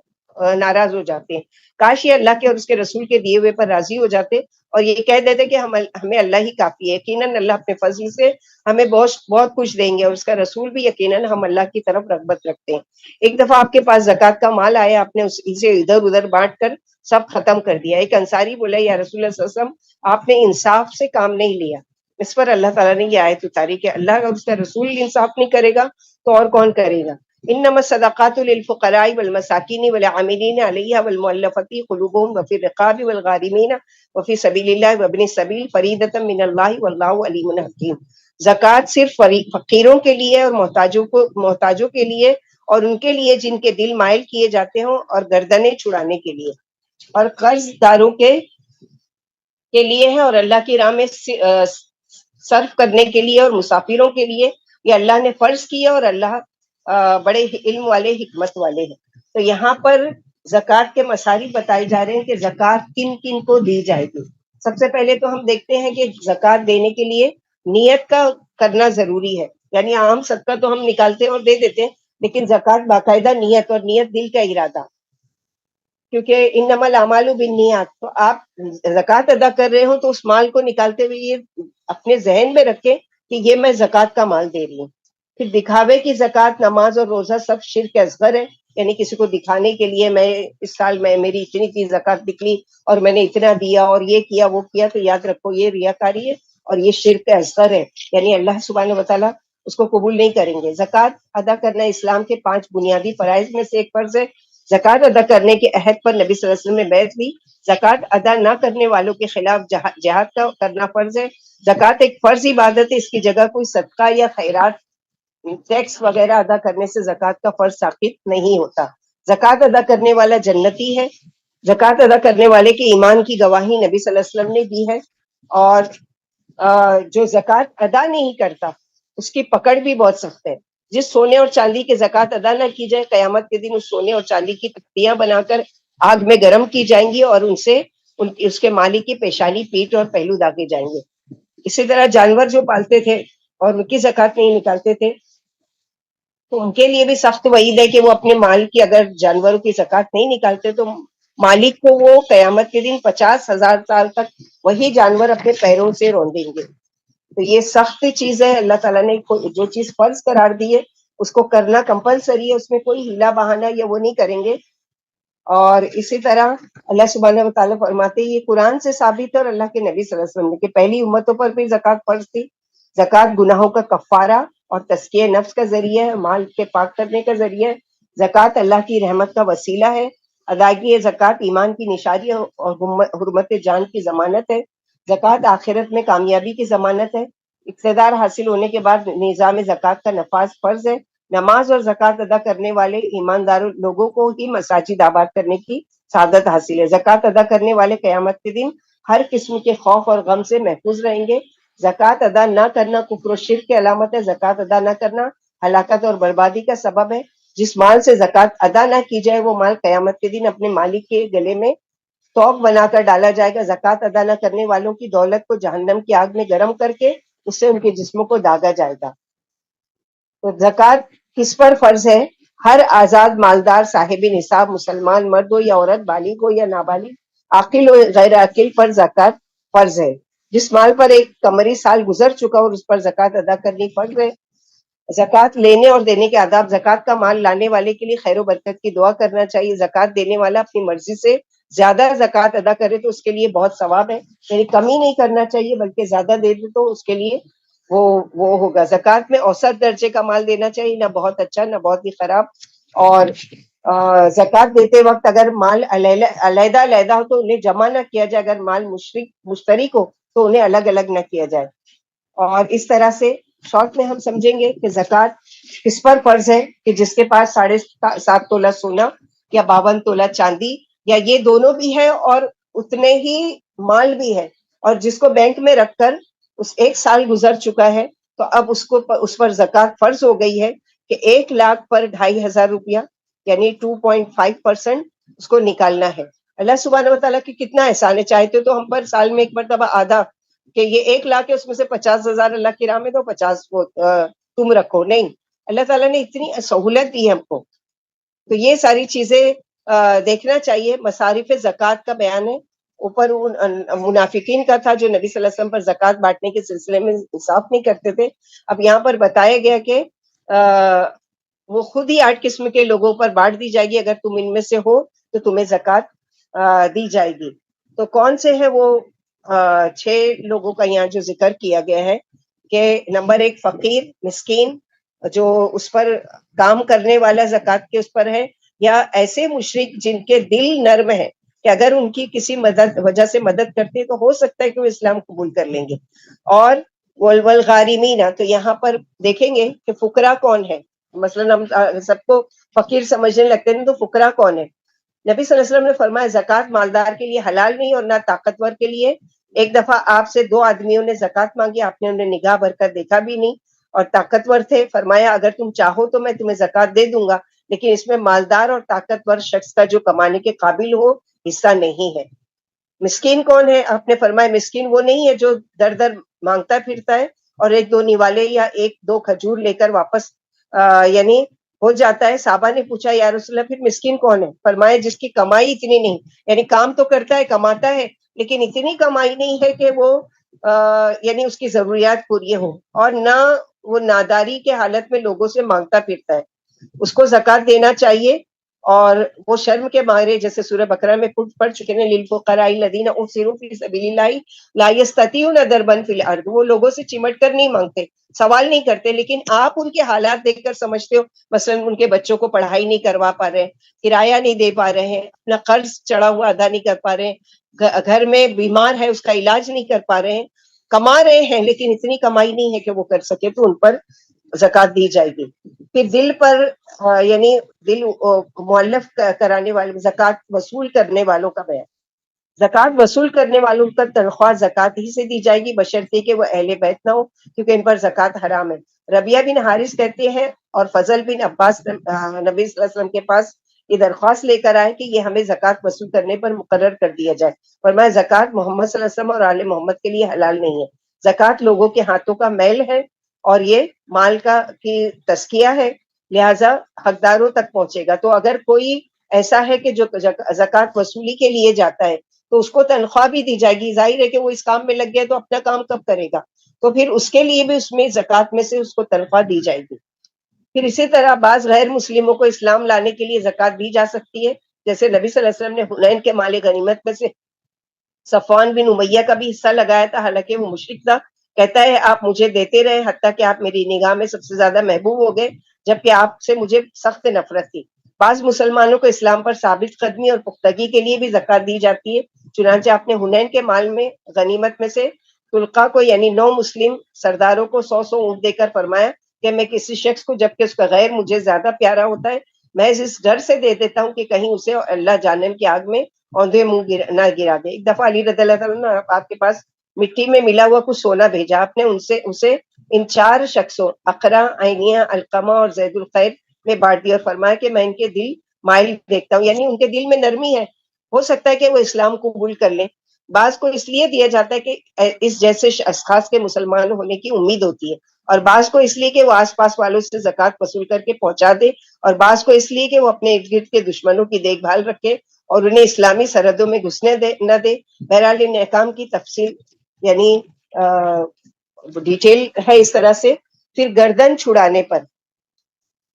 ناراض ہو جاتے ہیں. کاش یہ اللہ کے اور اس کے رسول کے دیے ہوئے پر راضی ہو جاتے اور یہ کہہ دیتے کہ ہمیں اللہ ہی کافی ہے. یقیناً اللہ اپنے فضل سے ہمیں بہت بہت کچھ دیں گے اور اس کا رسول بھی یقیناً ہم اللہ کی طرف رغبت رکھتے ہیں. ایک دفعہ آپ کے پاس زکوٰۃ کا مال آیا, آپ نے اسے ادھر ادھر بانٹ کر سب ختم کر دیا. ایک انصاری بولا یا رسول اللہ صلی اللہ علیہ وسلم آپ نے انصاف سے کام نہیں لیا. اس پر اللہ تعالیٰ نے یہ آیت اتاری کہ اللہ اور اس کا رسول انصاف نہیں کرے گا تو اور کون کرے گا. انما الصدقات للفقراء والمساکین والعاملین علیہا والمؤلفۃ قلوبہم وفی الرقاب والغارمین وفی سبیل اللہ وابن السبیل فریضۃ من اللہ واللہ علیم حکیم. زکوٰۃ صرف فقیروں کے لیے اور محتاجوں کے لیے اور ان کے لیے جن کے دل مائل کیے جاتے ہوں اور گردنیں چھڑانے کے لیے اور قرض داروں کے لیے ہے اور اللہ کی راہ میں صرف کرنے کے لیے اور مسافروں کے لیے یہ اللہ نے فرض کیا اور اللہ بڑے علم والے حکمت والے ہیں. تو یہاں پر زکوٰۃ کے مصارف بتائے جا رہے ہیں کہ زکوٰۃ کن کن کو دی جائے گی. سب سے پہلے تو ہم دیکھتے ہیں کہ زکوٰۃ دینے کے لیے نیت کا کرنا ضروری ہے. یعنی عام صدقہ تو ہم نکالتے ہیں اور دے دیتے ہیں, لیکن زکوٰۃ باقاعدہ نیت, اور نیت دل کا ارادہ, کیونکہ انما الاعمال بالنیات. تو آپ زکوٰۃ ادا کر رہے ہوں تو اس مال کو نکالتے ہوئے یہ اپنے ذہن میں رکھیں کہ یہ میں زکوٰۃ کا مال دے رہی ہوں. پھر دکھاوے کی زکوٰۃ, نماز اور روزہ سب شرک اصغر ہے. یعنی کسی کو دکھانے کے لیے میں اس سال میں میری اتنی کی زکوٰۃ نکلی اور میں نے اتنا دیا اور یہ کیا وہ کیا, تو یاد رکھو یہ ریاکاری ہے اور یہ شرک اصغر ہے. یعنی اللہ سبحانہ وتعالیٰ اس کو قبول نہیں کریں گے. زکوٰۃ ادا کرنا اسلام کے 5 بنیادی فرائض میں سے ایک فرض ہے. زکوٰۃ ادا کرنے کے عہد پر نبی صلی اللہ علیہ وسلم نے بیعت لی. زکوٰۃ ادا نہ کرنے والوں کے خلاف جہاد کا کرنا فرض ہے. زکوٰۃ ایک فرض عبادت ہے, اس کی جگہ کوئی صدقہ یا خیرات, ٹیکس وغیرہ ادا کرنے سے زکوٰۃ کا فرض ثابت نہیں ہوتا. زکوٰۃ ادا کرنے والا جنتی ہے. زکوٰۃ ادا کرنے والے کے ایمان کی گواہی نبی صلی اللہ علیہ وسلم نے دی ہے. اور جو زکوٰۃ ادا نہیں کرتا اس کی پکڑ بھی بہت سخت ہے. جس سونے اور چاندی کی زکوٰۃ ادا نہ کی جائے, قیامت کے دن اس سونے اور چاندی کی تختیاں بنا کر آگ میں گرم کی جائیں گی اور ان سے اس کے مالک کی پیشانی, پیٹھ اور پہلو داغے جائیں گے. اسی طرح جانور جو پالتے تھے اور ان کی زکوٰۃ نہیں نکالتے تھے تو ان کے لیے بھی سخت وعید ہے کہ وہ اپنے مال کی, اگر جانوروں کی زکوٰۃ نہیں نکالتے تو مالک کو وہ قیامت کے دن 50,000 سال تک وہی جانور اپنے پیروں سے روندیں گے. تو یہ سخت چیز ہے. اللہ تعالیٰ نے جو چیز فرض قرار دی ہے اس کو کرنا کمپلسری ہے, اس میں کوئی ہیلا بہانہ یا وہ نہیں کریں گے. اور اسی طرح اللہ سبحانہ و تعالیٰ فرماتے ہیں, یہ قرآن سے ثابت ہے اور اللہ کے نبی صلی اللہ علیہ وسلم کہ پہلی امتوں پر بھی زکوٰۃ فرض تھی. زکوٰۃ گناہوں کا کفارہ اور تزکیہ نفس کا ذریعہ ہے, مال کے پاک کرنے کا ذریعہ ہے. زکوٰۃ اللہ کی رحمت کا وسیلہ ہے. ادائیگی زکوٰۃ ایمان کی نشانی اور حرمت جان کی ضمانت ہے. زکوٰۃ آخرت میں کامیابی کی ضمانت ہے. اقتدار حاصل ہونے کے بعد نظام زکوٰۃ کا نفاذ فرض ہے. نماز اور زکوٰۃ ادا کرنے والے ایماندار لوگوں کو ہی مساجد آباد کرنے کی سعادت حاصل ہے. زکوٰۃ ادا کرنے والے قیامت کے دن ہر قسم کے خوف اور غم سے محفوظ رہیں گے. زکوٰۃ ادا نہ کرنا کفر و شرک کی علامت ہے. زکوٰۃ ادا نہ کرنا ہلاکت اور بربادی کا سبب ہے. جس مال سے زکوٰۃ ادا نہ کی جائے وہ مال قیامت کے دن اپنے مالک کے گلے میں توق بنا کر ڈالا جائے گا. زکوٰۃ ادا نہ کرنے والوں کی دولت کو جہنم کی آگ میں گرم کر کے اس سے ان کے جسموں کو داغا جائے گا. تو زکوٰۃ کس پر فرض ہے؟ ہر آزاد مالدار صاحب نصاب مسلمان مرد ہو یا عورت, بالغ ہو یا نابالغ, عاقل ہو غیر عاقل پر زکوٰۃ فرض ہے. جس مال پر ایک قمری سال گزر چکا اور اس پر زکوٰۃ ادا کرنی فرض ہے. زکوٰۃ لینے اور دینے کے آداب. زکوٰۃ کا مال لانے والے کے لیے خیر و برکت کی دعا کرنا چاہیے. زکوٰۃ دینے والا اپنی مرضی سے زیادہ زکوٰۃ ادا کرے تو اس کے لیے بہت ثواب ہے. یعنی کمی نہیں کرنا چاہیے بلکہ زیادہ دے دے تو اس کے لیے وہ ہوگا. زکوٰۃ میں اوسط درجے کا مال دینا چاہیے, نہ بہت اچھا نہ بہت ہی خراب. اور زکوٰۃ دیتے وقت اگر مال علیحدہ علیحدہ ہو تو انہیں جمع نہ کیا جائے. اگر مال مشترک ہو تو انہیں الگ الگ نہ کیا جائے. اور اس طرح سے شارٹ میں ہم سمجھیں گے کہ زکوٰۃ کس پر فرض ہے کہ جس کے پاس 7.5 تولہ سونا یا 52 تولہ چاندی یا یہ دونوں بھی ہے اور اتنے ہی مال بھی ہے, اور جس کو بینک میں رکھ کر اس 1 سال گزر چکا ہے تو اب اس پر زکوٰۃ فرض ہو گئی ہے کہ 1 لاکھ پر 2,500 روپیہ یعنی 2.5% اس کو نکالنا ہے. اللہ سبحانہ وتعالیٰ کی کتنا احسان ہے. چاہتے تو ہم پر سال میں ایک مرتبہ آدھا کہ یہ 1 لاکھ ہے اس میں سے 50,000 اللہ کی راہ میں دو, 50 کو تم رکھو. نہیں, اللہ تعالیٰ نے اتنی سہولت دی ہے ہم کو. تو یہ ساری چیزیں دیکھنا چاہیے. مصارف زکوٰۃ کا بیان ہے. اوپر منافقین کا تھا جو نبی صلی اللہ علیہ وسلم پر زکوٰۃ بانٹنے کے سلسلے میں انصاف نہیں کرتے تھے. اب یہاں پر بتایا گیا کہ وہ خود ہی 8 قسم کے لوگوں پر بانٹ دی جائے گی. اگر تم ان میں سے ہو تو تمہیں زکوٰۃ دی جائے گی. تو کون سے ہیں وہ 6 لوگوں کا یہاں جو ذکر کیا گیا ہے کہ نمبر 1 فقیر مسکین جو اس پر کام کرنے والا زکوٰۃ کے اس پر ہے, یا ایسے مشرک جن کے دل نرم ہے کہ اگر ان کی کسی وجہ سے مدد کرتے تو ہو سکتا ہے کہ وہ اسلام قبول کر لیں گے. اور والغارمین, تو یہاں پر دیکھیں گے کہ فقراء کون ہے. مثلا ہم سب کو فقیر سمجھنے لگتے ہیں تو فقراء کون ہے. نبی صلی اللہ علیہ وسلم نے فرمایا زکوٰۃ مالدار کے لیے حلال نہیں اور نہ طاقتور کے لیے. ایک دفعہ آپ سے 2 آدمیوں نے زکوٰۃ مانگی, آپ نے انہیں نگاہ بھر کر دیکھا بھی نہیں اور طاقتور تھے. فرمایا اگر تم چاہو تو میں تمہیں زکوٰۃ دے دوں گا, لیکن اس میں مالدار اور طاقتور شخص کا جو کمانے کے قابل ہو حصہ نہیں ہے. مسکین کون ہے؟ آپ نے فرمایا مسکین وہ نہیں ہے جو در در مانگتا پھرتا ہے اور 1-2 نوالے یا 1-2 کھجور لے کر واپس یعنی ہو جاتا ہے. صحابہ نے پوچھا یا رسول اللہ پھر مسکین کون ہے؟ فرمایا جس کی کمائی اتنی نہیں, یعنی کام تو کرتا ہے کماتا ہے لیکن اتنی کمائی نہیں ہے کہ وہ یعنی اس کی ضروریات پوری ہو, اور نہ وہ ناداری کے حالت میں لوگوں سے مانگتا پھرتا ہے. اس کو زکوٰۃ دینا چاہیے. اور وہ شرم کے مارے, جیسے سورہ بقرہ میں پڑھ چکے ہیں, للفقراء الذین احصروا فی سبیل اللہ لا یستطیعون ضربا فی الارض, وہ لوگوں سے چمٹ کر نہیں مانگتے, سوال نہیں کرتے, لیکن آپ ان کے حالات دیکھ کر سمجھتے ہو. مثلا ان کے بچوں کو پڑھائی نہیں کروا پا رہے, کرایہ نہیں دے پا رہے ہیں, اپنا قرض چڑھا ہوا ادا نہیں کر پا رہے, گھر میں بیمار ہے اس کا علاج نہیں کر پا رہے ہیں, کما رہے ہیں لیکن اتنی کمائی نہیں ہے کہ وہ کر سکے, تو ان پر زکوٰۃ دی جائے گی. پھر دل پر یعنی دل مؤلف کرانے والے, زکوٰۃ وصول کرنے والوں کا بیان. زکوٰۃ وصول کرنے والوں کا تنخواہ زکوٰۃ ہی سے دی جائے گی بشرطے کہ وہ اہل بیت نہ ہو, کیونکہ ان پر زکوٰۃ حرام ہے. ربیہ بن حارث کہتے ہیں اور فضل بن عباس نبی صلی اللہ علیہ وسلم کے پاس یہ درخواست لے کر آئے کہ یہ ہمیں زکوٰۃ وصول کرنے پر مقرر کر دیا جائے. فرمایا زکوٰۃ محمد صلی اللہ علیہ وسلم اور آل محمد کے لیے حلال نہیں ہے. زکوٰۃ لوگوں کے ہاتھوں کا میل ہے اور یہ مال کی تزکیہ ہے, لہذا حقداروں تک پہنچے گا. تو اگر کوئی ایسا ہے کہ جو زکوٰۃ وصولی کے لیے جاتا ہے تو اس کو تنخواہ بھی دی جائے گی. ظاہر ہے کہ وہ اس کام میں لگ گیا تو اپنا کام کب کرے گا, تو پھر اس کے لیے بھی اس میں زکوٰۃ میں سے اس کو تنخواہ دی جائے گی. پھر اسی طرح بعض غیر مسلموں کو اسلام لانے کے لیے زکوٰۃ دی جا سکتی ہے, جیسے نبی صلی اللہ علیہ وسلم نے حنین کے مال غنیمت میں سے صفوان بن امیہ کا بھی حصہ لگایا تھا, حالانکہ وہ مشرک تھا. کہتا ہے آپ مجھے دیتے رہے حتیٰ کہ آپ میری نگاہ میں سب سے زیادہ محبوب ہو گئے, جبکہ آپ سے مجھے سخت نفرت تھی. بعض مسلمانوں کو اسلام پر ثابت قدمی اور پختگی کے لیے بھی زکوٰۃ دی جاتی ہے. چنانچہ آپ نے حنین کے مال میں غنیمت میں سے تلقا کو یعنی 9 مسلم سرداروں کو 100 اونٹ دے کر فرمایا کہ میں کسی شخص کو جبکہ اس کا غیر مجھے زیادہ پیارا ہوتا ہے, میں اس ڈر سے دے دیتا ہوں کہ کہیں اسے اللہ جہنم کی آگ میں اوندھے منہ نہ گرا دے. ایک دفعہ علی رضی اللہ تعالیٰ نے آپ کے پاس مٹی میں ملا ہوا کچھ سونا بھیجا, آپ نے اسے ان 4 شخصوں اقرا, عینیہ, علقمہ اور زید الخیر میں بانٹ دیا اور فرمایا کہ میں ان کے دل مائل دیکھتا ہوں, یعنی ان کے دل میں نرمی ہے, ہو سکتا ہے کہ وہ اسلام قبول کر لیں. بعض کو اس لیے دیا جاتا ہے کہ اس جیسے اشخاص کے مسلمان ہونے کی امید ہوتی ہے, اور بعض کو اس لیے کہ وہ آس پاس والوں سے زکوٰۃ وصول کر کے پہنچا دے, اور بعض کو اس لیے کہ وہ اپنے ارد گرد کے دشمنوں کی دیکھ بھال رکھے اور انہیں اسلامی سرحدوں میں گھسنے نہ دے. بہرحال ان احکام کی تفصیل یعنی ڈیٹیل ہے اس طرح سے. پھر گردن چھڑانے پر,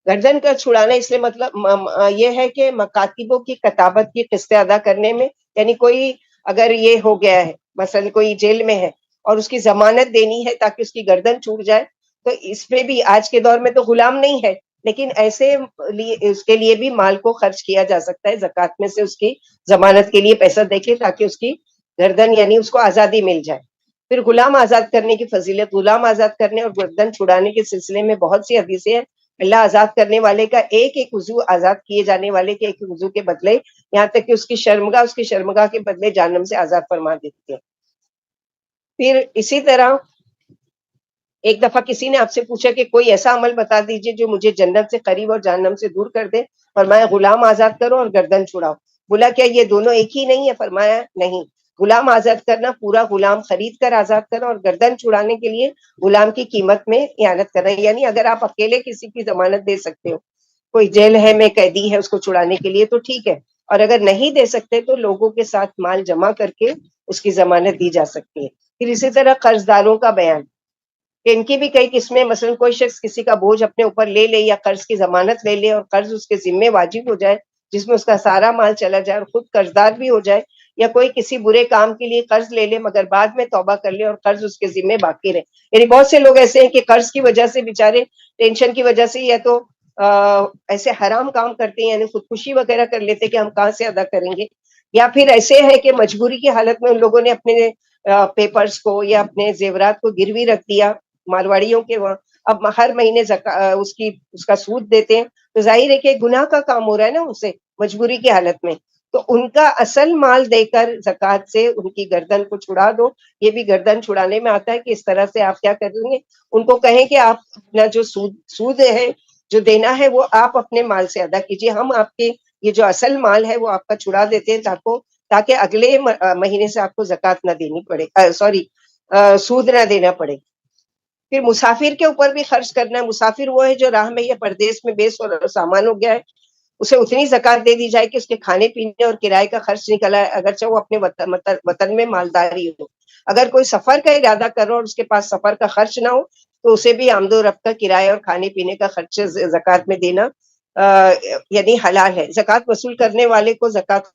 گردن کا چھڑانا اس لیے مطلب یہ ہے کہ مکاتبوں کی کتابت کی قسطیں ادا کرنے میں, یعنی کوئی اگر یہ ہو گیا ہے مثلا کوئی جیل میں ہے اور اس کی ضمانت دینی ہے تاکہ اس کی گردن چھوٹ جائے, تو اس پہ بھی آج کے دور میں تو غلام نہیں ہے, لیکن ایسے اس کے لیے بھی مال کو خرچ کیا جا سکتا ہے, زکوٰۃ میں سے اس کی ضمانت کے لیے پیسہ دے کے تاکہ اس کی گردن یعنی اس کو آزادی مل جائے. پھر غلام آزاد کرنے کی فضیلت, غلام آزاد کرنے اور گردن چھڑانے کے سلسلے میں بہت سی حدیثیں ہیں. اللہ آزاد کرنے والے کا ایک ایک عضو آزاد کیے جانے والے کے ایک ایک عضو کے بدلے, یہاں تک کہ اس کی شرمگاہ کے بدلے جہنم سے آزاد فرما دیتے ہیں. پھر اسی طرح ایک دفعہ کسی نے آپ سے پوچھا کہ کوئی ایسا عمل بتا دیجئے جو مجھے جنت سے قریب اور جہنم سے دور کر دے. فرمایا غلام آزاد کرو اور گردن چھڑاؤ. بولا کیا یہ دونوں ایک ہی نہیں ہے؟ فرمایا نہیں, غلام آزاد کرنا پورا غلام خرید کر آزاد کرنا, اور گردن چھڑانے کے لیے غلام کی قیمت میں اعانت کرنا. یعنی اگر آپ اکیلے کسی کی ضمانت دے سکتے ہو, کوئی جیل ہے میں قیدی ہے اس کو چھڑانے کے لیے تو ٹھیک ہے, اور اگر نہیں دے سکتے تو لوگوں کے ساتھ مال جمع کر کے اس کی ضمانت دی جا سکتی ہے۔ پھر اسی طرح قرض داروں کا بیان کہ ان کی بھی کئی قسمیں، مثلا کوئی شخص کسی کا بوجھ اپنے اوپر لے لے یا قرض کی ضمانت لے لے اور قرض اس کے ذمے واجب ہو جائے، جس میں اس کا سارا مال چلا جائے اور خود قرض دار بھی ہو جائے، یا کوئی کسی برے کام کے لیے قرض لے لے مگر بعد میں توبہ کر لے اور قرض اس کے ذمے باقی رہے۔ یعنی بہت سے لوگ ایسے ہیں کہ قرض کی وجہ سے بےچارے ٹینشن کی وجہ سے یا تو ایسے حرام کام کرتے ہیں، یعنی خودکشی وغیرہ کر لیتے کہ ہم کہاں سے ادا کریں گے، یا پھر ایسے ہے کہ مجبوری کی حالت میں ان لوگوں نے اپنے پیپرز کو یا اپنے زیورات کو گروی رکھ دیا مارواڑیوں کے وہاں، اب ہر مہینے اس کا سود دیتے ہیں، تو ظاہر ہے کہ گناہ کا کام ہو رہا ہے نا ان سے مجبوری کی حالت میں۔ تو ان کا اصل مال دے کر زکوٰۃ سے ان کی گردن کو چھڑا دو۔ یہ بھی گردن چھڑانے میں آتا ہے کہ اس طرح سے آپ کیا کریں گے، ان کو کہیں کہ آپ اپنا جو سود ہے جو دینا ہے وہ آپ اپنے مال سے ادا کیجیے، ہم آپ کے یہ جو اصل مال ہے وہ آپ کا چھڑا دیتے ہیں تاکہ اگلے مہینے سے آپ کو زکوٰۃ نہ دینی پڑے، سود نہ دینا پڑے۔ پھر مسافر کے اوپر بھی خرچ کرنا ہے۔ مسافر وہ ہے جو راہ میں یا پردیس میں بے سامان ہو گیا ہے، اسے اتنی زکوٰۃ دے دی جائے کہ اس کے کھانے پینے اور کرائے کا خرچ نکلا ہے، اگرچہ وہ اپنے وطن میں مالداری ہو۔ اگر کوئی سفر کا ارادہ کر رہا اور اس کے پاس سفر کا خرچ نہ ہو تو اسے بھی آمد و رفت کا کرایہ اور کھانے پینے کا خرچ زکوٰۃ میں دینا یعنی حلال ہے۔ زکوٰۃ وصول کرنے والے کو، زکوٰۃ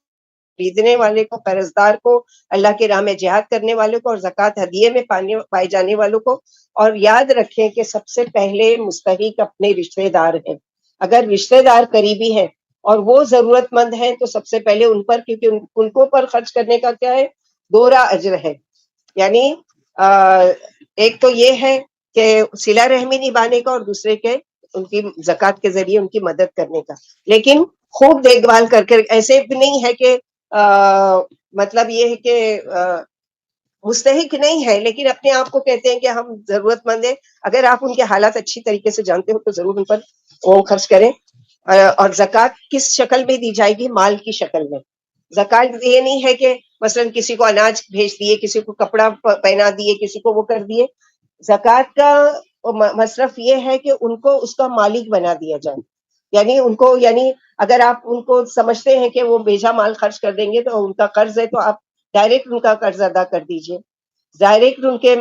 خریدنے والے کو، قرض دار کو، اللہ کی راہ میں جہاد کرنے والے کو اور زکوٰۃ ہدیے میں پائے جانے والوں کو۔ اور یاد رکھیں کہ سب سے پہلے مستحق اپنے رشتے دار ہیں۔ اگر رشتے دار قریبی ہیں اور وہ ضرورت مند ہیں تو سب سے پہلے ان پر، کیونکہ ان کو پر خرچ کرنے کا کیا ہے، دوہرا اجر ہے۔ یعنی ایک تو یہ ہے کہ صلہ رحمی نبھانے کا اور دوسرے کے ان کی زکوٰۃ کے ذریعے ان کی مدد کرنے کا، لیکن خوب دیکھ بھال کر کے۔ ایسے بھی نہیں ہے کہ مطلب یہ ہے کہ مستحق نہیں ہے لیکن اپنے آپ کو کہتے ہیں کہ ہم ضرورت مند ہیں۔ اگر آپ ان کے حالات اچھی طریقے سے جانتے ہو تو ضرور ان پر وہ خرچ کریں۔ اور زکوٰۃ کس شکل میں دی جائے گی؟ مال کی شکل میں۔ زکوٰۃ یہ نہیں ہے کہ مثلا کسی کو اناج بھیج دیے، کسی کو کپڑا پہنا دیے، کسی کو وہ کر دیے۔ زکوٰۃ کا مصرف یہ ہے کہ ان کو اس کا مالک بنا دیا جائے، یعنی ان کو، یعنی اگر آپ ان کو سمجھتے ہیں کہ وہ بیجا مال خرچ کر دیں گے تو ان کا قرض ہے تو آپ ڈائریکٹ ان کا قرض ادا کر دیجئے، ڈائریکٹ ان کے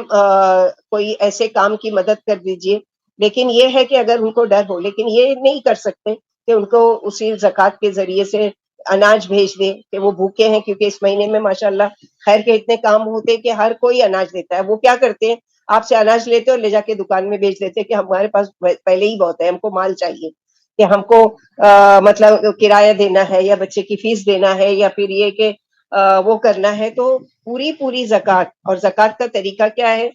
کوئی ایسے کام کی مدد کر دیجئے۔ لیکن یہ ہے کہ اگر ان کو ڈر ہو، لیکن یہ نہیں کر سکتے کہ ان کو اسی زکوٰۃ کے ذریعے سے اناج بھیج دیں کہ وہ بھوکے ہیں، کیونکہ اس مہینے میں ماشاءاللہ خیر کے اتنے کام ہوتے ہیں کہ ہر کوئی اناج دیتا ہے۔ وہ کیا کرتے ہیں، آپ سے اناج لیتے اور لے جا کے دکان میں بیچ دیتے کہ ہمارے پاس پہلے ہی بہت ہے، ہم کو مال چاہیے، کہ ہم کو مطلب کرایہ دینا ہے یا بچے کی فیس دینا ہے یا پھر یہ کہ وہ کرنا ہے۔ تو پوری زکوٰۃ، اور زکوٰۃ کا طریقہ کیا ہے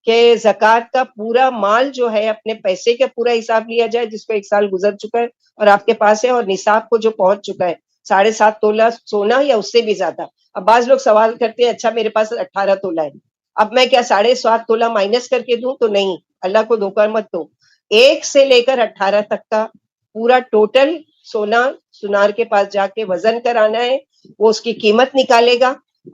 کہ زکوٰۃ کا پورا مال جو ہے اپنے پیسے کا پورا حساب لیا جائے جس کو 1 سال گزر چکا ہے اور آپ کے پاس ہے، اور نصاب کو جو پہنچ چکا ہے 7.5 تولہ سونا یا اس سے بھی زیادہ۔ اب بعض لوگ سوال کرتے ہیں اچھا میرے پاس 18 تولہ ہے، اب میں کیا 7.5 تولہ مائنس کر کے دوں؟ تو نہیں، اللہ کو دھوکہ مت دو۔ 1 سے لے کر 18 تک کا پورا ٹوٹل سونا سنار کے پاس جا کے وزن کرانا ہے، وہ اس کی قیمت نکالے گا،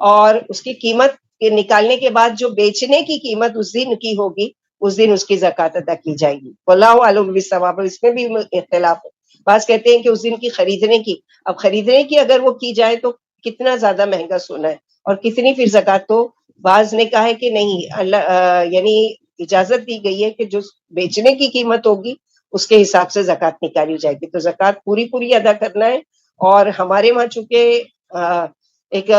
اور اس کی قیمت نکالنے کے بعد جو بیچنے کی قیمت اس دن کی ہوگی اس دن اس کی زکوٰۃ ادا کی جائے گی۔ واللہ اعلم بالصواب۔ اس میں بھی اختلاف ہے، بعض کہتے ہیں کہ اس دن کی خریدنے کی، اب خریدنے کی اگر وہ کی جائے تو کتنا زیادہ مہنگا سونا ہے اور کتنی پھر زکوٰۃ؟ تو بعض نے کہا ہے کہ نہیں، اللہ یعنی اجازت دی گئی ہے کہ جو بیچنے کی قیمت ہوگی اس کے حساب سے زکوٰۃ نکالی جائے گی۔ تو زکوٰۃ پوری ادا کرنا ہے، اور ہمارے وہاں چونکہ ایک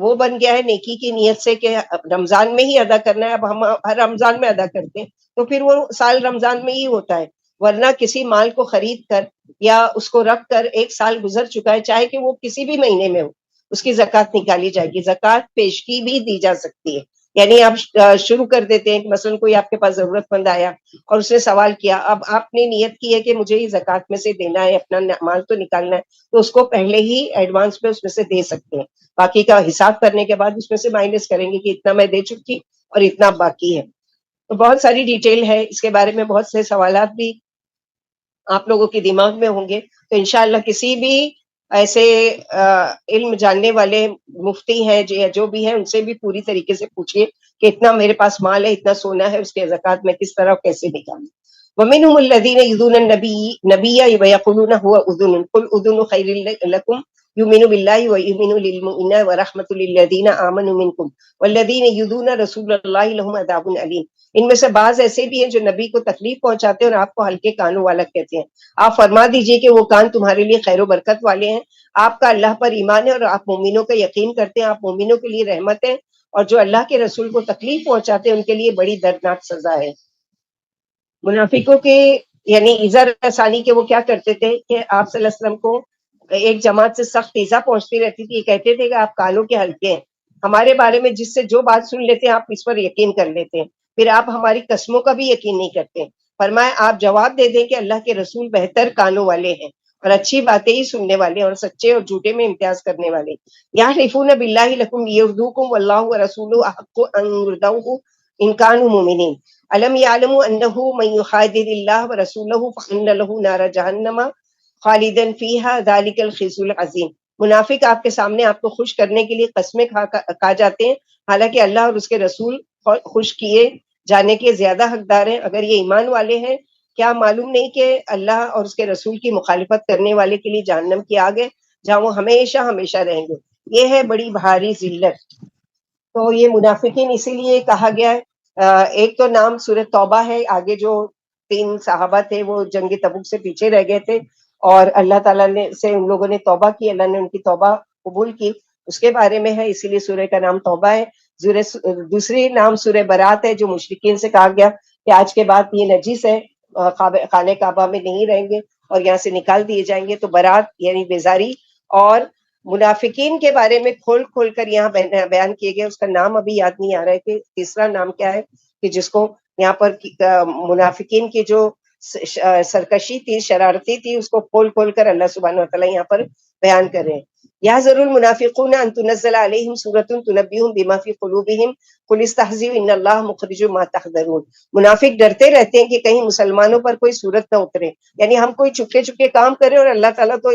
وہ بن گیا ہے نیکی کی نیت سے کہ رمضان میں ہی ادا کرنا ہے، اب ہم ہر رمضان میں ادا کرتے ہیں تو پھر وہ سال رمضان میں ہی ہوتا ہے، ورنہ کسی مال کو خرید کر یا اس کو رکھ کر 1 سال گزر چکا ہے، چاہے کہ وہ کسی بھی مہینے میں ہو، اس کی زکوٰۃ نکالی جائے گی۔ زکوٰۃ پیشگی بھی دی جا سکتی ہے، یعنی آپ شروع کر دیتے ہیں، مثلا کوئی آپ کے پاس ضرورت مند آیا اور اس نے سوال کیا، اب آپ نے نیت کی ہے کہ مجھے ہی زکوٰۃ میں سے دینا ہے، اپنا مال تو نکالنا ہے، تو اس کو پہلے ہی ایڈوانس میں اس میں سے دے سکتے ہیں، باقی کا حساب کرنے کے بعد اس میں سے مائنس کریں گے کہ اتنا میں دے چکی اور اتنا باقی ہے۔ تو بہت ساری ڈیٹیل ہے اس کے بارے میں، بہت سے سوالات بھی آپ لوگوں کے دماغ میں ہوں گے، تو انشاءاللہ کسی بھی ایسے علم جاننے والے مفتی ہیں جو بھی ہیں ان سے بھی پوری طریقے سے پوچھیے کہ اتنا میرے پاس مال ہے، اتنا سونا ہے، اس کے زکوٰۃ میں کس طرح کیسے نکالیں۔ وَمِنْهُمُ الَّذِينَ يُؤْذُونَ النَّبِيَّ وَيَقُولُونَ هُوَ أُذُنٌ قُلْ أُذُنُ خَيْرٍ لَكُمْ یؤمن باللہ و یؤمن للمؤمنین ورحمۃ للذین آمنوا منکم والذین یؤذون رسول اللہ لهم عذاب علیم. ان میں سے بعض ایسے بھی ہیں جو نبی کو تکلیف پہنچاتے ہیں اور آپ کو ہلکے کانوں والا کہتے ہیں. آپ فرما دیجئے کہ وہ کان تمہارے لیے خیر و برکت والے ہیں. آپ کا اللہ پر ایمان ہے اور آپ مومنوں کا یقین کرتے ہیں. آپ مومنوں کے لیے رحمت ہے، اور جو اللہ کے رسول کو تکلیف پہنچاتے ہیں ان کے لیے بڑی دردناک سزا ہے. منافقوں کے یعنی ایذا رسانی کے وہ کیا کرتے تھے کہ آپ صلی اللہ علیہ وسلم کو ایک جماعت سے سخت ایذا پہنچتی رہتی تھی. یہ کہتے تھے کہ آپ کانوں کے ہلکے ہیں، ہمارے بارے میں جس سے جو بات سن لیتے ہیں آپ اس پر یقین کر لیتے ہیں، پھر آپ ہماری قسموں کا بھی یقین نہیں کرتے. فرمایا آپ جواب دے دیں کہ اللہ کے رسول بہتر کانوں والے ہیں اور اچھی باتیں ہی سننے والے اور سچے اور جھوٹے میں امتیاز کرنے والے. یحلفون باللہ لکم لیرضوکم واللہ ورسولہ احق ان یرضوہ ان کانوا مؤمنین الم یعلموا انہ من یحادد اللہ ورسولہ فان لہ نار جہنم خالدن فیہا ذالک الخزی العظیم. منافق آپ کے سامنے آپ کو خوش کرنے کے لیے قسمیں کھا جاتے ہیں، حالانکہ اللہ اور اس کے رسول خوش کیے جانے کے زیادہ حقدار ہیں. اگر یہ ایمان والے ہیں، کیا معلوم نہیں کہ اللہ اور اس کے رسول کی مخالفت کرنے والے کے لیے جہنم کی آگ ہے جہاں وہ ہمیشہ ہمیشہ رہیں گے. یہ ہے بڑی بھاری ذلت. تو یہ منافقین اسی لیے کہا گیا ہے. ایک تو نام سورہ توبہ ہے. آگے جو 3 صحابہ تھے وہ جنگ تبوک سے پیچھے رہ گئے تھے اور اللہ تعالیٰ نے سے ان لوگوں نے توبہ کی، اللہ نے ان کی توبہ قبول کی، اس کے بارے میں ہے، اسی لیے سورہ کا نام توبہ ہے. دوسری نام سورہ برات ہے، جو مشرکین سے کہا گیا کہ آج کے بعد یہ نجس ہے، خانہ کعبہ میں نہیں رہیں گے اور یہاں سے نکال دیے جائیں گے. تو برات یعنی بیزاری. اور منافقین کے بارے میں کھول کھول کر یہاں بیان کیے گئے. اس کا نام ابھی یاد نہیں آ رہا ہے کہ تیسرا نام کیا ہے، کہ جس کو یہاں پر منافقین کی جو سرکشی تھی، شرارتی تھی، اس کو کھول کھول کر اللہ سبحانہ وتعالیٰ یہاں پر بیان کر رہے ہیں. یحذر المنافقون ان تنزل علیہم سورۃ تنبئہم بما فی قلوبہم قل استہزئوا ان اللہ مخرج ما تحذرون. منافق ڈرتے رہتے ہیں کہ کہیں مسلمانوں پر کوئی صورت نہ اترے، یعنی ہم کوئی چھپے چھپے کام کریں اور اللہ تعالیٰ تو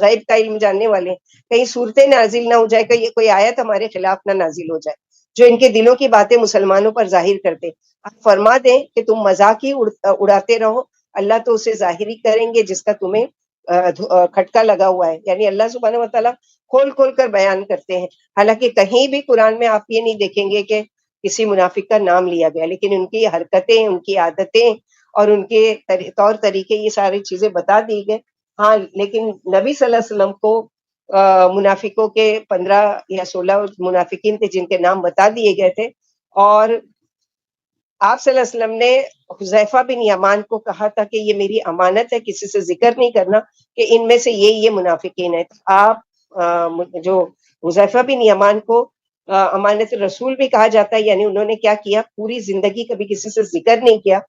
غیب کا علم جاننے والے ہیں، کہیں صورتیں نازل نہ ہو جائے، کہیں کوئی آیت ہمارے خلاف نہ نازل ہو جائے جو ان کے دلوں کی باتیں مسلمانوں پر ظاہر کرتے. آپ فرما دیں کہ تم مذاق ہی اڑاتے رہو، اللہ تو اسے ظاہری کریں گے جس کا تمہیں کھٹکا لگا ہوا ہے. یعنی اللہ سبحانہ وتعالیٰ کھول کھول کر بیان کرتے ہیں. حالانکہ کہیں بھی قرآن میں آپ یہ نہیں دیکھیں گے کہ کسی منافق کا نام لیا گیا، لیکن ان کی حرکتیں، ان کی عادتیں اور ان کے طور طریقے یہ ساری چیزیں بتا دی گئے. ہاں، لیکن نبی صلی اللہ علیہ وسلم کو منافقوں کے 15 یا 16 منافقین تھے جن کے نام بتا دیے گئے تھے، اور آپ صلی اللہ علیہ وسلم نے حذیفہ بن یمان کو کہا تھا کہ یہ میری امانت ہے، کسی سے ذکر نہیں کرنا کہ ان میں سے یہ منافقین ہیں. آپ جو حذیفہ بن یمان کو امانت رسول بھی کہا جاتا ہے، یعنی انہوں نے کیا کیا، پوری زندگی کبھی کسی سے ذکر نہیں کیا.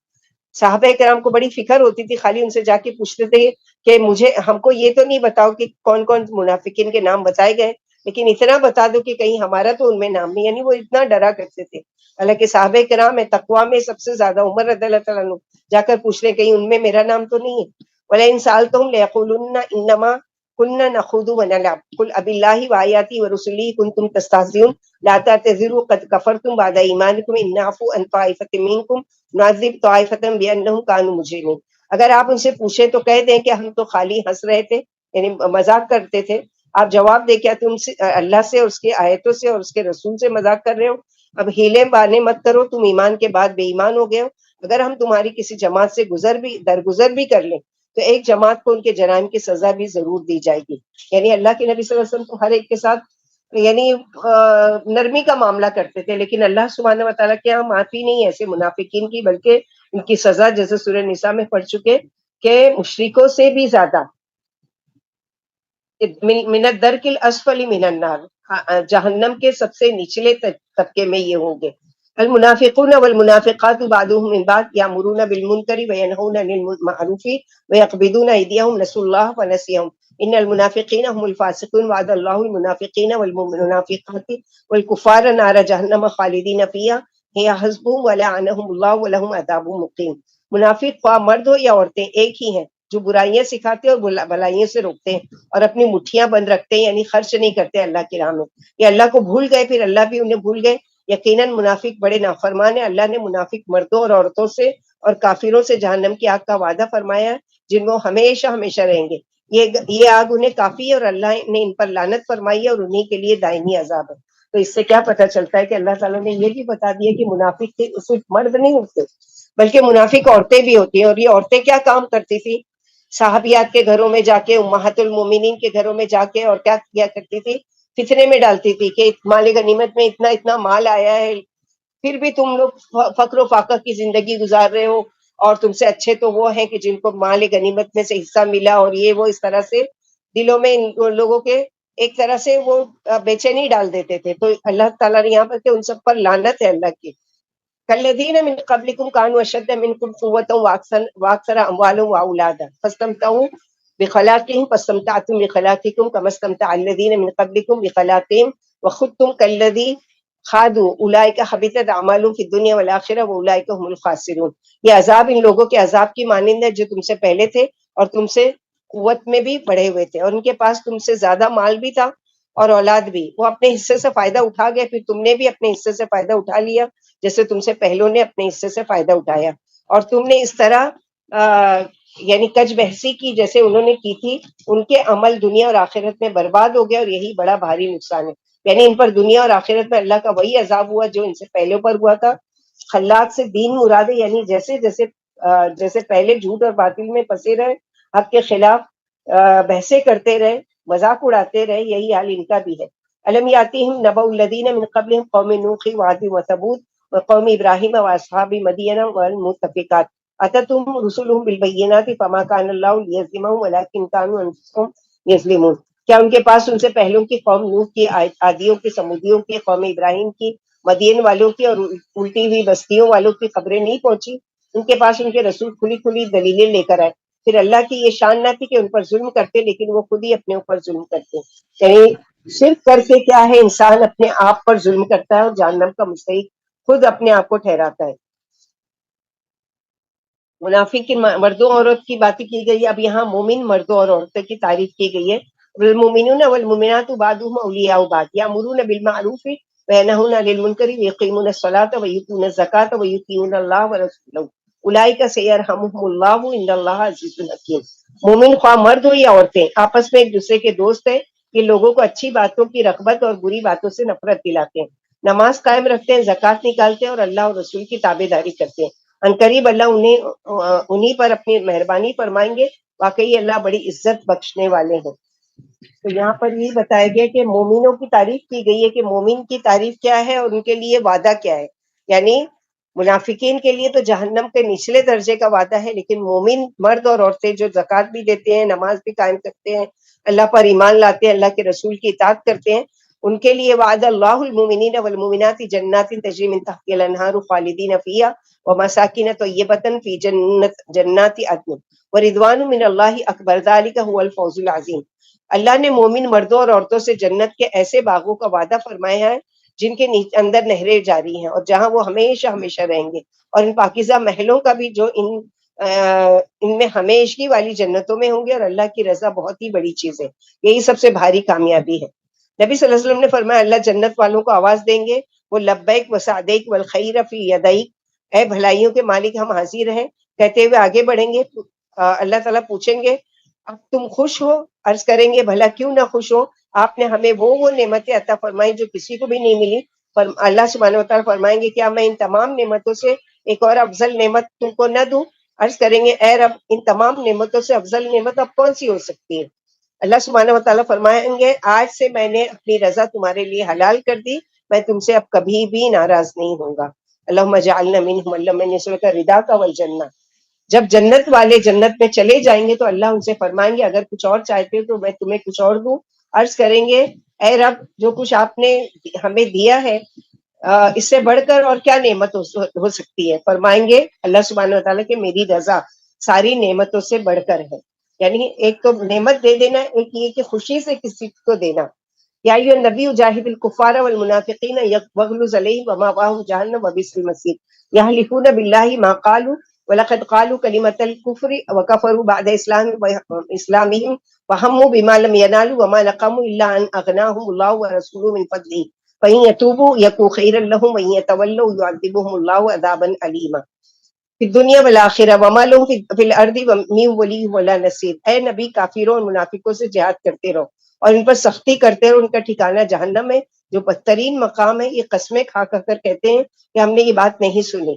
صحابہ کرام کو بڑی فکر ہوتی تھی، خالی ان سے جا کے پوچھتے تھے کہ ہم کو یہ تو نہیں بتاؤ کہ کون کون منافقین کے نام بتائے گئے، لیکن اتنا بتا دو کہ کہیں ہمارا تو ان میں نام نہیں. یعنی وہ اتنا ڈرا کرتے تھے. حالانکہ صحابہ کرام میں تقویٰ میں سب سے زیادہ عمر رضی اللہ تعالیٰ عنہ جا کر پوچھ لیں کہیں ان میں میرا نام تو نہیں ہے. وَلَئِن سَأَلْتَهُمْ لَيَقُولُنَّ إِنَّمَا كُنَّا نَخُوضُ وَنَلْعَبُ قُلْ أَبِاللَّهِ وَآيَاتِهِ وَرُسُلِهِ كُنتُمْ تَسْتَهْزِئُونَ لَا تَعْتَذِرُوا قَدْ كَفَرْتُمْ بَعْدَ إِيمَانِكُمْ إِن نَّعْفُ عَن طَائِفَةٍ مِّنكُمْ نُعَذِّبْ طَائِفَةً بِأَنَّهُمْ كَانُوا مُجْرِمِينَ. اگر آپ ان سے پوچھیں تو کہہ دیں کہ ہم تو خالی ہنس رہے تھے، یعنی مذاق کرتے تھے. آپ جواب دے، کیا تم اللہ سے اور اس کی آیتوں سے اور اس کے رسول سے مذاق کر رہے ہو؟ اب ہیلے بانے مت کرو، تم ایمان کے بعد بے ایمان ہو گئے ہو. اگر ہم تمہاری کسی جماعت سے درگزر بھی کر لیں تو ایک جماعت کو ان کے جرائم کی سزا بھی ضرور دی جائے گی. یعنی اللہ کے نبی صلی اللہ علیہ وسلم تو ہر ایک کے ساتھ یعنی نرمی کا معاملہ کرتے تھے، لیکن اللہ سبحانہ وتعالیٰ کے یہاں معافی نہیں ہے ایسے منافقین کی، بلکہ ان کی سزا جیسے سورہ نساء میں پڑھ چکے کہ مشرکوں سے بھی زیادہ من الدرک الاسفل من النار، جہنم کے سب سے نچلے طبقے میں یہ ہوں گے. المنافقون والمنافقات بعضهم من بعض یامرون بالمنکر وینہون عن المعروف ویقبضون ایدیہم نسوا اللہ فنسیہم ان المنافقین هم الفاسقون وعد اللہ المنافقین والمنافقات والکفار نار جہنم خالدین فیہا ہی حسبهم ولعنہم اللہ ولہم عذاب مقیم. منافق خواہ مرد ہو یا عورتیں ایک ہی ہیں، جو برائیاں سکھاتے اور بھلائیوں سے روکتے ہیں اور اپنی مٹھیاں بند رکھتے ہیں، یعنی خرچ نہیں کرتے اللہ کی راہ میں. یہ اللہ کو بھول گئے، پھر اللہ بھی انہیں بھول گئے. یقیناً منافق بڑے نافرمان ہیں. اللہ نے منافق مردوں اور عورتوں سے اور کافروں سے جہنم کی آگ کا وعدہ فرمایا ہے جن میں ہمیشہ ہمیشہ رہیں گے. یہ آگ انہیں کافی ہے اور اللہ نے ان پر لعنت فرمائی ہے اور انہیں کے لیے دائمی عذاب ہے۔ تو اس سے کیا پتہ چلتا ہے کہ اللہ تعالیٰ نے یہ بھی بتا دیا کہ منافق صرف مرد نہیں ہوتے بلکہ منافق عورتیں بھی ہوتی ہیں۔ اور یہ عورتیں کیا کام کرتی تھی؟ صحابیات کے گھروں میں جا کے، امہات المومنین کے گھروں میں جا کے، اور کیا کیا کرتی تھی؟ فتنے میں ڈالتی تھی کہ مال غنیمت میں اتنا اتنا مال آیا ہے، پھر بھی تم لوگ فقر و فاقہ کی زندگی گزار رہے ہو، اور تم سے اچھے تو وہ ہیں کہ جن کو مال غنیمت میں سے حصہ ملا، اور یہ وہ اس طرح سے دلوں میں ان لوگوں کے ایک طرح سے وہ بے چینی ڈال دیتے تھے۔ تو اللہ تعالیٰ نے یہاں پر کہ ان سب پر لعنت ہے اللہ کی۔ کالذین من قبلکم کانوا اشد منکم قوۃ واکثر اموالا واولادا فاستمتعوا بخلاقهم فاستمتعتم بخلاقکم کما استمتع الذین من قبلکم بخلاقهم وخضتم کالذی خادوا اولئک حبطت اعمالهم فی الدنیا والآخرہ واولئک هم الخاسرون۔ یہ عذاب ان لوگوں کے عذاب کی مانند ہے جو تم سے پہلے تھے اور تم سے قوت میں بھی بڑھے ہوئے تھے، اور ان کے پاس تم سے زیادہ مال بھی تھا اور اولاد بھی۔ وہ اپنے حصے سے فائدہ اٹھا گئے، پھر تم نے بھی اپنے حصے سے فائدہ اٹھا لیا جیسے تم سے پہلوں نے اپنے حصے سے فائدہ اٹھایا، اور تم نے اس طرح یعنی کج بحثی کی جیسے انہوں نے کی تھی۔ ان کے عمل دنیا اور آخرت میں برباد ہو گئے، اور یہی بڑا بھاری نقصان ہے۔ یعنی ان پر دنیا اور آخرت میں اللہ کا وہی عذاب ہوا جو ان سے پہلے پر ہوا تھا۔ خلاق سے دین مراد ہے، یعنی جیسے جیسے پہلے جھوٹ اور باطل میں پھنسے رہے، حق کے خلاف بحثیں کرتے رہے، مذاق اڑاتے رہے، یہی حال ان کا بھی ہے۔ الم یاتہم نبأ الذین من قبلہم قوم نوح وعاد وثمود وقوم ابراہیم واصحاب مدین والمؤتفکات اتتهم رسلهم بالبینات فما کان اللہ لیظلمهم ولکن كانوا انفسهم یظلمون۔ کیا ان کے پاس ان سے پہلوں کی قوم نوح کی، عادیوں کی، سمودیوں کی، قوم ابراہیم کی، مدین والوں کی اور الٹی ہوئی بستیوں والوں کی خبریں نہیں پہنچی؟ ان کے پاس ان کے رسول کھلی کھلی دلیلیں لے کر آئے۔ پھر اللہ کی یہ شان نہ تھی کہ ان پر ظلم کرتے، لیکن وہ خود ہی اپنے اوپر ظلم کرتے۔ یعنی شرک کر کے کیا ہے، انسان اپنے آپ پر ظلم کرتا ہے اور جہنم کا مستحق خود اپنے آپ کو ٹھہراتا ہے۔ منافق کی مردوں اور عورت کی باتیں کی گئی، اب یہاں مومن مردوں اور عورتوں کی تعریف کی گئی ہے۔ والمؤمنون والمؤمنات بعضهم اولیاء بعض یامرون بالمعروف وینہون عن المنکر ویقیمون الصلاۃ ویؤتون الزکاۃ ویطیعون اللہ ورسولہ اولئک سیرحمهم اللہ ان اللہ عزیز حکیم۔ مومن خواہ مرد ہو یا عورتیں آپس میں ایک دوسرے کے دوست ہیں، یہ لوگوں کو اچھی باتوں کی رغبت اور بری باتوں سے نفرت دلاتے ہیں، نماز قائم رکھتے ہیں، زکوٰۃ نکالتے ہیں اور اللہ اور رسول کی تابع داری کرتے ہیں۔ عنقریب اللہ انہیں پر اپنی مہربانی فرمائیں گے، واقعی اللہ بڑی عزت بخشنے والے ہیں۔ تو یہاں پر یہ بتایا گیا کہ مومنوں کی تعریف کی گئی ہے کہ مومن کی تعریف کیا ہے اور ان کے لیے وعدہ کیا ہے۔ یعنی منافقین کے لیے تو جہنم کے نچلے درجے کا وعدہ ہے، لیکن مومن مرد اور عورتیں جو زکوٰۃ بھی دیتے ہیں، نماز بھی قائم کرتے ہیں، اللہ پر ایمان لاتے ہیں، اللہ کے رسول کی اطاعت کرتے ہیں، ان کے لیے وعد اللہ المؤمنین والمؤمنات جنات تجری من تحتها الانہار خالدین فیہا ومساکن طیبۃ فی جنات عدن ورضوان من اللہ اکبر ذلک هو الفوز العظیم۔ اللہ نے مومن مردوں اور عورتوں سے جنت کے ایسے باغوں کا وعدہ فرمایا ہے جن کے اندر نہریں جاری ہیں اور جہاں وہ ہمیشہ ہمیشہ رہیں گے، اور ان پاکیزہ محلوں کا بھی جو ان میں ہمیشگی والی جنتوں میں ہوں گے، اور اللہ کی رضا بہت ہی بڑی چیز ہے، یہی سب سے بھاری کامیابی ہے۔ نبی صلی اللہ علیہ وسلم نے فرمایا اللہ جنت والوں کو آواز دیں گے، وہ لبیک وسعدیک والخیر فی یدیک، اے بھلائیوں کے مالک ہم حاضر ہیں، کہتے ہوئے آگے بڑھیں گے۔ اللہ تعالیٰ پوچھیں گے اب تم خوش ہو؟ عرض کریں گے بھلا کیوں نہ خوش ہو، آپ نے ہمیں وہ نعمتیں عطا فرمائی جو کسی کو بھی نہیں ملی۔ اللہ سبحانہ وتعالیٰ فرمائیں گے کیا میں ان تمام نعمتوں سے ایک اور افضل نعمت تم کو نہ دوں؟ عرض کریں گے اے رب ان تمام نعمتوں سے افضل نعمت اب کون سی ہو سکتی ہے؟ اللہ سبحانہ وتعالیٰ فرمائیں گے آج سے میں نے اپنی رضا تمہارے لیے حلال کر دی، میں تم سے اب کبھی بھی ناراض نہیں ہوں گا۔ اللہم اجعلنا منہم، اللہم انی اسألک رضاک والجنہ۔ جب جنت والے جنت میں چلے جائیں گے تو اللہ ان سے فرمائیں گے اگر کچھ اور چاہتے ہو تو میں تمہیں کچھ اور دوں۔ عرض کریں گے اے رب جو کچھ آپ نے ہمیں دیا ہے اس سے بڑھ کر اور کیا نعمت ہو سکتی ہے؟ فرمائیں گے اللہ سبحانہ وتعالیٰ کہ میری رضا ساری نعمتوں سے بڑھ کر ہے۔ یعنی ایک تو نعمت دے دینا، ایک یہ کہ خوشی سے کسی کو دینا۔ یا ایھا النبی جاہد الکفار والمنافقین واغلظ علیہم ومأواہم جہنم وبئس المصیر یحلفون باللہ ما قالوا وَلَقَدْ قَالُوا كَلِمَةَ الْكُفْرِ وَكَفَرُوا بَعْدَ إِسْلَامِهِمْ وَهَمُّوا بِمَا لَمْ يَنَالُوا وَمَا نَقَمُوا إِلَّا أَنْ أَغْنَاهُمُ اللَّهُ وَرَسُولُهُ مِنْ فَضْلِهِ فَإِنْ يَتُوبُوا يَكُنْ خَيْرًا لَهُمْ وَإِنْ يَتَوَلَّوْا يُعَذِّبْهُمُ اللَّهُ عَذَابًا أَلِيمًا۔ فی الدنیا والآخرہ وما لہم فی الارض من ولی ولا نصیر. اے نبی کافروں اور منافقوں سے جہاد کرتے رہو اور ان پر سختی کرتے رہو، ان کا ٹھکانہ جہنم ہے جو بدترین مقام ہے. یہ قسمیں کھا کر کہتے ہیں کہ ہم نے یہ بات نہیں سنی،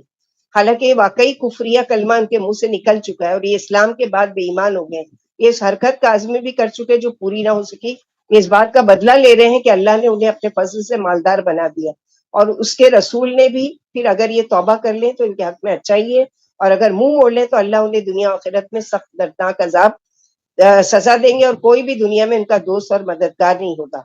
حالانکہ یہ واقعی کفریہ کلمہ ان کے منہ سے نکل چکا ہے اور یہ اسلام کے بعد بے ایمان ہو گئے. یہ اس حرکت کا عزم بھی کر چکے جو پوری نہ ہو سکی. یہ اس بات کا بدلہ لے رہے ہیں کہ اللہ نے انہیں اپنے فضل سے مالدار بنا دیا، اور اس کے رسول نے بھی پھر اگر یہ توبہ کر لیں تو ان کے حق میں اچھا ہی ہے، اور اگر منہ موڑ لیں تو اللہ انہیں دنیا و آخرت میں سخت دردناک عذاب سزا دیں گے، اور کوئی بھی دنیا میں ان کا دوست اور مددگار نہیں ہوگا.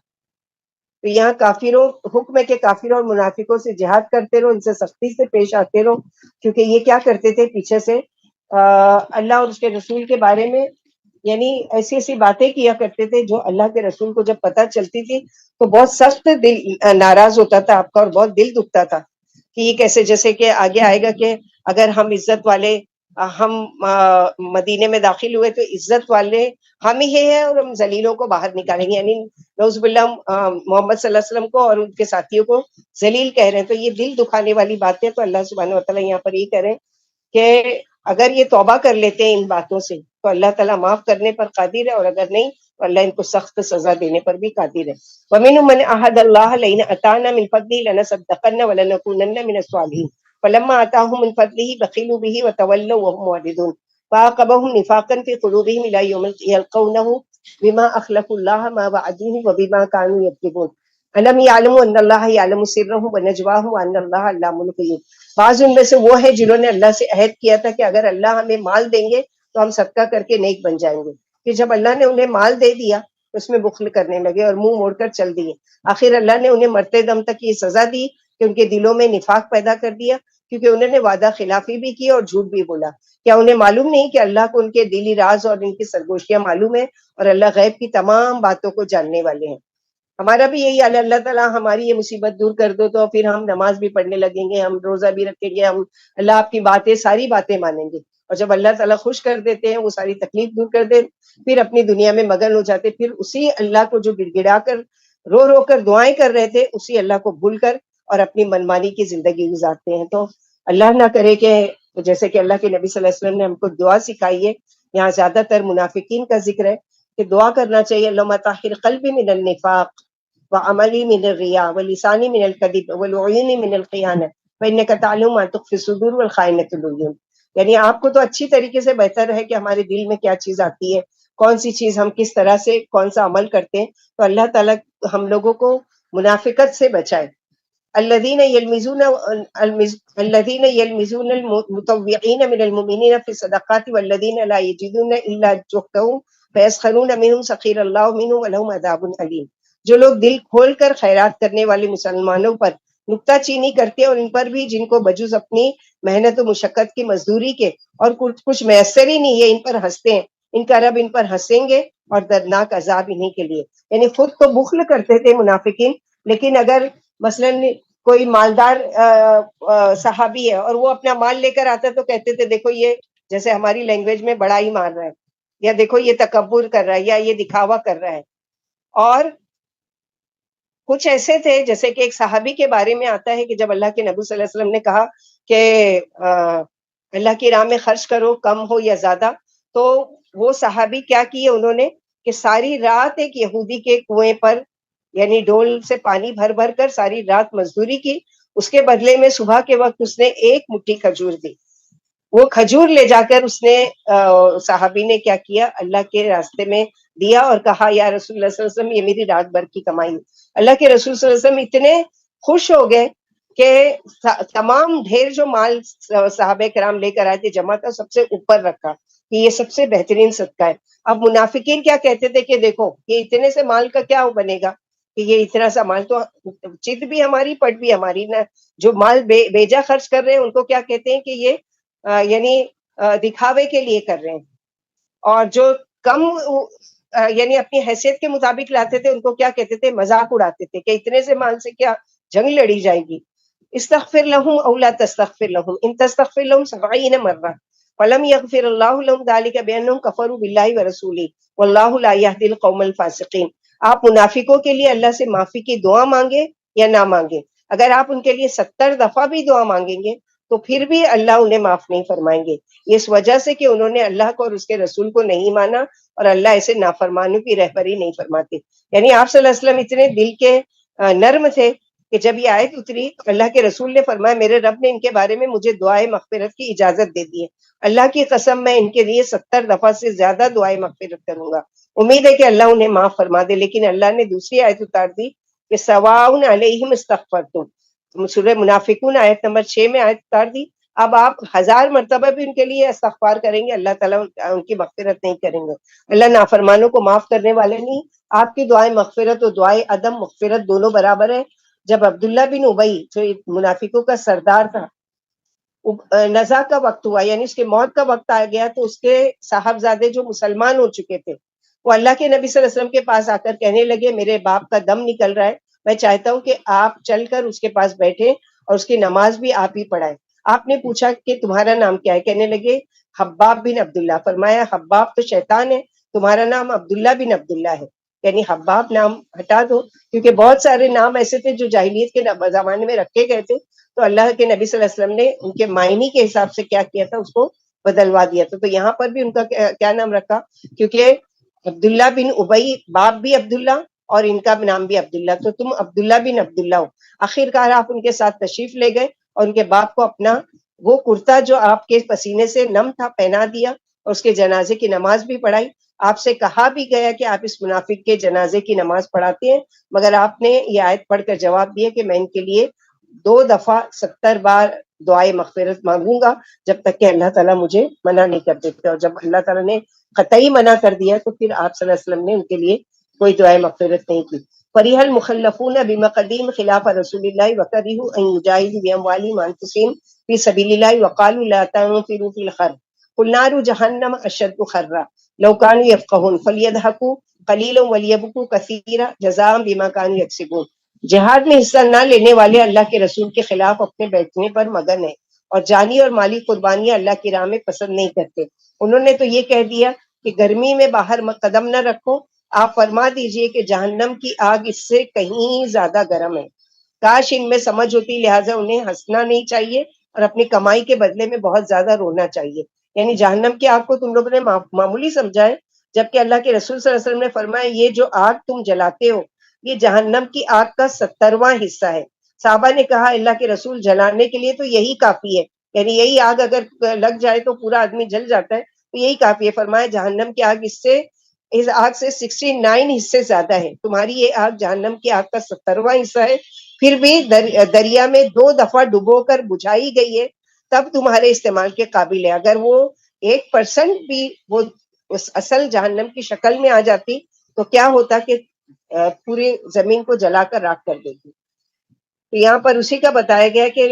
تو یہاں کافروں حکم ہے کہ کافروں اور منافقوں سے جہاد کرتے رہو، ان سے سختی سے پیش آتے رہو، کیونکہ یہ کیا کرتے تھے پیچھے سے اللہ اور اس کے رسول کے بارے میں یعنی ایسی ایسی باتیں کیا کرتے تھے جو اللہ کے رسول کو جب پتہ چلتی تھی تو بہت سخت دل ناراض ہوتا تھا آپ کا، اور بہت دل دکھتا تھا کہ یہ کیسے، جیسے کہ آگے آئے گا کہ اگر ہم عزت والے ہم مدینے میں داخل ہوئے تو عزت والے ہم ہی ہیں اور ہم ذلیلوں کو باہر نکالیں گے، یعنی نعوذ باللہ محمد صلی اللہ علیہ وسلم کو اور ان کے ساتھیوں کو ذلیل کہہ رہے ہیں. تو یہ دل دکھانے والی بات ہے. تو اللہ سبحانہ وتعالیٰ یہاں پر یہ کہہ رہے ہیں کہ اگر یہ توبہ کر لیتے ہیں ان باتوں سے تو اللہ تعالیٰ معاف کرنے پر قادر ہے، اور اگر نہیں تو اللہ ان کو سخت سزا دینے پر بھی قادر ہے. وَمِنْهُمْ مَنْ عَهَدَ اللَّهَ لَئِنْ أَتَانَا مِنْ فَضْلِهِ لَنَصَدَّقَنَّ وَلَنَكُونَنَّ مِنَ الصَّالِحِينَ فَلَمَّا آتَاهُم مِنْ فَضْلِهِ بَخِلُوا بِهِ وَتَوَلَّوْا وَهُمْ مُعْرِضُونَ فَعَاقَبَهُمْ نِفَاقًا فِي قُلُوبِهِمْ إِلَى يَوْمِ يَلْقَوْنَهُ بِمَا أَخْلَفُوا اللَّهَ مَا وَعَدُوهُ وَبِمَا كَانُوا يَكْذِبُونَ أَلَمْ يَعْلَمُوا أَنَّ اللَّهَ يَعْلَمُ سِرَّهُمْ وَنَجْوَاهُمْ وَأَنَّ اللَّهَ عَلَّامُ الْغُيُوبِ. بعض ان میں سے وہ ہے جنہوں نے اللہ سے عہد کیا تھا کہ اگر اللہ ہمیں مال دیں گے تو ہم صدقہ کر کے نیک بن جائیں گے، کہ جب اللہ نے انہیں مال دے دیا تو اس میں بخل کرنے لگے اور منہ موڑ کر چل دیے. آخر اللہ نے انہیں مرتے دم تک یہ سزا دی کہ ان کے دلوں میں نفاق پیدا کر دیا، کیونکہ انہوں نے وعدہ خلافی بھی کی اور جھوٹ بھی بولا. کیا انہیں معلوم نہیں کہ اللہ کو ان کے دلی راز اور ان کی سرگوشیاں معلوم ہے، اور اللہ غیب کی تمام باتوں کو جاننے والے ہیں. ہمارا بھی یہی حال ہے، اللہ تعالیٰ ہماری یہ مصیبت دور کر دو تو پھر ہم نماز بھی پڑھنے لگیں گے، ہم روزہ بھی رکھیں گے، ہم اللہ آپ کی باتیں ساری باتیں مانیں گے. اور جب اللہ تعالیٰ خوش کر دیتے ہیں، وہ ساری تکلیف دور کر دے، پھر اپنی دنیا میں مگن ہو جاتے، پھر اسی اللہ کو جو گڑ گڑا کر رو رو کر دعائیں کر رہے تھے اسی اللہ کو بھول کر اور اپنی منمانی کی زندگی گزارتے ہیں. تو اللہ نہ کرے کہ جیسے کہ اللہ کے نبی صلی اللہ علیہ وسلم نے ہم کو دعا سکھائی ہے، یہاں زیادہ تر منافقین کا ذکر ہے کہ دعا کرنا چاہیے اللہم طہر قلبی من النفاق وعملی من الریا ولسانی من الکذب والعیون من الخیانہ فانک تعلم ما تخفی الصدور والخائنۃ الاعین. یعنی آپ کو تو اچھی طریقے سے بہتر ہے کہ ہمارے دل میں کیا چیز آتی ہے، کون سی چیز ہم کس طرح سے کون سا عمل کرتے ہیں. تو اللہ تعالیٰ ہم لوگوں کو منافقت سے بچائے. الذين يلمزون الذين يلمزون المتطوعين من المؤمنين في الصدقات والذين لا يجدون الا جهدهم فيسخرون منهم سخر الله منهم ولهم عذاب اليم. جو لوگ دل کھول کر خیرات کرنے والے مسلمانوں پر نکتہ چینی کرتے ہیں، اور ان پر بھی جن کو بجز اپنی محنت و مشقت کی مزدوری کے اور کچھ میسر ہی نہیں ہے ان پر ہنستے ہیں، ان کا رب ان پر ہنسیں گے اور دردناک عذاب انہیں کے لیے. یعنی خود تو بخل کرتے تھے منافقین، لیکن اگر مثلاً کوئی مالدار صحابی ہے اور وہ اپنا مال لے کر آتا تو کہتے تھے دیکھو یہ جیسے ہماری لینگویج میں بڑا ہی مار رہا ہے، یا دیکھو یہ تکبر کر رہا ہے، یا یہ دکھاوا کر رہا ہے. اور کچھ ایسے تھے جیسے کہ ایک صحابی کے بارے میں آتا ہے کہ جب اللہ کے نبی صلی اللہ علیہ وسلم نے کہا کہ اللہ کی راہ میں خرچ کرو کم ہو یا زیادہ، تو وہ صحابی کیا کیے انہوں نے کہ ساری رات ایک یہودی کے کنویں پر یعنی ڈول سے پانی بھر بھر کر ساری رات مزدوری کی، اس کے بدلے میں صبح کے وقت اس نے ایک مٹھی کھجور دی. وہ کھجور لے جا کر اس نے صحابی نے کیا کیا، اللہ کے راستے میں دیا اور کہا یا رسول اللہ صلی اللہ علیہ وسلم یہ میری رات بھر کی کمائی. اللہ کے رسول صلی اللہ علیہ وسلم اتنے خوش ہو گئے کہ تمام ڈھیر جو مال صحابہ کرام لے کر آئے تھے جمع تھا سب سے اوپر رکھا کہ یہ سب سے بہترین صدقہ ہے. اب منافقین کیا کہتے تھے کہ دیکھو یہ اتنے سے مال کا کیا بنے گا، کہ یہ اتنا سا مال تو چت بھی ہماری پٹ بھی ہماری نہ، جو مال بیجا خرچ کر رہے ہیں ان کو کیا کہتے ہیں کہ یہ یعنی دکھاوے کے لیے کر رہے ہیں، اور جو کم یعنی اپنی حیثیت کے مطابق لاتے تھے ان کو کیا کہتے تھے، مذاق اڑاتے تھے کہ اتنے سے مال سے کیا جنگ لڑی جائے گی. استغفر لهم او لا تستغفر لهم ان تستغفر لهم 70 مرہ فلم يغفر الله لهم ذلك بانهم كفروا بالله ورسوله والله لا يهدي القوم الفاسقين. آپ منافقوں کے لیے اللہ سے معافی کی دعا مانگے یا نہ مانگے، اگر آپ ان کے لیے 70 دفعہ بھی دعا مانگیں گے تو پھر بھی اللہ انہیں معاف نہیں فرمائیں گے، اس وجہ سے کہ انہوں نے اللہ کو اور اس کے رسول کو نہیں مانا، اور اللہ ایسے نافرمانوں کی رہبری نہیں فرماتے۔ یعنی آپ صلی اللہ علیہ وسلم اتنے دل کے نرم تھے کہ جب یہ آیت اتری تو اللہ کے رسول نے فرمایا میرے رب نے ان کے بارے میں مجھے دعائے مغفرت کی اجازت دے دی ہے، اللہ کی قسم میں ان کے لیے 70 دفعہ سے زیادہ دعائے مغفرت کروں گا، امید ہے کہ اللہ انہیں معاف فرما دے۔ لیکن اللہ نے دوسری آیت اتار دی کہ سواؤن علیہم استغفرتم، سورہ منافقون آیت نمبر 6 میں آیت اتار دی، اب آپ 1000 مرتبہ بھی ان کے لیے استغفار کریں گے اللہ تعالیٰ ان کی مغفرت نہیں کریں گے۔ اللہ نافرمانوں کو معاف کرنے والے نہیں، آپ کی دعائیں مغفرت اور دعائیں عدم مغفرت دونوں برابر ہے۔ جب عبداللہ بن ابی جو منافقوں کا سردار تھا، نزا کا وقت ہوا یعنی اس کے موت کا وقت آ گیا، تو اس کے صاحبزادے جو مسلمان ہو چکے تھے وہ اللہ کے نبی صلی اللہ علیہ وسلم کے پاس آ کر کہنے لگے میرے باپ کا دم نکل رہا ہے، میں چاہتا ہوں کہ آپ چل کر اس کے پاس بیٹھے اور اس کی نماز بھی آپ ہی پڑھائیں۔ آپ نے پوچھا کہ تمہارا نام کیا ہے؟ کہنے لگے حباب بن عبداللہ۔ فرمایا حباب تو شیطان ہے، تمہارا نام عبداللہ بن عبداللہ ہے، یعنی حباب نام ہٹا دو، کیونکہ بہت سارے نام ایسے تھے جو جاہلیت کے زمانے میں رکھے گئے تھے، تو اللہ کے نبی صلی اللہ علیہ وسلم نے ان کے معنی کے حساب سے کیا کیا تھا، اس کو بدلوا دیا تھا۔ تو یہاں پر بھی ان کا کیا نام رکھا، کیونکہ عبداللہ بن ابی باپ بھی عبداللہ اور ان کا نام بھی عبداللہ، تو تم عبداللہ بن عبداللہ ہو۔ آخر کار آپ ان کے ساتھ تشریف لے گئے اور ان کے باپ کو اپنا وہ کرتا جو آپ کے پسینے سے نم تھا پہنا دیا اور اس کے جنازے کی نماز بھی پڑھائی۔ آپ سے کہا بھی گیا کہ آپ اس منافق کے جنازے کی نماز پڑھاتے ہیں، مگر آپ نے یہ آیت پڑھ کر جواب دیا کہ میں ان کے لیے 2 دفعہ 70 بار دعائے مغفرت مانگوں گا جب تک کہ اللہ تعالیٰ مجھے منع نہیں کر دیتے، اور جب اللہ تعالیٰ نے قطعی منع کر دیا تو پھر آپ صلی اللہ علیہ وسلم نے ان کے لیے کوئی دعائے مغفرت نہیں کی۔ فریح المخلفون بمقدیم خلاف رسول اللہ وکرہوا ان یجاہدوا باموالہم وانفسہم فی سبیل اللہ وقالوا لا تنفروا فی الحر قل نار جہنم اشد حرا لو كانوا یفقہون فلیضحکوا قلیلا ولیبکوا کثیرا جزاء بما كانوا یکسبون۔ جہاد میں حصہ نہ لینے والے اللہ کے رسول کے خلاف اپنے بیٹھنے پر مگن ہیں اور جانی اور مالی قربانیاں اللہ کی راہ میں پسند نہیں کرتے۔ انہوں نے تو یہ کہہ دیا کہ گرمی میں باہر قدم نہ رکھو، آپ فرما دیجئے کہ جہنم کی آگ اس سے کہیں زیادہ گرم ہے۔ کاش ان میں سمجھ ہوتی، لہٰذا انہیں ہنسنا نہیں چاہیے اور اپنی کمائی کے بدلے میں بہت زیادہ رونا چاہیے۔ یعنی جہنم کی آگ کو تم لوگوں نے معمولی سمجھا ہے، جبکہ اللہ کے رسول صلی اللہ علیہ وسلم نے فرمایا یہ جو آگ تم جلاتے ہو یہ جہنم کی آگ کا 70واں حصہ ہے۔ صحابہ نے کہا اللہ کے رسول جلانے کے لیے تو یہی کافی ہے، یعنی یہی آگ اگر لگ جائے تو پورا آدمی جل جاتا ہے، تو یہی کافی ہے۔ فرمایا جہنم کی آگ اس آگ سے 69 حصے زیادہ ہے، تمہاری یہ آگ جہنم کی آگ کا 70واں حصہ ہے، پھر بھی دریا میں 2 دفعہ ڈبو کر بجھائی گئی ہے، تب تمہارے استعمال کے قابل ہے۔ اگر وہ 1% بھی وہ اس اصل جہنم کی شکل میں آ جاتی تو کیا ہوتا کہ پوری زمین کو جلا کر راکھ کر دیتی۔ تو یہاں پر اسی کا بتایا گیا کہ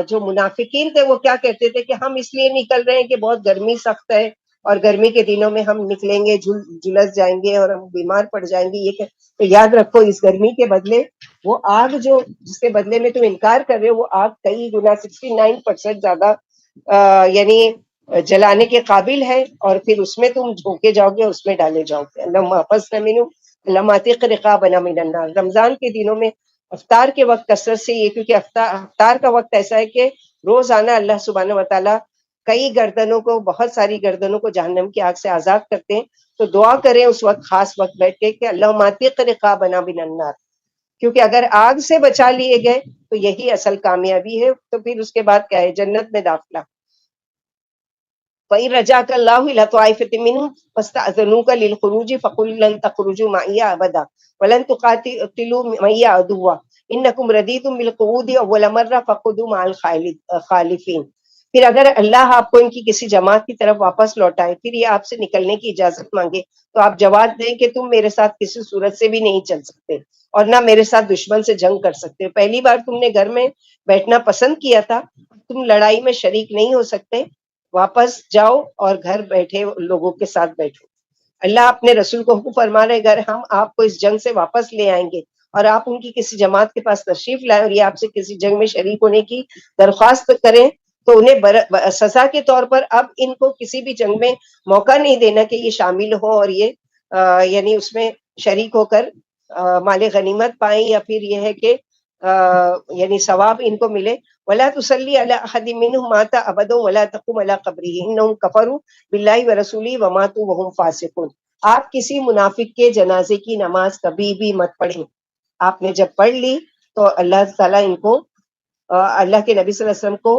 جو منافقین تھے وہ کیا کہتے تھے کہ ہم اس لیے نکل رہے ہیں کہ بہت گرمی سخت ہے اور گرمی کے دنوں میں ہم نکلیں گے جھلس جائیں گے اور ہم بیمار پڑ جائیں گے، یہ تو یاد رکھو اس گرمی کے بدلے وہ آگ جو جس کے بدلے میں تم انکار کر رہے ہو وہ آگ کئی گنا 69% زیادہ یعنی جلانے کے قابل ہے، اور پھر اس میں تم جھونکے جاؤ گے اور اس میں ڈالے جاؤ گے۔ اللہم احفظنا منہ اللہم اعتق رقابنا من النار۔ رمضان کے دنوں میں افطار کے وقت کثرت سے یہ، کیونکہ افطار کا وقت ایسا ہے کہ روزانہ اللہ سبحانہ وتعالیٰ کئی گردنوں کو، بہت ساری گردنوں کو جہنم کی آگ سے آزاد کرتے ہیں، تو دعا کریں اس وقت خاص وقت بیٹھ کے اللہم اعتق رقابنا من النار، کیونکہ اگر آگ سے بچا لیے گئے تو یہی اصل کامیابی ہے، تو پھر اس کے بعد کیا ہے؟ جنت میں داخلہ۔ فَإِن رَجَعَكَ اللَّهُ إِلَىٰ طَائِفَةٍ مِّنْهُمْ فَاسْتَأْذَنُوكَ لِلْخُرُوجِ فَقُل لَّن تَخْرُجُوا مَعِيَ أَبَدًا وَلَن تُقَاتِلُوا مَعِيَ عَدُوًّا إِنَّكُمْ رَضِيتُم بِالْقُعُودِ أَوَّلَ مَرَّةٍ فَاقْعُدُوا مَعَ الْخَالِفِينَ۔ پھر اگر اللہ آپ کو ان کی کسی جماعت کی طرف واپس لوٹائے، پھر یہ آپ سے نکلنے کی اجازت مانگے، تو آپ جواب دیں کہ تم میرے ساتھ کسی صورت سے بھی نہیں چل سکتے اور نہ میرے ساتھ دشمن سے جنگ کر سکتے۔ پہلی بار تم نے گھر میں بیٹھنا پسند کیا تھا، تم لڑائی میں شریک نہیں ہو سکتے، واپس جاؤ اور گھر بیٹھے لوگوں کے ساتھ بیٹھو۔ اللہ اپنے رسول کو حکم فرما رہے اگر ہم آپ کو اس جنگ سے واپس لے آئیں گے اور آپ ان کی کسی جماعت کے پاس تشریف لائیں اور یہ آپ سے کسی جنگ میں شریک ہونے کی درخواست کریں تو انہیں سزا کے طور پر اب ان کو کسی بھی جنگ میں موقع نہیں دینا کہ یہ شامل ہو اور یہ یعنی اس میں شریک ہو کر مال غنیمت پائیں، یا پھر یہ ہے کہ یعنی ثواب ان کو ملے. ولا تصلی علی احد منهم مات ابدا ولا تقم علی قبره انهم كفروا بالله ورسوله وماتوا وهم فاسقون. آپ کسی منافق کے جنازے کی نماز کبھی بھی مت پڑھیں. آپ نے جب پڑھ لی تو اللہ تعالیٰ ان کو اللہ کے نبی صلی اللہ علیہ وسلم کو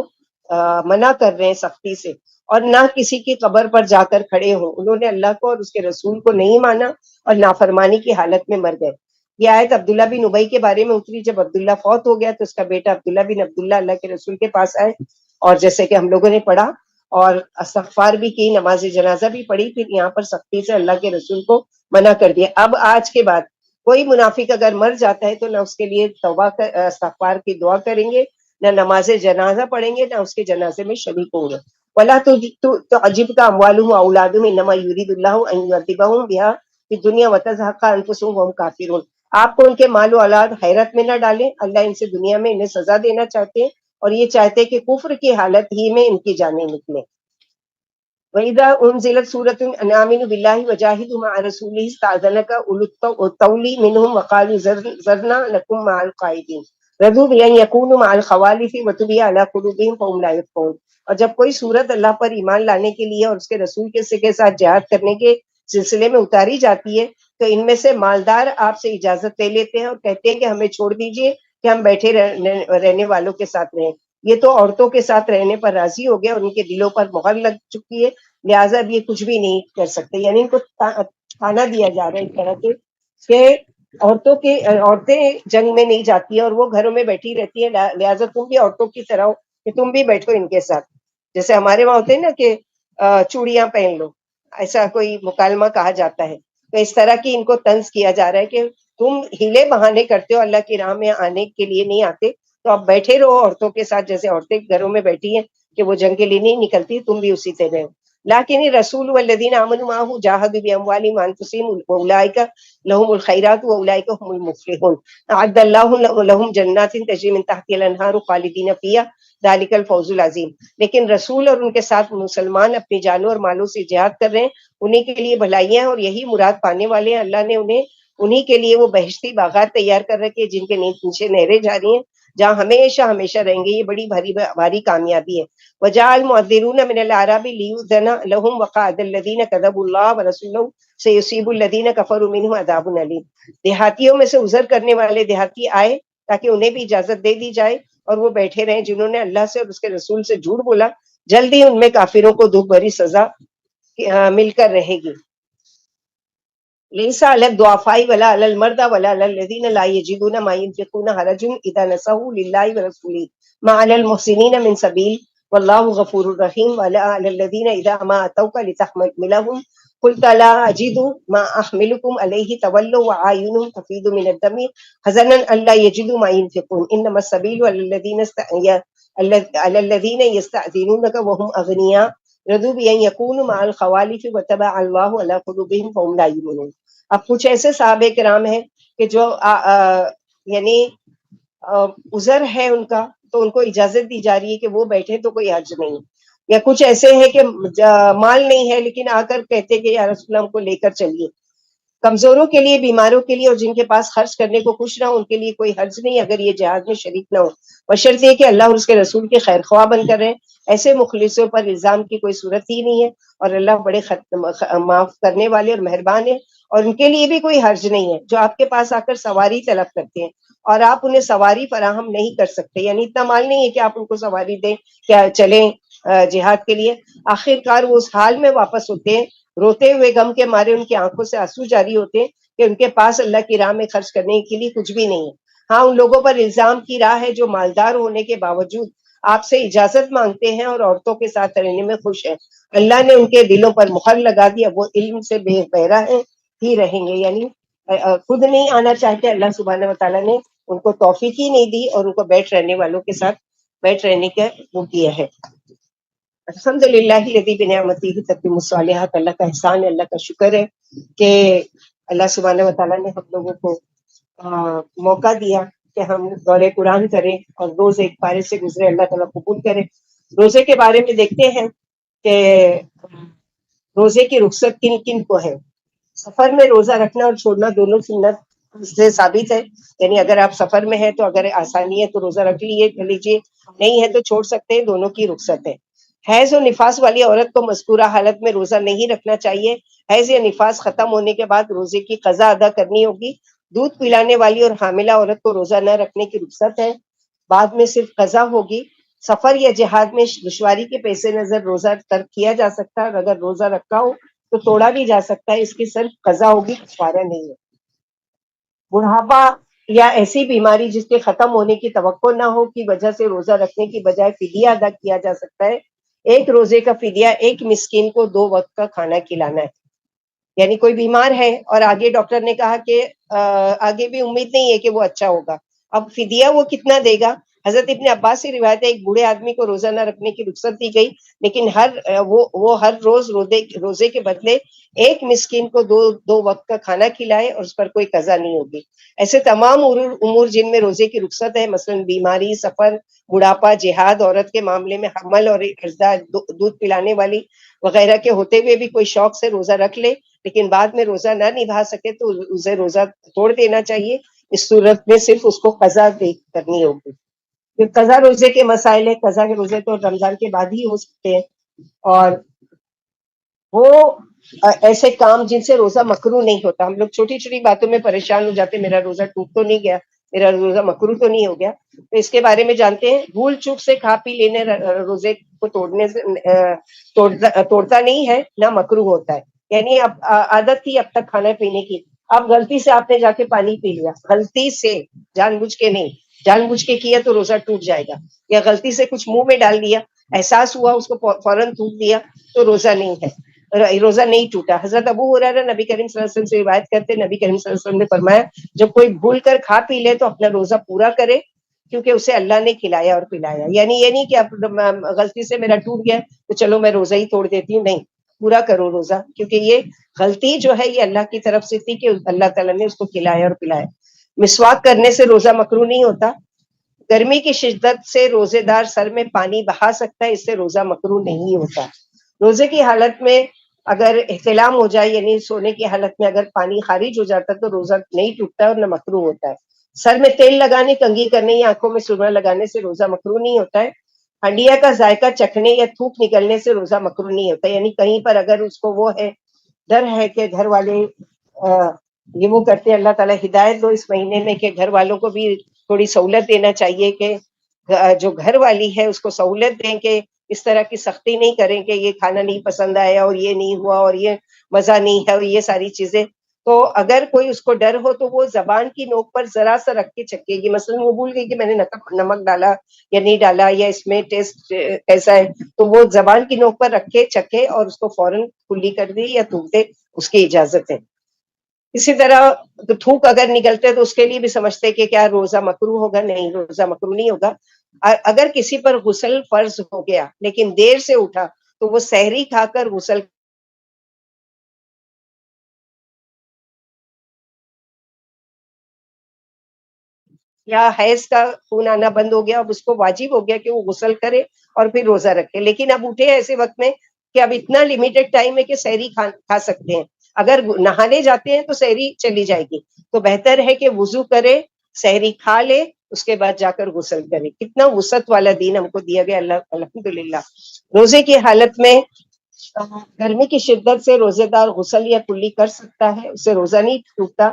منع کر رہے ہیں سختی سے. اور نہ کسی کی قبر پر جا کر کھڑے ہوں. انہوں نے اللہ کو اور اس کے رسول کو نہیں مانا اور نافرمانی کی حالت میں مر گئے. یہ آیت عبداللہ بن ابی کے بارے میں اتری. جب عبداللہ فوت ہو گیا تو اس کا بیٹا عبداللہ بن عبداللہ اللہ کے رسول کے پاس آئے اور جیسے کہ ہم لوگوں نے پڑھا اور استغفار بھی کی, نماز جنازہ بھی پڑھی. پھر یہاں پر سختی سے اللہ کے رسول کو منع کر دیا. اب آج کے بعد کوئی منافق اگر مر جاتا ہے تو نہ اس کے لیے توبہ استغفار کی دعا کریں گے, نہ نماز جنازہ پڑھیں گے, نہ اس کے جنازے میں شریک ہوں گے. ولا تعجبک اموالهم واولادهم انما يريد الله ان يعذبهم بها في الدنيا وتزهق انفسهم وهم كافرون. آپ کو ان کے مال و اولاد حیرت میں نہ ڈالیں. اللہ ان سے دنیا میں انہیں سزا دینا چاہتے ہیں اور یہ چاہتے ہیں کہ کفر کی حالت ہی میں ان کی جانیں نکلیں. وَإِذَا أُنزِلَتْ سُورَةٌ أَنْ آمِنُوا بِاللَّهِ وَجَاهِدُوا مَعَ رَسُولِهِ اسْتَأْذَنَكَ أُولُو الطَّوْلِ مِنْهُمْ وَقَالُوا ذَرْنَا نَكُن مَعَ الْقَاعِدِينَ رضوا بِأَنْ يَكُونُوا مَعَ الْخَوَالِفِ وَطُبِعَ عَلَى قُلُوبِهِمْ فَهُمْ لَا يَفْقَهُونَ. اور جب کوئی صورت اللہ پر ایمان لانے کے لیے اور اس کے رسول کے ساتھ جہاد کرنے کے سلسلے میں اتاری جاتی ہے تو ان میں سے مالدار آپ سے اجازت لے لیتے ہیں اور کہتے ہیں کہ ہمیں چھوڑ دیجئے کہ ہم بیٹھے رہنے والوں کے ساتھ رہیں. یہ تو عورتوں کے ساتھ رہنے پر راضی ہو گئے اور ان کے دلوں پر مہر لگ چکی ہے, لہٰذا اب یہ کچھ بھی نہیں کر سکتے. یعنی ان کو تانا دیا جا رہا ہے اس طرح سے کہ عورتیں جنگ میں نہیں جاتی ہیں اور وہ گھروں میں بیٹھی رہتی ہیں, لہٰذا تم بھی عورتوں کی طرح ہو کہ تم بھی بیٹھو ان کے ساتھ. جیسے ہمارے وہاں ہوتے ہیں نا کہ چوڑیاں پہن لو, ایسا کوئی مکالمہ کہا جاتا ہے. تو اس طرح کی ان کو طنز کیا جا رہا ہے کہ تم ہیلے بہانے کرتے ہو, اللہ کی راہ میں آنے کے لیے نہیں آتے, تو آپ بیٹھے رہو عورتوں کے ساتھ. جیسے عورتیں گھروں میں بیٹھی ہیں کہ وہ جنگ کے لیے نہیں نکلتی, تم بھی اسی طرح ہو. لیکن رسول والذین آمنوا معه جاهدوا باموالهم وانفسهم واولئک لهم الخیرات واولئک هم المفلحون. اعد اللہ لهم جنات تجری من تحتها الانہار خالدین فیہا ذلک الفوز العظیم. لیکن رسول اور ان کے ساتھ مسلمان اپنی جانوں اور مالوں سے جہاد کر رہے ہیں, انہیں کے لیے بھلائیاں اور یہی مراد پانے والے ہیں. اللہ نے انہیں کے لیے وہ بہشتی باغات تیار کر رکھے جن کے نیچے نہریں جاری ہیں, جہاں ہمیشہ ہمیشہ رہیں گے. یہ بڑی بھاری کامیابی ہے. وجاء المعذرون من الاعراب ليؤذن لهم وقعد الذين كذبوا الله ورسوله سيصيب الذين كفروا منهم عذاب اليم. دیہاتیوں میں سے عذر کرنے والے دیہاتی آئے تاکہ انہیں بھی اجازت دے دی جائے اور وہ بیٹھے رہیں جنہوں نے اللہ سے اور اس کے رسول سے جھوٹ بولا. جلدی ان میں کافروں کو دکھ بھری سزا مل کر رہے گی. ليس على الضعفاء ولا على المرضى ولا على الذين لا يجدون ما ينفقون حرج إذا نصحوا لله ورسوله ما على المحسنين من سبيل والله غفور رحيم. ولا على الذين إذا ما أتوك لتحملهم قلت لا أجد ما أحملكم عليه تولوا وأعينهم تفيض من الدم حزنا ألا يجدوا ما ينفقون إنما السبيل على الذين يستأذنونك وهم أغنياء رضوا بأن يكونوا مع الخوالف وتبع الله على قلوبهم فهم لا يؤمنون. اب کچھ ایسے صحابہ کرام ہیں کہ جو یعنی عذر ہے ان کا, تو ان کو اجازت دی جا رہی ہے کہ وہ بیٹھے تو کوئی حرج نہیں. یا کچھ ایسے ہیں کہ مال نہیں ہے لیکن آ کر کہتے کہ یا رسول اللہ ہم کو لے کر چلیے. کمزوروں کے لیے, بیماروں کے لیے اور جن کے پاس خرچ کرنے کو کچھ نہ ہو ان کے لیے کوئی حرج نہیں اگر یہ جہاد میں شریک نہ ہو, بشرط یہ کہ اللہ اور اس کے رسول کے خیر خواہ بن کر رہیں. ایسے مخلصوں پر الزام کی کوئی صورت ہی نہیں ہے اور اللہ بڑے معاف کرنے والے اور مہربان ہیں. اور ان کے لیے بھی کوئی حرج نہیں ہے جو آپ کے پاس آ کر سواری طلب کرتے ہیں اور آپ انہیں سواری فراہم نہیں کر سکتے. یعنی اتنا مال نہیں ہے کہ آپ ان کو سواری دیں کیا چلیں جہاد کے لیے. آخر کار وہ اس حال میں واپس ہوتے ہیں روتے ہوئے, غم کے مارے ان کی آنکھوں سے آنسو جاری ہوتے ہیں کہ ان کے پاس اللہ کی راہ میں خرچ کرنے کے لیے کچھ بھی نہیں ہے. ہاں, ان لوگوں پر الزام کی راہ ہے جو مالدار ہونے کے باوجود آپ سے اجازت مانگتے ہیں اور عورتوں کے ساتھ رہنے میں خوش ہیں. اللہ نے ان کے دلوں پر مہر لگا دیا, وہ علم سے بے بہرا ہیں ہی رہیں گے. یعنی خود نہیں آنا چاہتے, اللہ سبحانہ و تعالیٰ نے ان کو توفیق ہی نہیں دی اور ان کو بیٹھ رہنے والوں کے ساتھ بیٹھ رہنے کا وہ کیا ہے. الحمد للہ الذی بنعمتہ تتم الصالحات. اللہ کا احسان ہے, اللہ کا شکر ہے کہ اللہ سبحانہ و تعالیٰ نے ہم لوگوں کو موقع دیا کہ ہم دورہ قرآن کریں اور روز ایک پارے سے گزرے. اللہ تعالیٰ قبول کرے. روزے کے بارے میں دیکھتے ہیں کہ روزے کی رخصت کن کن کو ہے. سفر میں روزہ رکھنا اور چھوڑنا دونوں سنت سے ثابت ہے. یعنی اگر آپ سفر میں ہیں تو اگر آسانی ہے تو روزہ رکھ لیجیے، نہیں ہے تو چھوڑ سکتے ہیں، دونوں کی رخصت ہے. حیض و نفاس والی عورت کو مذکورہ حالت میں روزہ نہیں رکھنا چاہیے. حیض یا نفاس ختم ہونے کے بعد روزے کی قضا ادا کرنی ہوگی. دودھ پلانے والی اور حاملہ عورت کو روزہ نہ رکھنے کی رخصت ہے، بعد میں صرف قضا ہوگی. سفر یا جہاد میں دشواری کے پیش نظر روزہ ترک کیا جا سکتا ہے، اور اگر روزہ رکھا ہو تو توڑا بھی جا سکتا ہے، اس کی صرف قضا ہوگی، کفارہ نہیں ہے. بڑھاپا یا ایسی بیماری جس کے ختم ہونے کی توقع نہ ہو کی وجہ سے روزہ رکھنے کی بجائے فدیہ ادا کیا جا سکتا ہے. ایک روزے کا فدیہ ایک مسکین کو 2 وقت کا کھانا کھلانا ہے. یعنی کوئی بیمار ہے اور آگے ڈاکٹر نے کہا کہ آگے بھی امید نہیں ہے کہ وہ اچھا ہوگا، اب فدیہ وہ کتنا دے گا؟ حضرت ابن عباس سے روایت ہے، ایک بوڑھے آدمی کو روزہ نہ رکھنے کی رخصت دی گئی، لیکن وہ ہر روز روزے کے بدلے ایک مسکین کو دو وقت کا کھانا کھلائے اور اس پر کوئی قضا نہیں ہوگی. ایسے تمام امور جن میں روزے کی رخصت ہے، مثلا بیماری، سفر، بڑھاپا، جہاد، عورت کے معاملے میں حمل اور ارضاع، دودھ پلانے والی وغیرہ کے ہوتے ہوئے بھی کوئی شوق سے روزہ رکھ لے لیکن بعد میں روزہ نہ نبھا سکے تو اسے روزہ توڑ دینا چاہیے. اس صورت میں صرف اس کو قضا کرنی ہوگی. پھر قضا روزے کے مسائل ہے. قضا کے روزے تو رمضان کے بعد ہی ہو سکتے ہیں، اور وہ ایسے کام جن سے روزہ مکروہ نہیں ہوتا. ہم لوگ چھوٹی چھوٹی باتوں میں پریشان ہو جاتے، میرا روزہ ٹوٹ تو نہیں گیا، میرا روزہ مکروہ تو نہیں ہو گیا. تو اس کے بارے میں جانتے ہیں، بھول چوک سے کھا پی لینے روزے کو توڑنے سے توڑتا نہیں ہے، نہ مکروہ ہوتا ہے. یعنی اب عادت تھی اب تک کھانا پینے کی، اب غلطی سے آپ نے جا کے پانی پی لیا، غلطی سے، جان بوجھ کے نہیں، جان بوجھ کے کیا تو روزہ ٹوٹ جائے گا. یا غلطی سے کچھ منہ میں ڈال دیا، احساس ہوا، اس کو فوراً تھوک دیا تو روزہ نہیں ہے، روزہ نہیں ٹوٹا. حضرت ابو ہریرہ نبی کریم صلی اللہ علیہ وسلم سے روایت کرتے، نبی کریم صلی اللہ علیہ وسلم نے فرمایا، جب کوئی بھول کر کھا پی لے تو اپنا روزہ پورا کرے، کیونکہ اسے اللہ نے کھلایا اور پلایا. یعنی یہ نہیں کہ اب غلطی سے میرا ٹوٹ گیا تو چلو میں روزہ ہی توڑ دیتی ہوں، نہیں، پورا کرو روزہ، کیونکہ یہ غلطی جو ہے یہ اللہ کی طرف سے تھی کہ اللہ تعالیٰ نے اس کو کھلایا اور پلایا. مسواک کرنے سے روزہ مکروہ نہیں ہوتا. گرمی کی شدت سے روزے دار سر میں پانی بہا سکتا ہے، اس سے روزہ مکروہ نہیں ہوتا. روزے کی حالت میں اگر احتلام ہو جائے، یعنی سونے کی حالت میں اگر پانی خارج ہو جاتا ہے تو روزہ نہیں ٹوٹتا اور نہ مکروہ ہوتا ہے. سر میں تیل لگانے، کنگھی کرنے یا آنکھوں میں سرما لگانے سے روزہ مکروہ نہیں ہوتا ہے. ہنڈیا کا ذائقہ چکھنے یا تھوک نکلنے سے روزہ مکروہ نہیں ہوتا. یعنی کہیں پر اگر اس کو وہ ہے، ڈر ہے کہ گھر والے یہ وہ کرتے ہیں، اللہ تعالیٰ ہدایت دو اس مہینے میں کہ گھر والوں کو بھی تھوڑی سہولت دینا چاہیے، کہ جو گھر والی ہے اس کو سہولت دیں کہ اس طرح کی سختی نہیں کریں کہ یہ کھانا نہیں پسند آیا اور یہ نہیں ہوا اور یہ مزہ نہیں ہے اور یہ ساری چیزیں. تو اگر کوئی اس کو ڈر ہو تو وہ زبان کی نوک پر ذرا سا رکھ کے چکھے گی. مثلا وہ بھول گئی کہ میں نے نمک ڈالا یا نہیں ڈالا، یا اس میں ٹیسٹ ایسا ہے، تو وہ زبان کی نوک پر رکھ کے چکھے اور اس کو فوراً کلی کر دے یا تھوک دے، اس کی اجازت ہے. اسی طرح تھوک اگر نکلتے تو اس کے لیے بھی سمجھتے کہ کیا روزہ مکروہ ہوگا، نہیں، روزہ مکروہ نہیں ہوگا. اگر کسی پر غسل فرض ہو گیا لیکن دیر سے اٹھا تو وہ سحری کھا کر غسل یا حیض کا خون آنا بند ہو گیا، اب اس کو واجب ہو گیا کہ وہ غسل کرے اور پھر روزہ رکھے، لیکن اب اٹھے ایسے وقت میں کہ اب اتنا لمیٹڈ ٹائم ہے کہ سحری کھا سکتے ہیں. اگر نہانے جاتے ہیں تو سحری چلی جائے گی، تو بہتر ہے کہ وضو کرے، سحری کھا لے، اس کے بعد جا کر غسل کرے. کتنا وسعت والا دین ہم کو دیا گیا، اللہ الحمدللہ. روزے کی حالت میں گرمی کی شدت سے روزے دار غسل یا کلی کر سکتا ہے، اسے روزہ نہیں ٹوٹتا.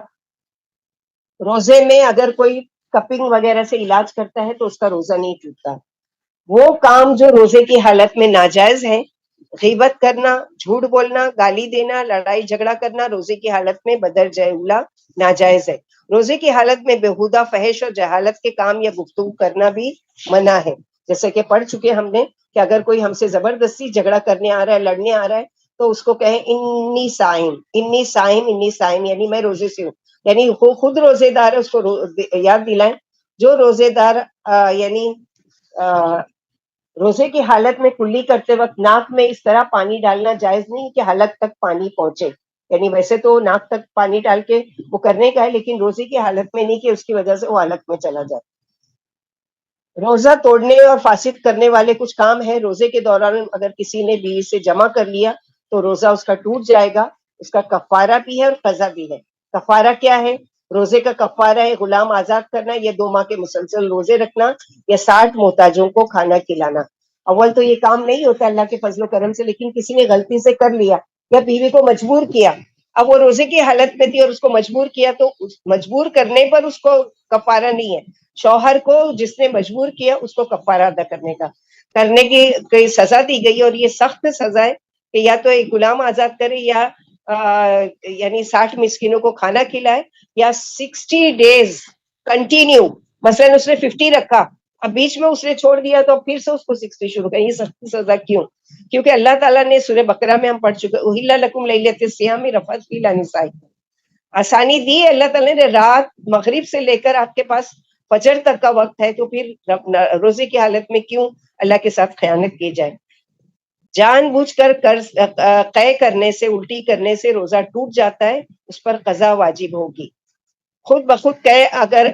روزے میں اگر کوئی کپنگ وغیرہ سے علاج کرتا ہے تو اس کا روزہ نہیں ٹوٹتا. وہ کام جو روزے کی حالت میں ناجائز ہے، غیبت کرنا، جھوٹ بولنا، گالی دینا، لڑائی جھگڑا کرنا روزے کی حالت میں بدرجہ اولا ناجائز ہے. روزے کی حالت میں بےہودہ، فحش اور جہالت کے کام یا گفتگو کرنا بھی منع ہے. جیسے کہ پڑھ چکے ہم نے کہ اگر کوئی ہم سے زبردستی جھگڑا کرنے آ رہا ہے، لڑنے آ رہا ہے، تو اس کو کہیں انی صائم، انی صائم، انی صائم، یعنی میں روزے سے ہوں. یعنی وہ خود روزے دار ہے، اس کو یاد دلائیں. جو روزے دار یعنی روزے کی حالت میں کلی کرتے وقت ناک میں اس طرح پانی ڈالنا جائز نہیں کہ حلق تک پانی پہنچے. یعنی ویسے تو ناک تک پانی ڈال کے وہ کرنے کا ہے، لیکن روزے کی حالت میں نہیں کہ اس کی وجہ سے وہ حلق میں چلا جائے. روزہ توڑنے اور فاسد کرنے والے کچھ کام ہیں. روزے کے دوران اگر کسی نے بیوی سے جمع کر لیا تو روزہ اس کا ٹوٹ جائے گا. اس کا کفارہ بھی ہے اور قضا بھی ہے. کفارہ کیا ہے؟ روزے کا کفارہ ہے غلام آزاد کرنا یا 2 ماہ کے مسلسل روزے رکھنا یا 60 محتاجوں کو کھانا کھلانا۔ اول تو یہ کام نہیں ہوتا اللہ کے فضل و کرم سے، لیکن کسی نے غلطی سے کر لیا یا بیوی کو مجبور کیا، اب وہ روزے کی حالت میں تھی اور اس کو مجبور کیا، تو مجبور کرنے پر اس کو کفارہ نہیں ہے، شوہر کو جس نے مجبور کیا اس کو کفارہ ادا کرنے کی سزا دی گئی، اور یہ سخت سزا ہے کہ یا تو ایک غلام آزاد کرے یا یعنی 60 مسکینوں کو کھانا کھلائے، یا 60 days کنٹینیو، مثلا اس نے 50 رکھا، اب بیچ میں اس نے چھوڑ دیا تو پھر سے اس کو 60 شروع کریں۔ یہ سخت سزا کیوں؟ کیونکہ اللہ تعالیٰ نے سورہ بقرہ میں ہم پڑھ چکے احل لکم لیلۃ الصیام رفث الی نسائکم، آسانی دی ہے اللہ تعالیٰ نے، رات مغرب سے لے کر آپ کے پاس فجر تک کا وقت ہے، تو پھر روزے کی حالت میں کیوں اللہ کے ساتھ خیانت کی جائے؟ جان بوجھ کر قے کرنے سے، الٹی کرنے سے روزہ ٹوٹ جاتا ہے، اس پر قضا واجب ہوگی۔ خود بخود قے اگر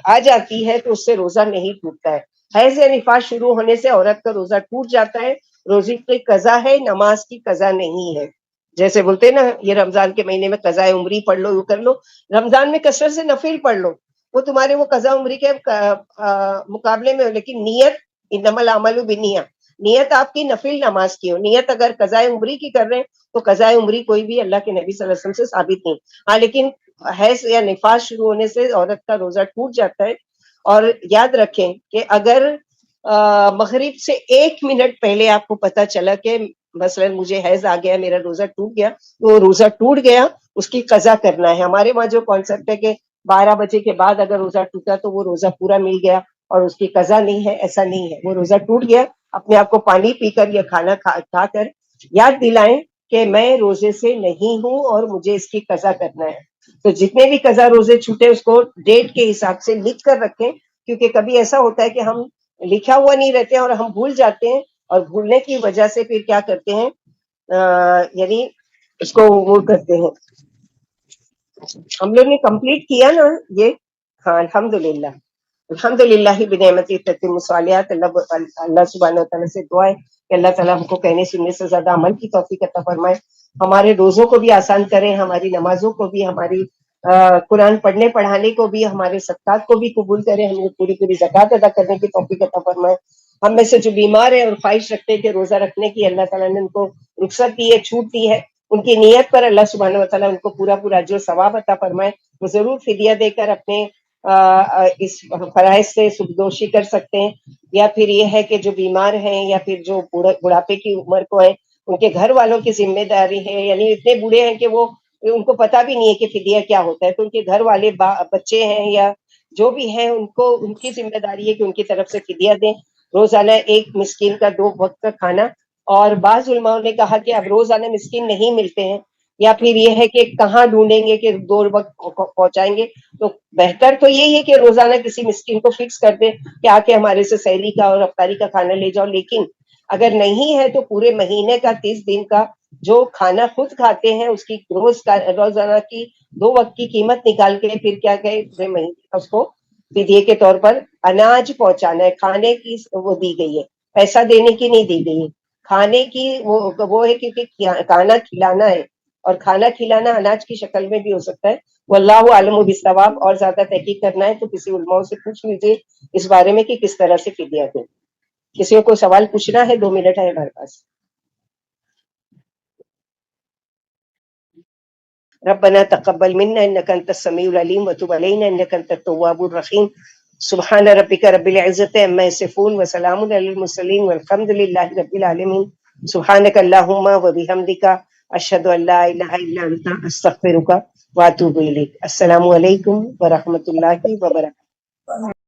آ جاتی ہے تو اس سے روزہ نہیں ٹوٹتا ہے۔ حیض یا نفاس شروع ہونے سے عورت کا روزہ ٹوٹ جاتا ہے، روزے کی قضا ہے، نماز کی قضا نہیں ہے۔ جیسے بولتے ہیں نا یہ رمضان کے مہینے میں قضا عمری پڑھ لو، یہ کر لو، رمضان میں کثرت سے نفل پڑھ لو، وہ تمہارے وہ قضا عمری کے مقابلے میں ہو، لیکن نیت انما الاعمال بالنیات، نیت آپ کی نفل نماز کی ہو، نیت اگر قضاء عمری کی کر رہے ہیں تو قضاء عمری کوئی بھی اللہ کے نبی صلی اللہ علیہ وسلم سے ثابت نہیں۔ ہاں لیکن حیض یا نفاس شروع ہونے سے عورت کا روزہ ٹوٹ جاتا ہے، اور یاد رکھیں کہ اگر مغرب سے 1 منٹ پہلے آپ کو پتا چلا کہ مثلا مجھے حیض آ گیا، میرا روزہ ٹوٹ گیا، تو وہ روزہ ٹوٹ گیا، اس کی قضا کرنا ہے۔ ہمارے وہاں جو کانسیپٹ ہے کہ 12 بجے کے بعد اگر روزہ ٹوٹا تو وہ روزہ پورا مل گیا اور اس کی قضا نہیں ہے، ایسا نہیں ہے، وہ روزہ ٹوٹ گیا، اپنے آپ کو پانی پی کر یا کھانا کھا کر یاد دلائیں کہ میں روزے سے نہیں ہوں اور مجھے اس کی قضا کرنا ہے۔ تو جتنے بھی قضا روزے چھوٹے اس کو ڈیٹ کے حساب سے لکھ کر رکھیں، کیونکہ کبھی ایسا ہوتا ہے کہ ہم لکھا ہوا نہیں رہتے ہیں اور ہم بھول جاتے ہیں، اور بھولنے کی وجہ سے پھر کیا کرتے ہیں یعنی اس کو وہ کرتے ہیں۔ ہم لوگ نے کمپلیٹ کیا نا یہ؟ ہاں الحمدللہ، الحمدللہ بنعمتی تتم الصالحات۔ اللہ سبحانہ وتعالیٰ سے دعا ہے کہ اللہ تعالیٰ ہم کو کہنے سننے سے زیادہ عمل کی توفیق عطا فرمائے، ہمارے روزوں کو بھی آسان کریں، ہماری نمازوں کو بھی، ہماری قرآن پڑھنے پڑھانے کو بھی، ہمارے صدقات کو بھی قبول کریں، ہمیں پوری پوری زکوٰۃ ادا کرنے کی توفیق عطا فرمائے۔ ہم میں سے جو بیمار ہیں اور خواہش رکھتے ہیں کہ روزہ رکھنے کی، اللہ تعالیٰ نے ان کو رخصت دی ہے، چھوٹ دی ہے، ان کی نیت پر اللہ سبحانہ وتعالیٰ ان کو پورا پورا اجر و ثواب عطا فرمائے۔ وہ ضرور فدیہ دے کر اپنے اس فرائض سے سبکدوشی کر سکتے ہیں، یا پھر یہ ہے کہ جو بیمار ہیں یا پھر جو بڑھاپے کی عمر کو ہیں، ان کے گھر والوں کی ذمہ داری ہے، یعنی اتنے بوڑھے ہیں کہ وہ ان کو پتہ بھی نہیں ہے کہ فدیہ کیا ہوتا ہے، تو ان کے گھر والے بچے ہیں یا جو بھی ہیں، ان کو ان کی ذمہ داری ہے کہ ان کی طرف سے فدیہ دیں، روزانہ 1 مسکین کا 2 وقت کا کھانا۔ اور بعض علماء نے کہا کہ اب روزانہ مسکین نہیں ملتے ہیں، یا پھر یہ ہے کہ کہاں ڈھونڈیں گے کہ 2 وقت پہنچائیں گے، تو بہتر تو یہی ہے کہ روزانہ کسی مسکین کو فکس کر دیں کہ آ کے ہمارے سے سحری کا اور افطاری کا کھانا لے جاؤ۔ لیکن اگر نہیں ہے تو پورے مہینے کا 30 دن کا جو کھانا خود کھاتے ہیں اس کی روزانہ کی 2 وقت کی قیمت نکال کے پھر کیا کہ پورے مہینے کا اس کو فدیے کے طور پر اناج پہنچانا ہے۔ کھانے کی وہ دی گئی ہے، پیسہ دینے کی نہیں دی گئی ہے، کھانے کی وہ ہے، کیونکہ کھانا کھلانا ہے، اور کھانا کھلانا اناج کی شکل میں بھی ہو سکتا ہے۔ واللہ اعلم بالصواب، اور زیادہ تحقیق کرنا ہے تو کسی علماء سے پوچھ لیجیے اس بارے میں کہ کس طرح سے فدیہ دیں۔ کسی کو کوئی سوال پوچھنا ہے؟ 2 منٹ ہے ہمارے پاس۔ ربنا تقبل منا انك انت السميع العليم وتب علينا انك انت التواب الرحيم۔ سبحان ربك رب العزة عما يصفون وسلام على المرسلين والحمد لله رب العالمين۔ سبحانك اللهم وبحمدك اشهد ان لا اله الا انت استغفرك واتوب اليك۔ السلام علیکم ورحمۃ اللہ وبرکاتہ۔